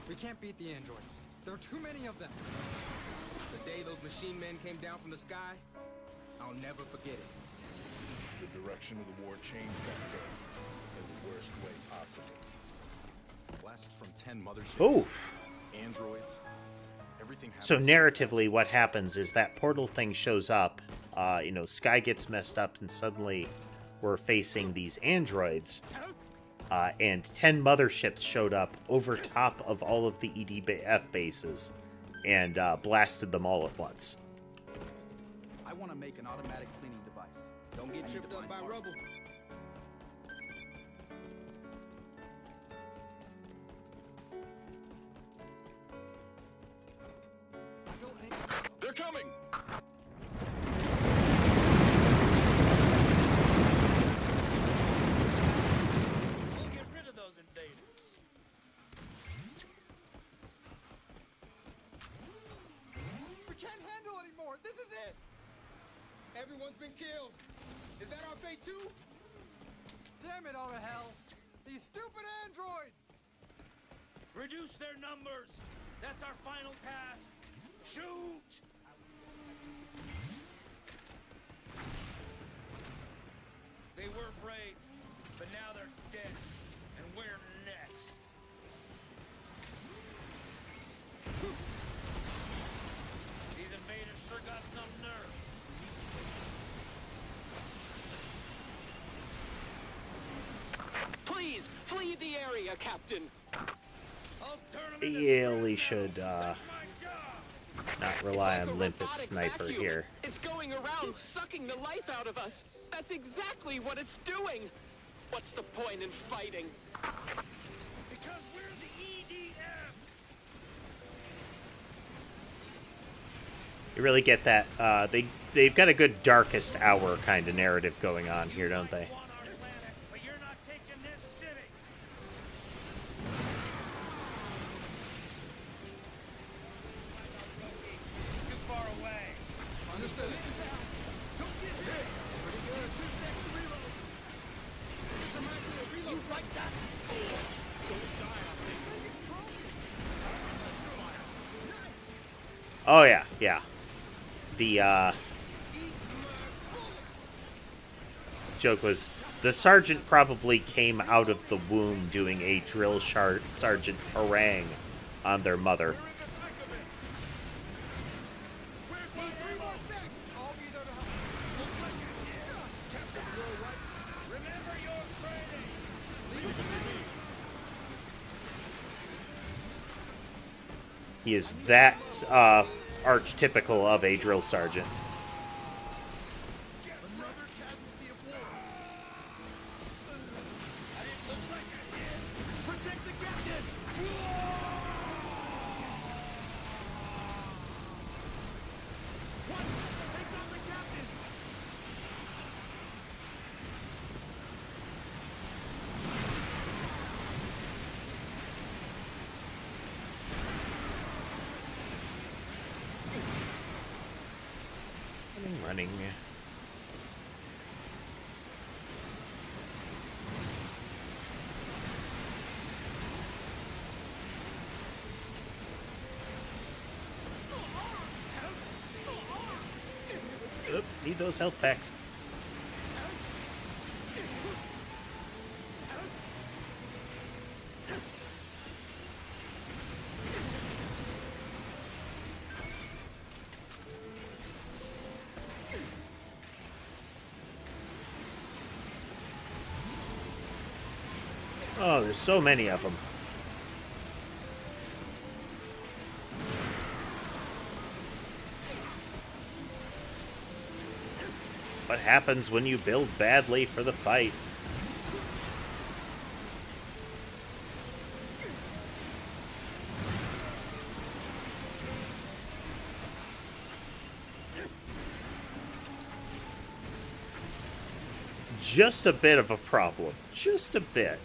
We can't beat the androids. There are too many of them. The day those machine men came down from the sky, I'll never forget it. The direction of the war changed that day in the worst way possible. Blasts from 10 motherships. Oh. Androids. Everything happens So narratively, what happens is that portal thing shows up. Sky gets messed up, and suddenly we're facing these androids. and 10 motherships showed up over top of all of the EDF bases and blasted them all at once. I want to make an automatic cleaning device. Don't get tripped up by rubble. They're coming! We'll get rid of those invaders. We can't handle anymore. This is it. Everyone's been killed. Is that our fate too? Damn it all to hell. These stupid androids. Reduce their numbers. That's our final task. Shoot! They were brave, but now they're dead, and we're next. These invaders sure got some nerve. Please, flee the area, Captain. I'll turn 'em into Really squares should now. That's my job. not rely It's like on a Limpet robotic Sniper vacuum. here. It's going around sucking the life out of us. That's exactly what it's doing. What's the point in fighting? Because we're the EDF. You really get that. They've got a good Darkest Hour kind of narrative going on here, don't they? Want our planet, but you're not taking this city. Too far away. Understood. Don't get hit. Pretty good. 2 seconds to reload. This reminds me of reload. You like that? Oh yeah, yeah. The joke was the sergeant probably came out of the womb doing a drill sergeant harangue on their mother. He is that archetypical of a drill sergeant. Protect the captain! What? Take down the captain! Running. Oop, need those health packs. Oh, there's so many of them. What happens when you build badly for the fight? Just a bit of a problem. Just a bit.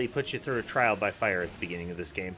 really put you through a trial by fire at the beginning of this game.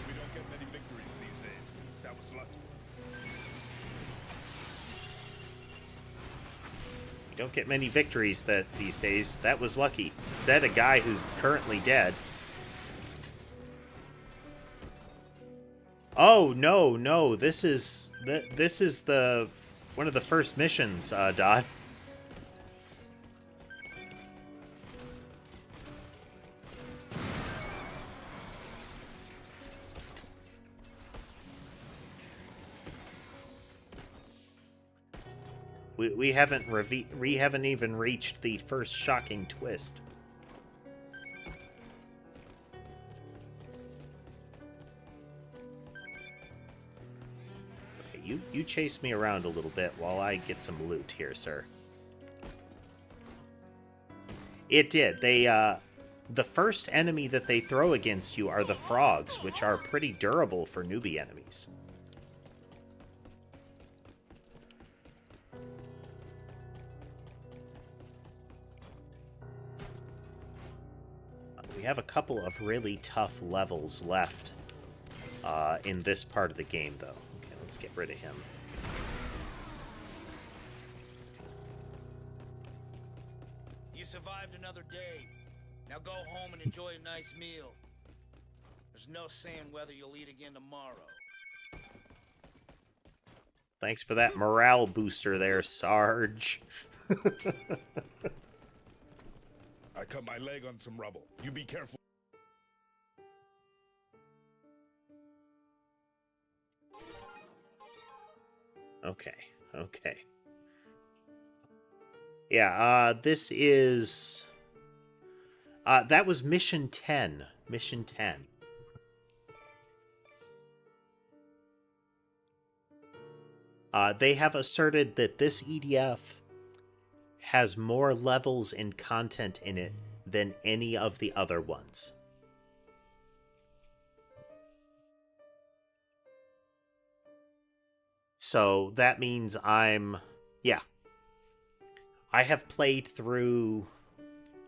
We don't get many victories these days. That was lucky. You don't get many victories these days. That was lucky. Said a guy who's currently dead. Oh no! This is the one of the first missions, Dot. We haven't even reached the first shocking twist. Okay, you chase me around a little bit while I get some loot here, sir. It did. The first enemy that they throw against you are the frogs, which are pretty durable for newbie enemies. We have a couple of really tough levels left in this part of the game, though. Okay, let's get rid of him. You survived another day. Now go home and enjoy a nice meal. There's no saying whether you'll eat again tomorrow. Thanks for that morale booster there, Sarge. I cut my leg on some rubble. You be careful. Okay. Yeah, this is... that was Mission 10. Mission 10. They have asserted that this EDF has more levels and content in it than any of the other ones. So that means I have played through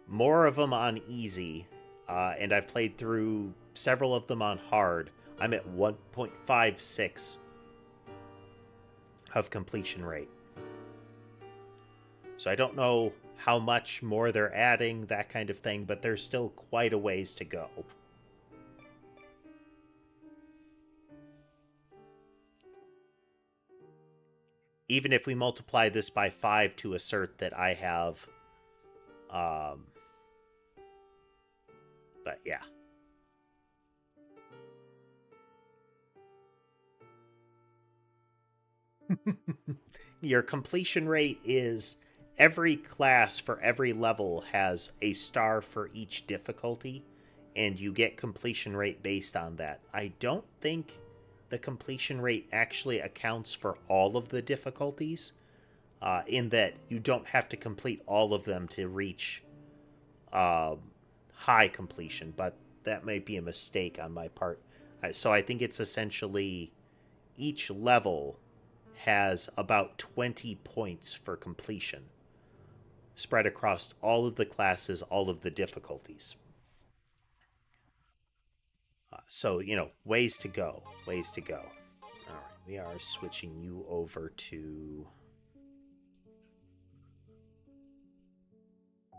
more of them on easy, and I've played through several of them on hard. I'm at 1.56 of completion rate. So I don't know how much more they're adding, that kind of thing, but there's still quite a ways to go. Even if we multiply this by 5 to assert that I have... but yeah. Your completion rate is every class for every level has a star for each difficulty, and you get completion rate based on that. I don't think the completion rate actually accounts for all of the difficulties, in that you don't have to complete all of them to reach high completion, but that may be a mistake on my part. So I think it's essentially each level has about 20 points for completion, spread across all of the classes, all of the difficulties. So, ways to go. All right, we are switching you over to...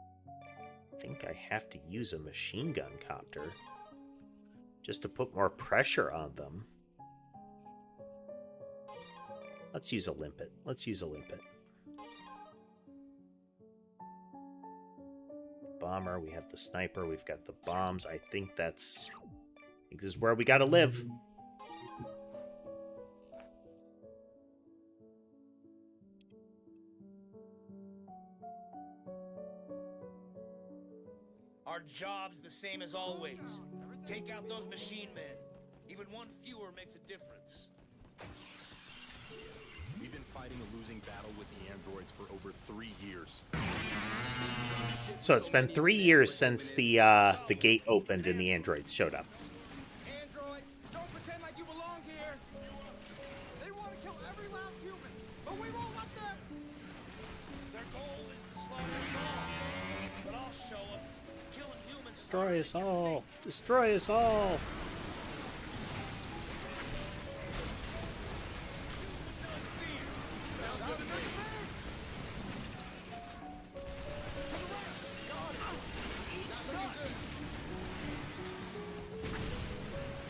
I think I have to use a machine gun copter just to put more pressure on them. Let's use a limpet. Bomber, we have the sniper, we've got the bombs. I think this is where we gotta live. Our job's the same as always. Take out those machine men. Even one fewer makes a difference. We've been fighting a losing battle with the androids for over 3 years. So it's been 3 years since the gate opened and the androids showed up. Androids, don't pretend like you belong here. They want to kill every last human, but we won't let them. Their goal is to slaughter us all. But I'll show them. Killing humans. Destroy us all! Destroy us all!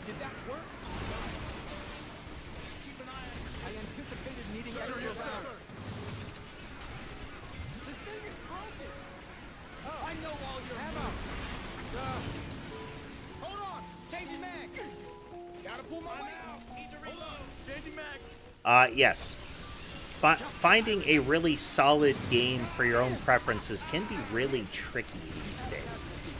Did that work? Keep an eye on it. I anticipated needing Sir, extra yes, sir. rounds. This thing is broken. Oh, I know all your ammo. Hold on! Changing mags! Gotta pull my weight! Need to reload. Changing mags! Yes. Finding a really solid game for your own preferences can be really tricky these days.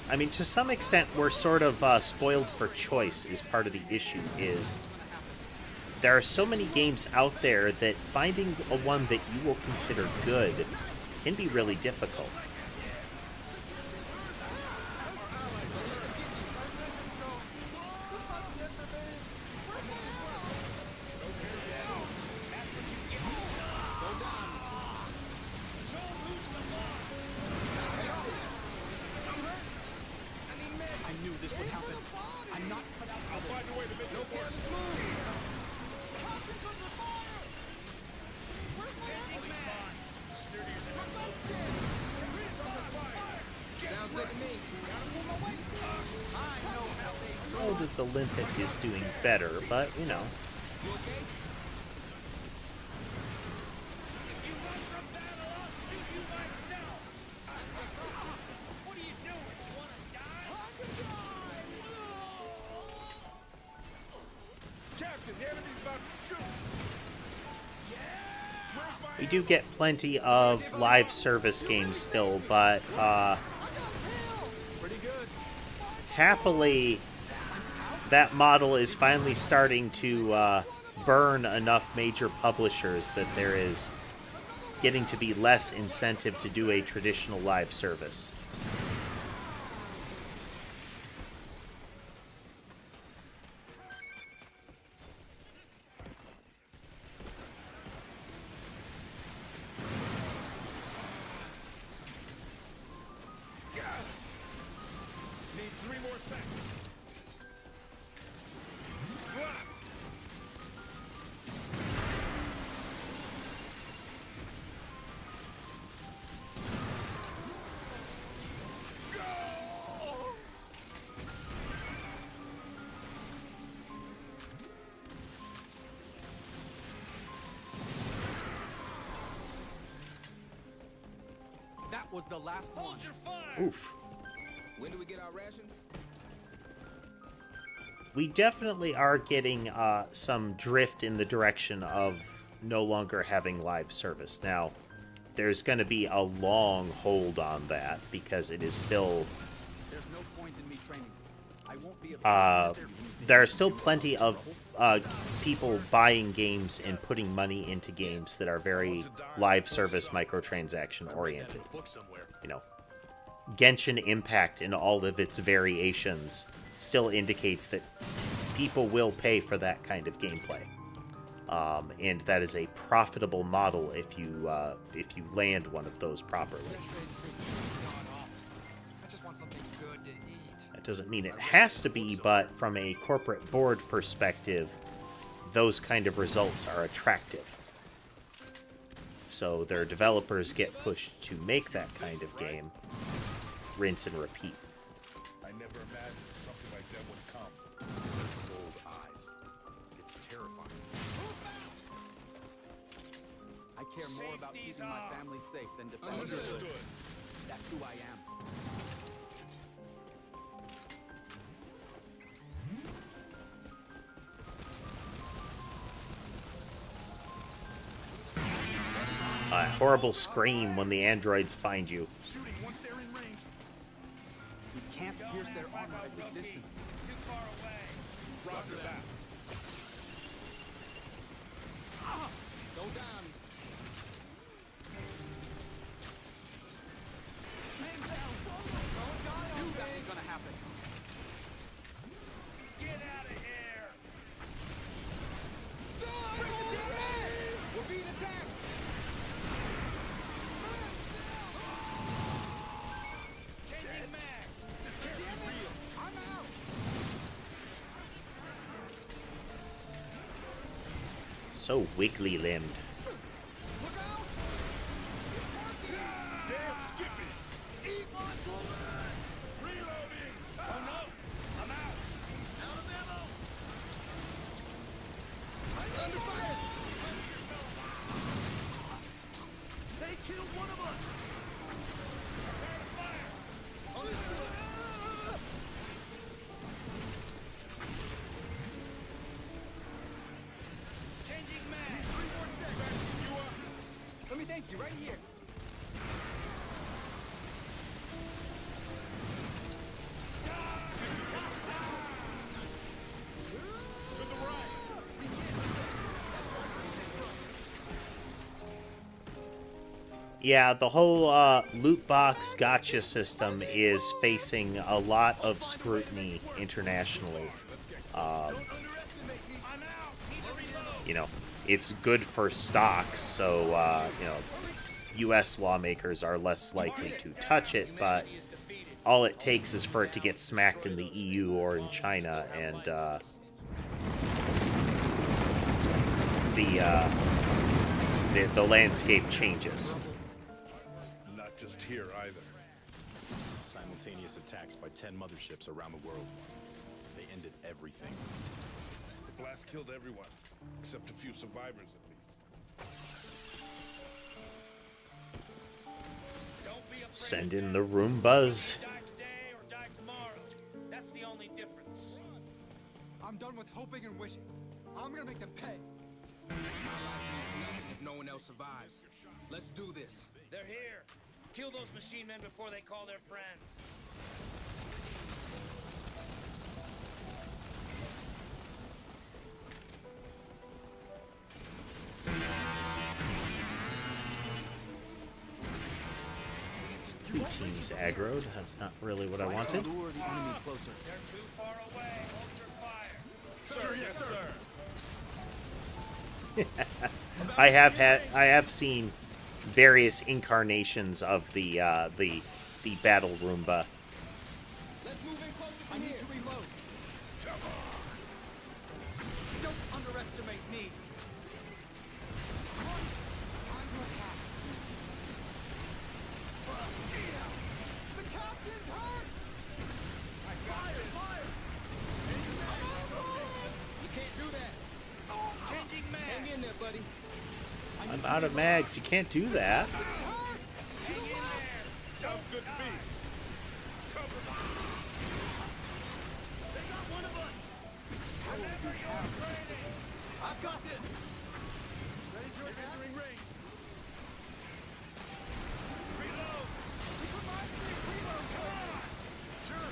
I mean, to some extent, we're sort of spoiled for choice is part of the issue, is there are so many games out there that finding a one that you will consider good can be really difficult. I knew this would happen. I'm not cut out for this. No careless moves! Sounds good to me. Gotta pull my weight. I know how they I know that the limpet is doing better, but, you know. You okay? If you run from battle, I'll shoot you myself. What are you doing? You want to die? Captain, the enemy's about to shoot! We do get plenty of live service games still, but pretty good. happily, that model is finally starting to burn enough major publishers that there is getting to be less incentive to do a traditional live service. Need 3 more seconds. That was the last one. Hold your fire. Oof. When do we get our rations? We definitely are getting some drift in the direction of no longer having live service. Now, there's going to be a long hold on that because it is still... There's no point in me training. I won't be there are still plenty of people buying games and putting money into games that are very live service microtransaction oriented. You know, Genshin Impact in all of its variations still indicates that people will pay for that kind of gameplay, and that is a profitable model if you land one of those properly. I just want something good to eat. That doesn't mean it has to be, but from a corporate board perspective, those kind of results are attractive. So their developers get pushed to make that kind of game, rinse and repeat. I never imagined something like that would come. Gold eyes. It's terrifying. I care more about Safety's keeping my off. family safe than defending the Understood. good. That's who I am. A horrible scream when the androids find you. Shooting once they're in range. We can't pierce their armor at this distance. Too far away. Roger that. Go down. Man down. Don't die on Knew that me. was gonna happen. Get out of here. We're being attacked. Changing mag. I'm out. So wiggly limbed. Look out. Damn, Skippy! Eat my bullet! Reloading! Oh no. I'm out. Out of ammo. Under fire. They killed one of us. Changing mag. 3 more seconds. Let me thank you right here. To the right! Yeah, the whole loot box gotcha system is facing a lot of scrutiny internationally. You know, it's good for stocks, so, you know, U.S. lawmakers are less likely to touch it, but all it takes is for it to get smacked in the EU or in China, and the landscape changes. Not just here either. Simultaneous attacks by 10 motherships around the world. They ended everything. The blast killed everyone, except a few survivors at least. Don't be afraid. Send in the Roombas. Die today or die tomorrow. That's the only difference. I'm done with hoping and wishing. I'm gonna make them pay. If no one else survives, let's do this. They're here. Kill those machine men before they call their friends. Two teams aggroed. That's not really what I wanted. Lure the enemy closer. They're too far away. Hold your fire. Sir, yes, sir! I have seen various incarnations of the battle Roomba. Let's move in closer from here. I need to reload. Don't underestimate me. I'm your hat. The captain's hurt. Fire! You can't do that. Changing mag. Hang in there, buddy. I'm out of mags. You can't do that. Sounds good to me. They got one of us. I've got this. Ready to entering range. Reload. Sure.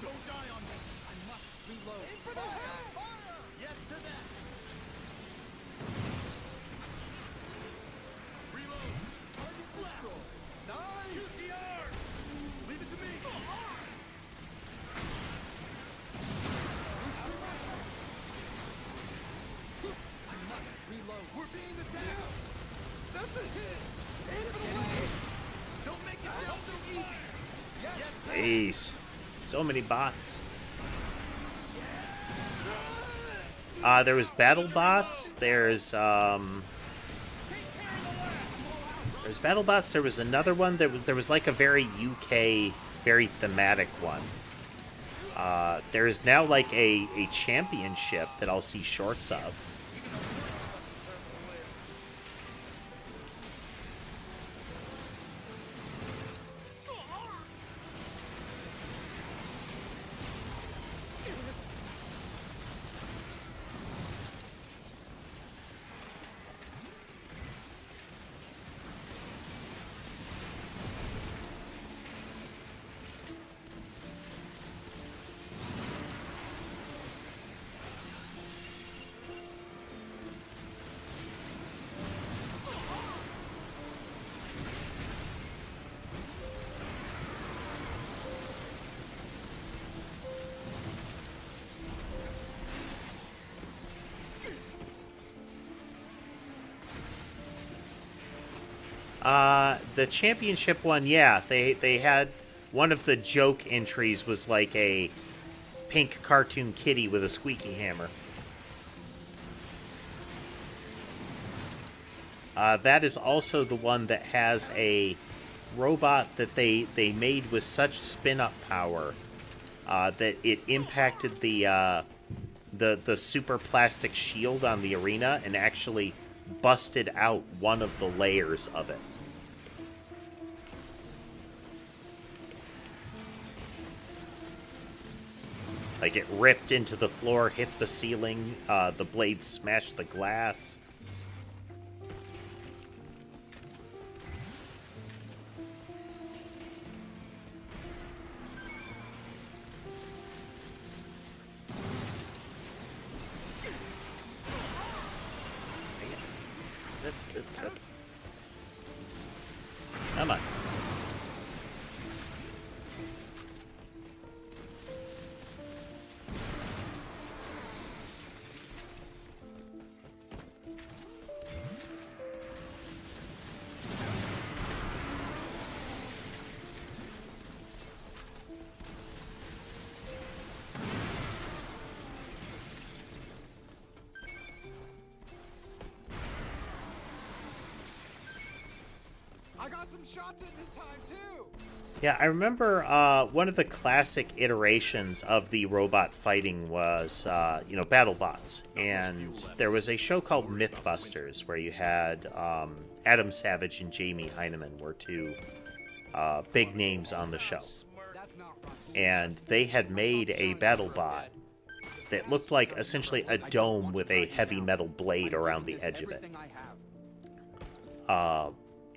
Don't die on me. I must reload. Aim for the head. Yes to that. Reload. Target destroyed. Nice. QCR. Leave it to me. I must reload. We're being attacked. That's a hit. Aim for the leg. Don't make it sound so easy. Yes. Jeez. So many bots. There was battle bots. There's battle bots. There was another one. There was like a very UK, very thematic one. There is now like a championship that I'll see shorts of. The championship one, yeah, they had one of the joke entries was like a pink cartoon kitty with a squeaky hammer. That is also the one that has a robot that they made with such spin-up power that it impacted the super plastic shield on the arena and actually busted out one of the layers of it. Like, it ripped into the floor, hit the ceiling, the blade smashed the glass. Come on. I got some shots in this time too. Yeah, I remember one of the classic iterations of the robot fighting was, BattleBots. And there was a show called Mythbusters where you had Adam Savage and Jamie Heineman were two big names on the show. And they had made a BattleBot that looked like essentially a dome with a heavy metal blade around the edge of it.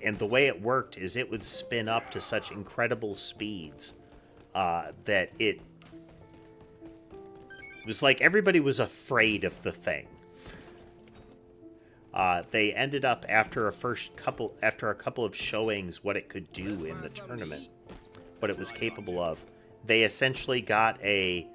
And the way it worked is it would spin up to such incredible speeds that it was like everybody was afraid of the thing. They ended up after a couple of showings what it could do in the tournament, what it was capable of. They essentially got a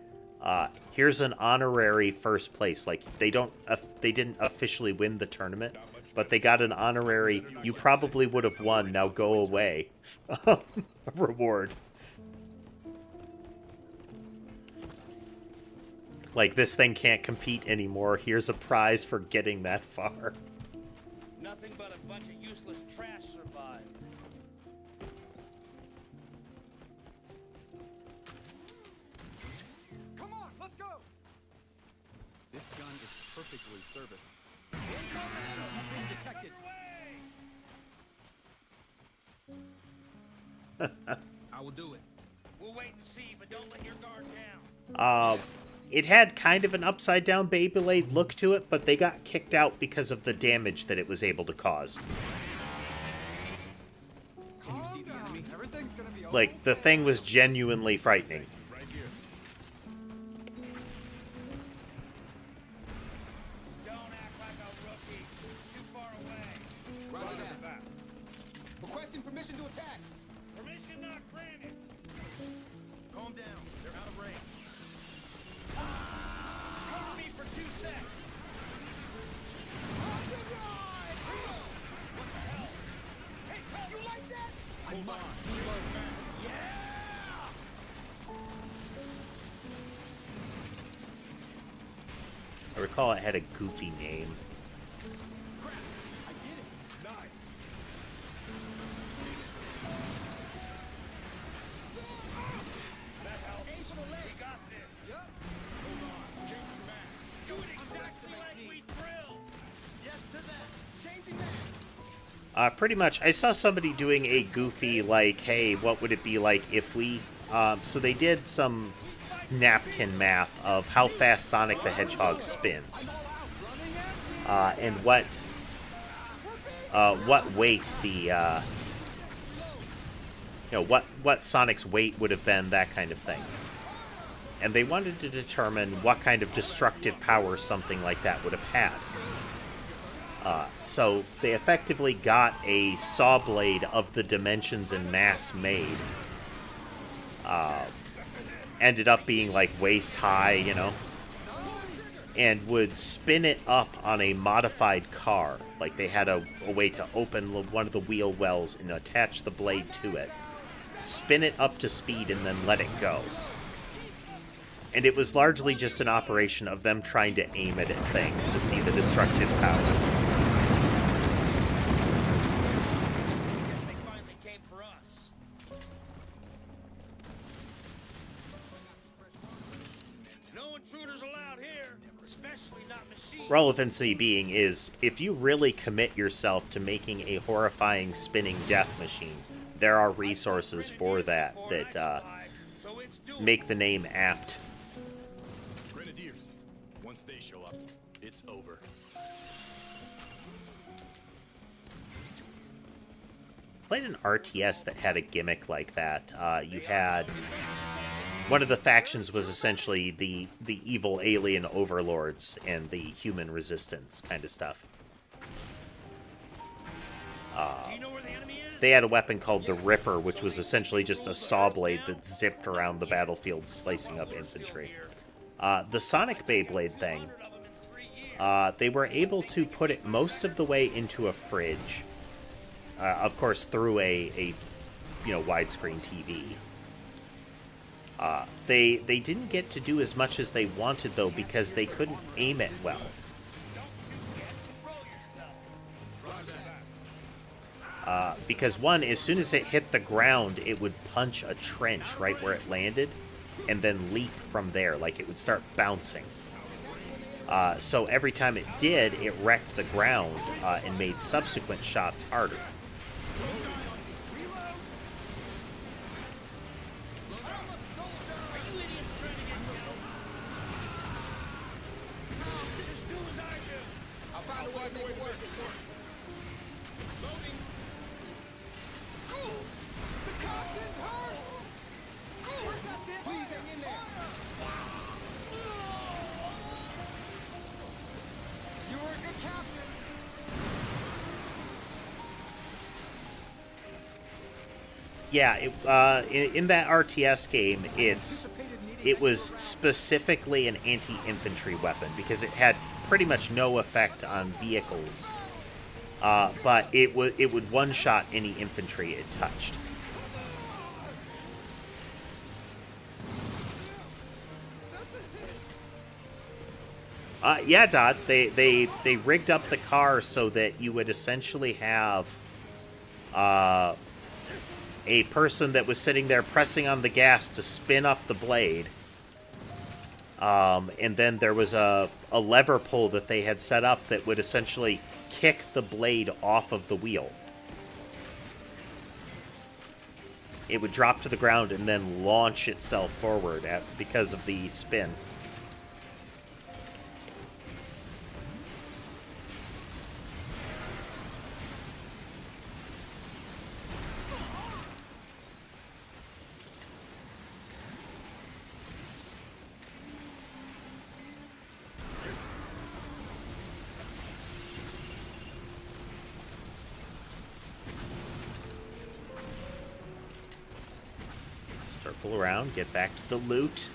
here's an honorary first place. Like they didn't officially win the tournament, but they got an honorary, you probably would have won, now go away, reward. Like, this thing can't compete anymore. Here's a prize for getting that far. Nothing but a bunch of useless trash survived. Come on, let's go. This gun is perfectly serviced. I will do it. We'll wait and see, but don't let your guard down. It had kind of an upside-down Beyblade look to it, but they got kicked out because of the damage that it was able to cause. Can you see the enemy? Everything's gonna be okay. Like, the thing was genuinely frightening. Don't act like a rookie. Too far away. Roger that. Requesting permission to attack. Permission not granted. Calm down. They're out of range. Cover me for 2 seconds. You like that? Hold on. I recall it had a goofy name. Pretty much, I saw somebody doing a goofy, like, hey, what would it be like if we... so they did some napkin math of how fast Sonic the Hedgehog spins. And what weight the... what Sonic's weight would have been, that kind of thing. And they wanted to determine what kind of destructive power something like that would have had. So they effectively got a saw blade of the dimensions and mass made. Ended up being like waist high, and would spin it up on a modified car. Like they had a way to open one of the wheel wells and attach the blade to it, spin it up to speed, and then let it go. And it was largely just an operation of them trying to aim it at things to see the destructive power. Relevancy being is, if you really commit yourself to making a horrifying spinning death machine, there are resources for that make the name apt. Grenadiers, once they show up, it's over. Played an RTS that had a gimmick like that. You had... One of the factions was essentially the evil alien overlords and the human resistance kind of stuff. They had a weapon called the Ripper, which was essentially just a saw blade that zipped around the battlefield, slicing up infantry. The Sonic Beyblade thing, they were able to put it most of the way into a fridge. Of course, through a widescreen TV. They didn't get to do as much as they wanted, though, because they couldn't aim it well. Because one, as soon as it hit the ground, it would punch a trench right where it landed, and then leap from there, like it would start bouncing. So every time it did, it wrecked the ground and made subsequent shots harder. Yeah, in that RTS game, it was specifically an anti-infantry weapon because it had pretty much no effect on vehicles, but it would one-shot any infantry it touched. Yeah, Dot. They rigged up the car so that you would essentially have a person that was sitting there pressing on the gas to spin up the blade. And then there was a lever pull that they had set up that would essentially kick the blade off of the wheel. It would drop to the ground and then launch itself forward because of the spin. Circle around, get back to the loot.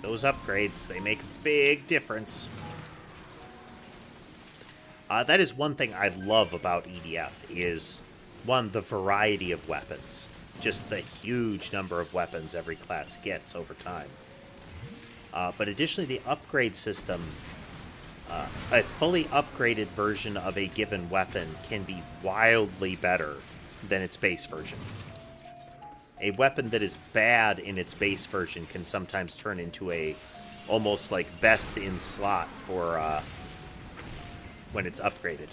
Those upgrades, they make a big difference. That is one thing I love about EDF, is, one, the variety of weapons. Just the huge number of weapons every class gets over time. But additionally, the upgrade system, a fully upgraded version of a given weapon can be wildly better than its base version. A weapon that is bad in its base version can sometimes turn into a almost like best in slot for when it's upgraded.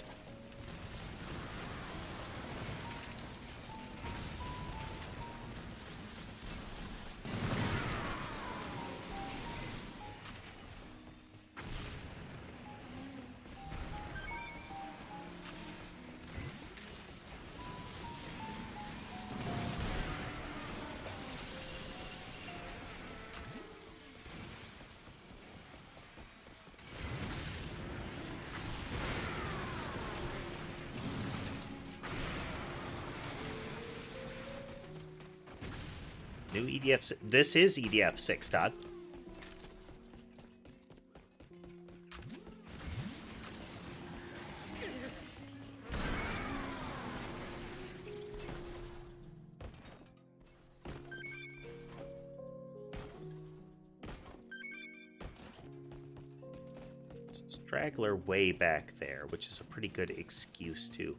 new EDF. This is EDF 6, Todd. Straggler way back there, which is a pretty good excuse to.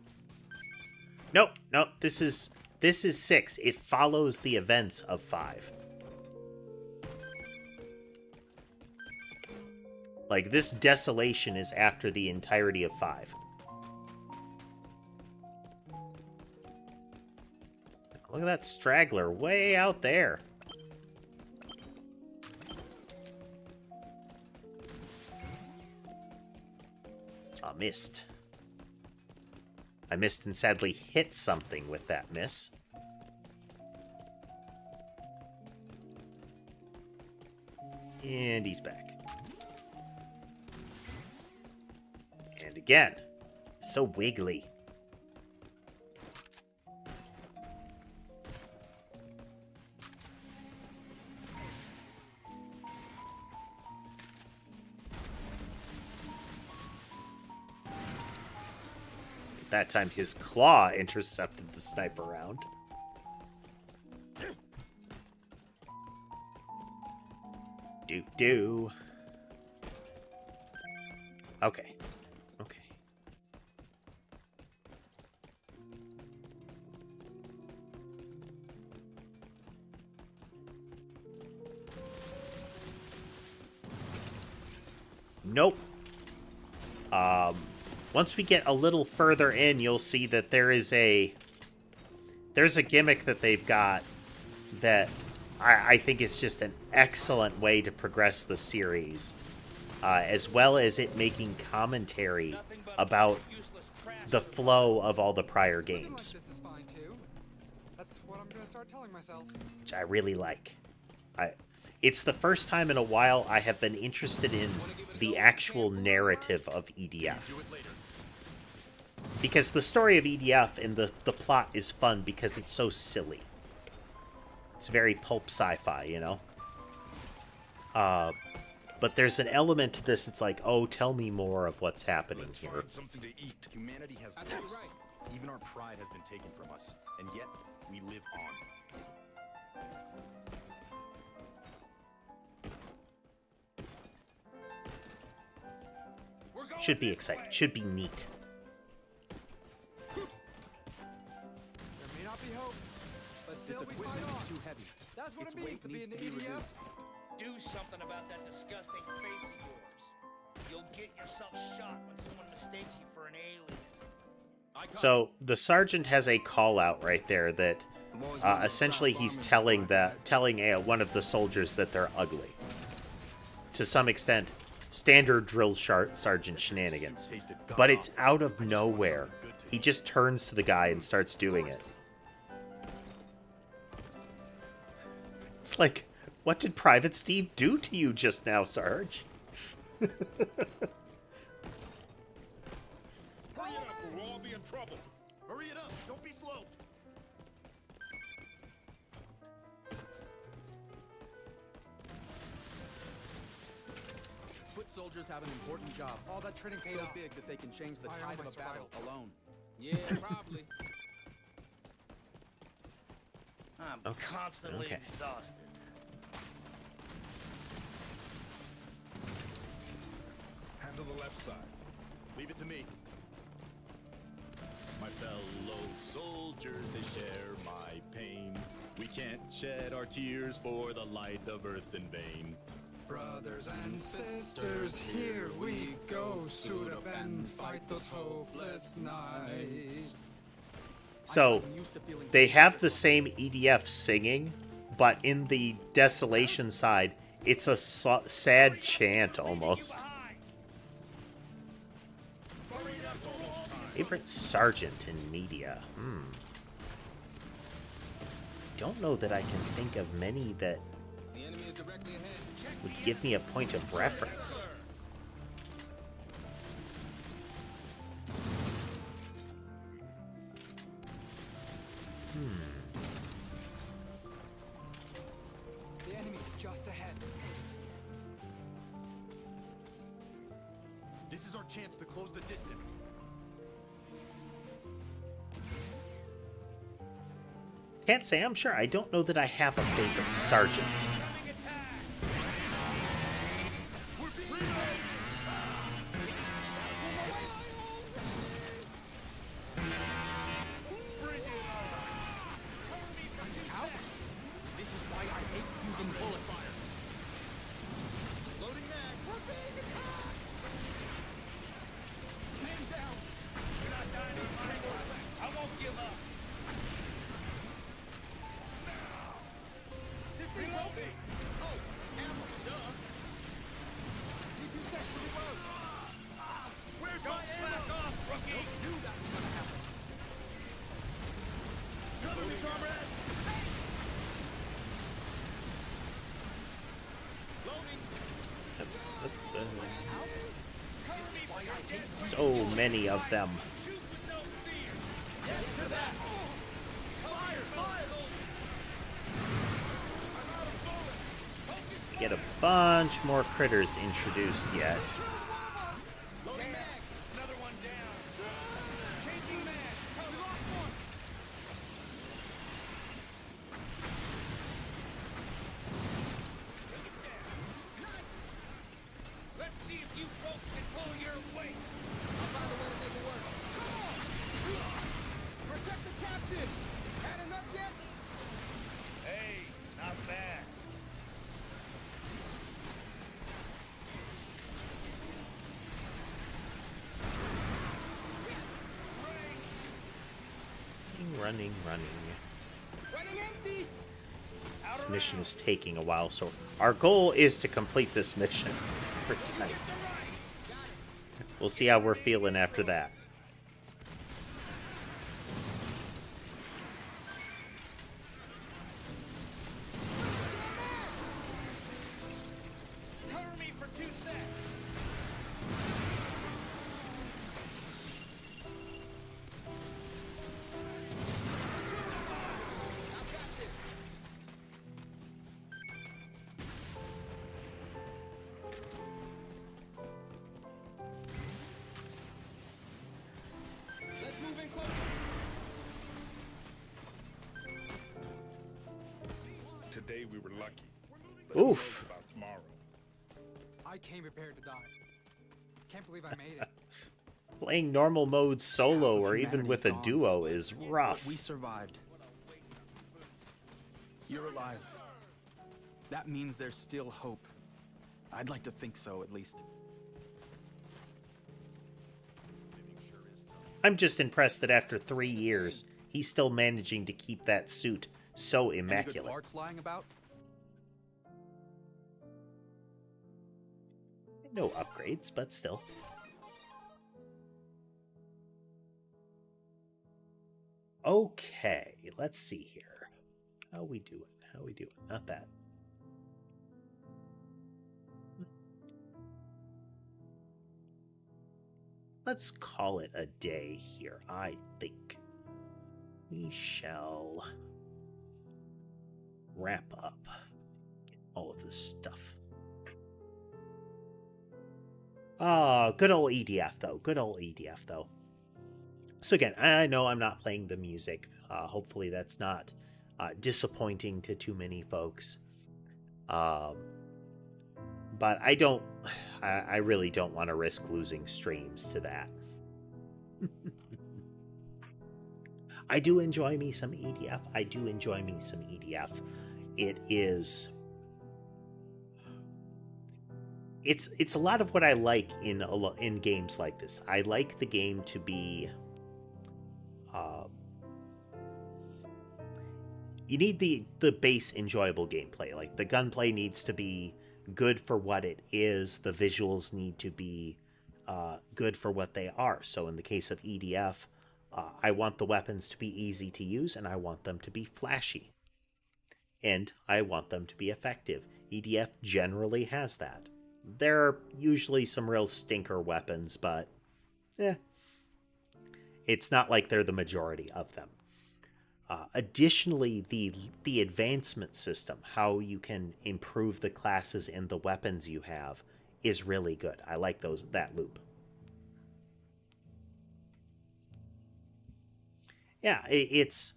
Nope, nope. This is 6. It follows the events of 5. Like, this desolation is after the entirety of 5. Look at that straggler way out there. I missed. I missed and sadly hit something with that miss. And he's back. And again. So wiggly. That time his claw intercepted the sniper round. Do. Okay. Okay. Nope. Once we get a little further in, you'll see that there's a gimmick that they've got that I think is just an excellent way to progress the series, as well as it making commentary about the flow of all the prior games, That's what I'm gonna start telling myself. which I really like. It's the first time in a while I have been interested in the actual narrative of EDF. Because the story of EDF and the plot is fun because it's so silly. It's very pulp sci-fi, you know? But there's an element to this, it's like, oh, tell me more of what's happening here. Find something to eat. Humanity has lost. Even our pride has been taken from us, and yet we live on. Should be exciting. Should be neat. There may not be hope, but This still we equipment fight on. is too heavy. That's what Its it means weight to be in needs the to be EDF. reduced. Do something about that disgusting face of yours. You'll get yourself shot when someone mistakes you for an alien. So the sergeant has a call out right there that essentially he's telling one of the soldiers that they're ugly. To some extent, standard drill sergeant shenanigans. But it's out of nowhere. He just turns to the guy and starts doing it. It's like, what did Private Steve do to you just now, Sarge? Hurry it up, or we'll all be in trouble. Hurry it up! Don't be slow! Foot soldiers have an important job. All that training paid So off. big that they can change the I tide of almost a battle smiled. alone. Yeah, probably. I'm constantly Okay. exhausted. Handle the left side. Leave it to me. My fellow soldiers, they share my pain. We can't shed our tears for the light of earth in vain. Brothers and sisters, here we go. Suit up and fight those hopeless nights. So, they have the same EDF singing, but in the desolation side, it's a sad chant almost. Favorite sergeant in media? Don't know that I can think of many that The enemy is directly ahead. would give me a point of reference. This is our chance to close the distance. Can't say I'm sure. I don't know that I have a favorite sergeant. This is why I hate using bullet fire. Loading mag. We're being attacked! Man down. You're not dying in my way. I won't give up. This thing broken! Oh, ammo, duh! Need 2 seconds to reload. Where's Don't slack off, rookie! Knew that was gonna happen. Cover me, comrade. So many of them. Shoot with no fear! Get to that. Fire, fire. We get a bunch more critters introduced yet. Loading mag! Another one down! Changing mag! We lost one! Bring it down! Let's see if you folks can pull your weight! I'll find a way to make it work. Come on! Protect the captain! Had enough yet? Hey, not bad. Running. Running empty! This mission is taking a while, so our goal is to complete this mission for tonight. We'll see how we're feeling after that. Cover me for 2 seconds! Let's move in closer. Today we were lucky. Oof. About tomorrow. I came prepared to die. Can't believe I made it. Playing normal mode solo Half of or even with a humanity's gone. duo is rough. We survived. You're alive. That means there's still hope. I'd like to think so, at least. I'm just impressed that after 3 years, he's still managing to keep that suit so Any good immaculate. parts lying about? No upgrades, but still. Okay, let's see here. How we doing? Not that. Let's call it a day here, I think. We shall wrap up all of this stuff. Good old EDF, though. So again, I know I'm not playing the music. Hopefully that's not disappointing to too many folks. But I really don't want to risk losing streams to that. I do enjoy me some EDF. It's a lot of what I like in games like this. I like the game to be you need the base enjoyable gameplay. Like the gunplay needs to be good for what it is. The visuals need to be good for what they are. So in the case of EDF, I want the weapons to be easy to use, and I want them to be flashy. And I want them to be effective. EDF generally has that. There are usually some real stinker weapons, but it's not like they're the majority of them. Additionally, the advancement system, how you can improve the classes and the weapons you have, is really good. I like that loop. Yeah, it's...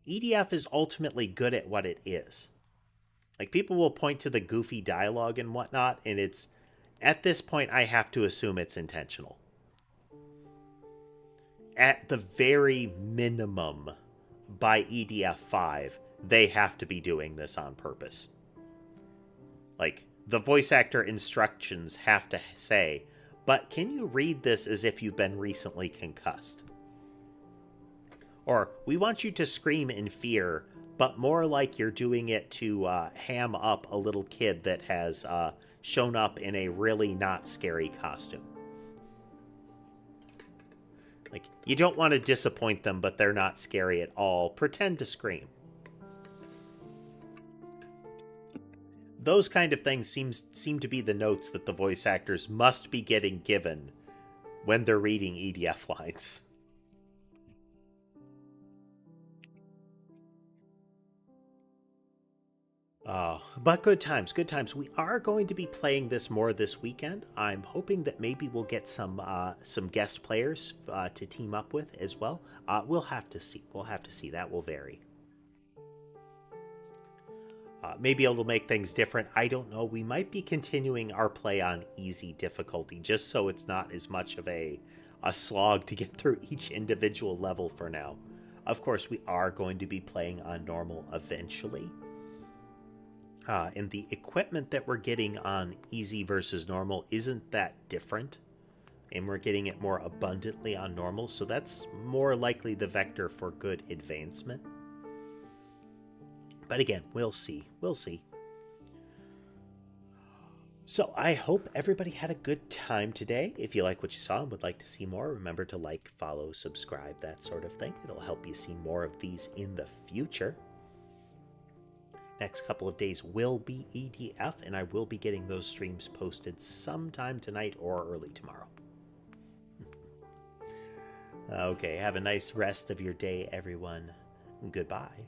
EDF is ultimately good at what it is. Like, people will point to the goofy dialogue and whatnot, and it's... At this point, I have to assume it's intentional. At the very minimum, by EDF 5, they have to be doing this on purpose. Like, the voice actor instructions have to say, but can you read this as if you've been recently concussed? Or, we want you to scream in fear, but more like you're doing it to ham up a little kid that has shown up in a really not scary costume. Like, you don't want to disappoint them, but they're not scary at all. Pretend to scream. Those kind of things seem to be the notes that the voice actors must be getting given when they're reading EDF lines. But good times, good times. We are going to be playing this more this weekend. I'm hoping that maybe we'll get some guest players to team up with as well. We'll have to see. We'll have to see. That will vary. Maybe it'll make things different. I don't know. We might be continuing our play on easy difficulty, just so it's not as much of a slog to get through each individual level for now. Of course, we are going to be playing on normal eventually. And the equipment that we're getting on easy versus normal isn't that different. And we're getting it more abundantly on normal, so that's more likely the vector for good advancement. But again, we'll see. We'll see. So I hope everybody had a good time today. If you like what you saw and would like to see more, remember to like, follow, subscribe, that sort of thing. It'll help you see more of these in the future. Next couple of days will be EDF, and I will be getting those streams posted sometime tonight or early tomorrow. Okay, have a nice rest of your day, everyone. Goodbye.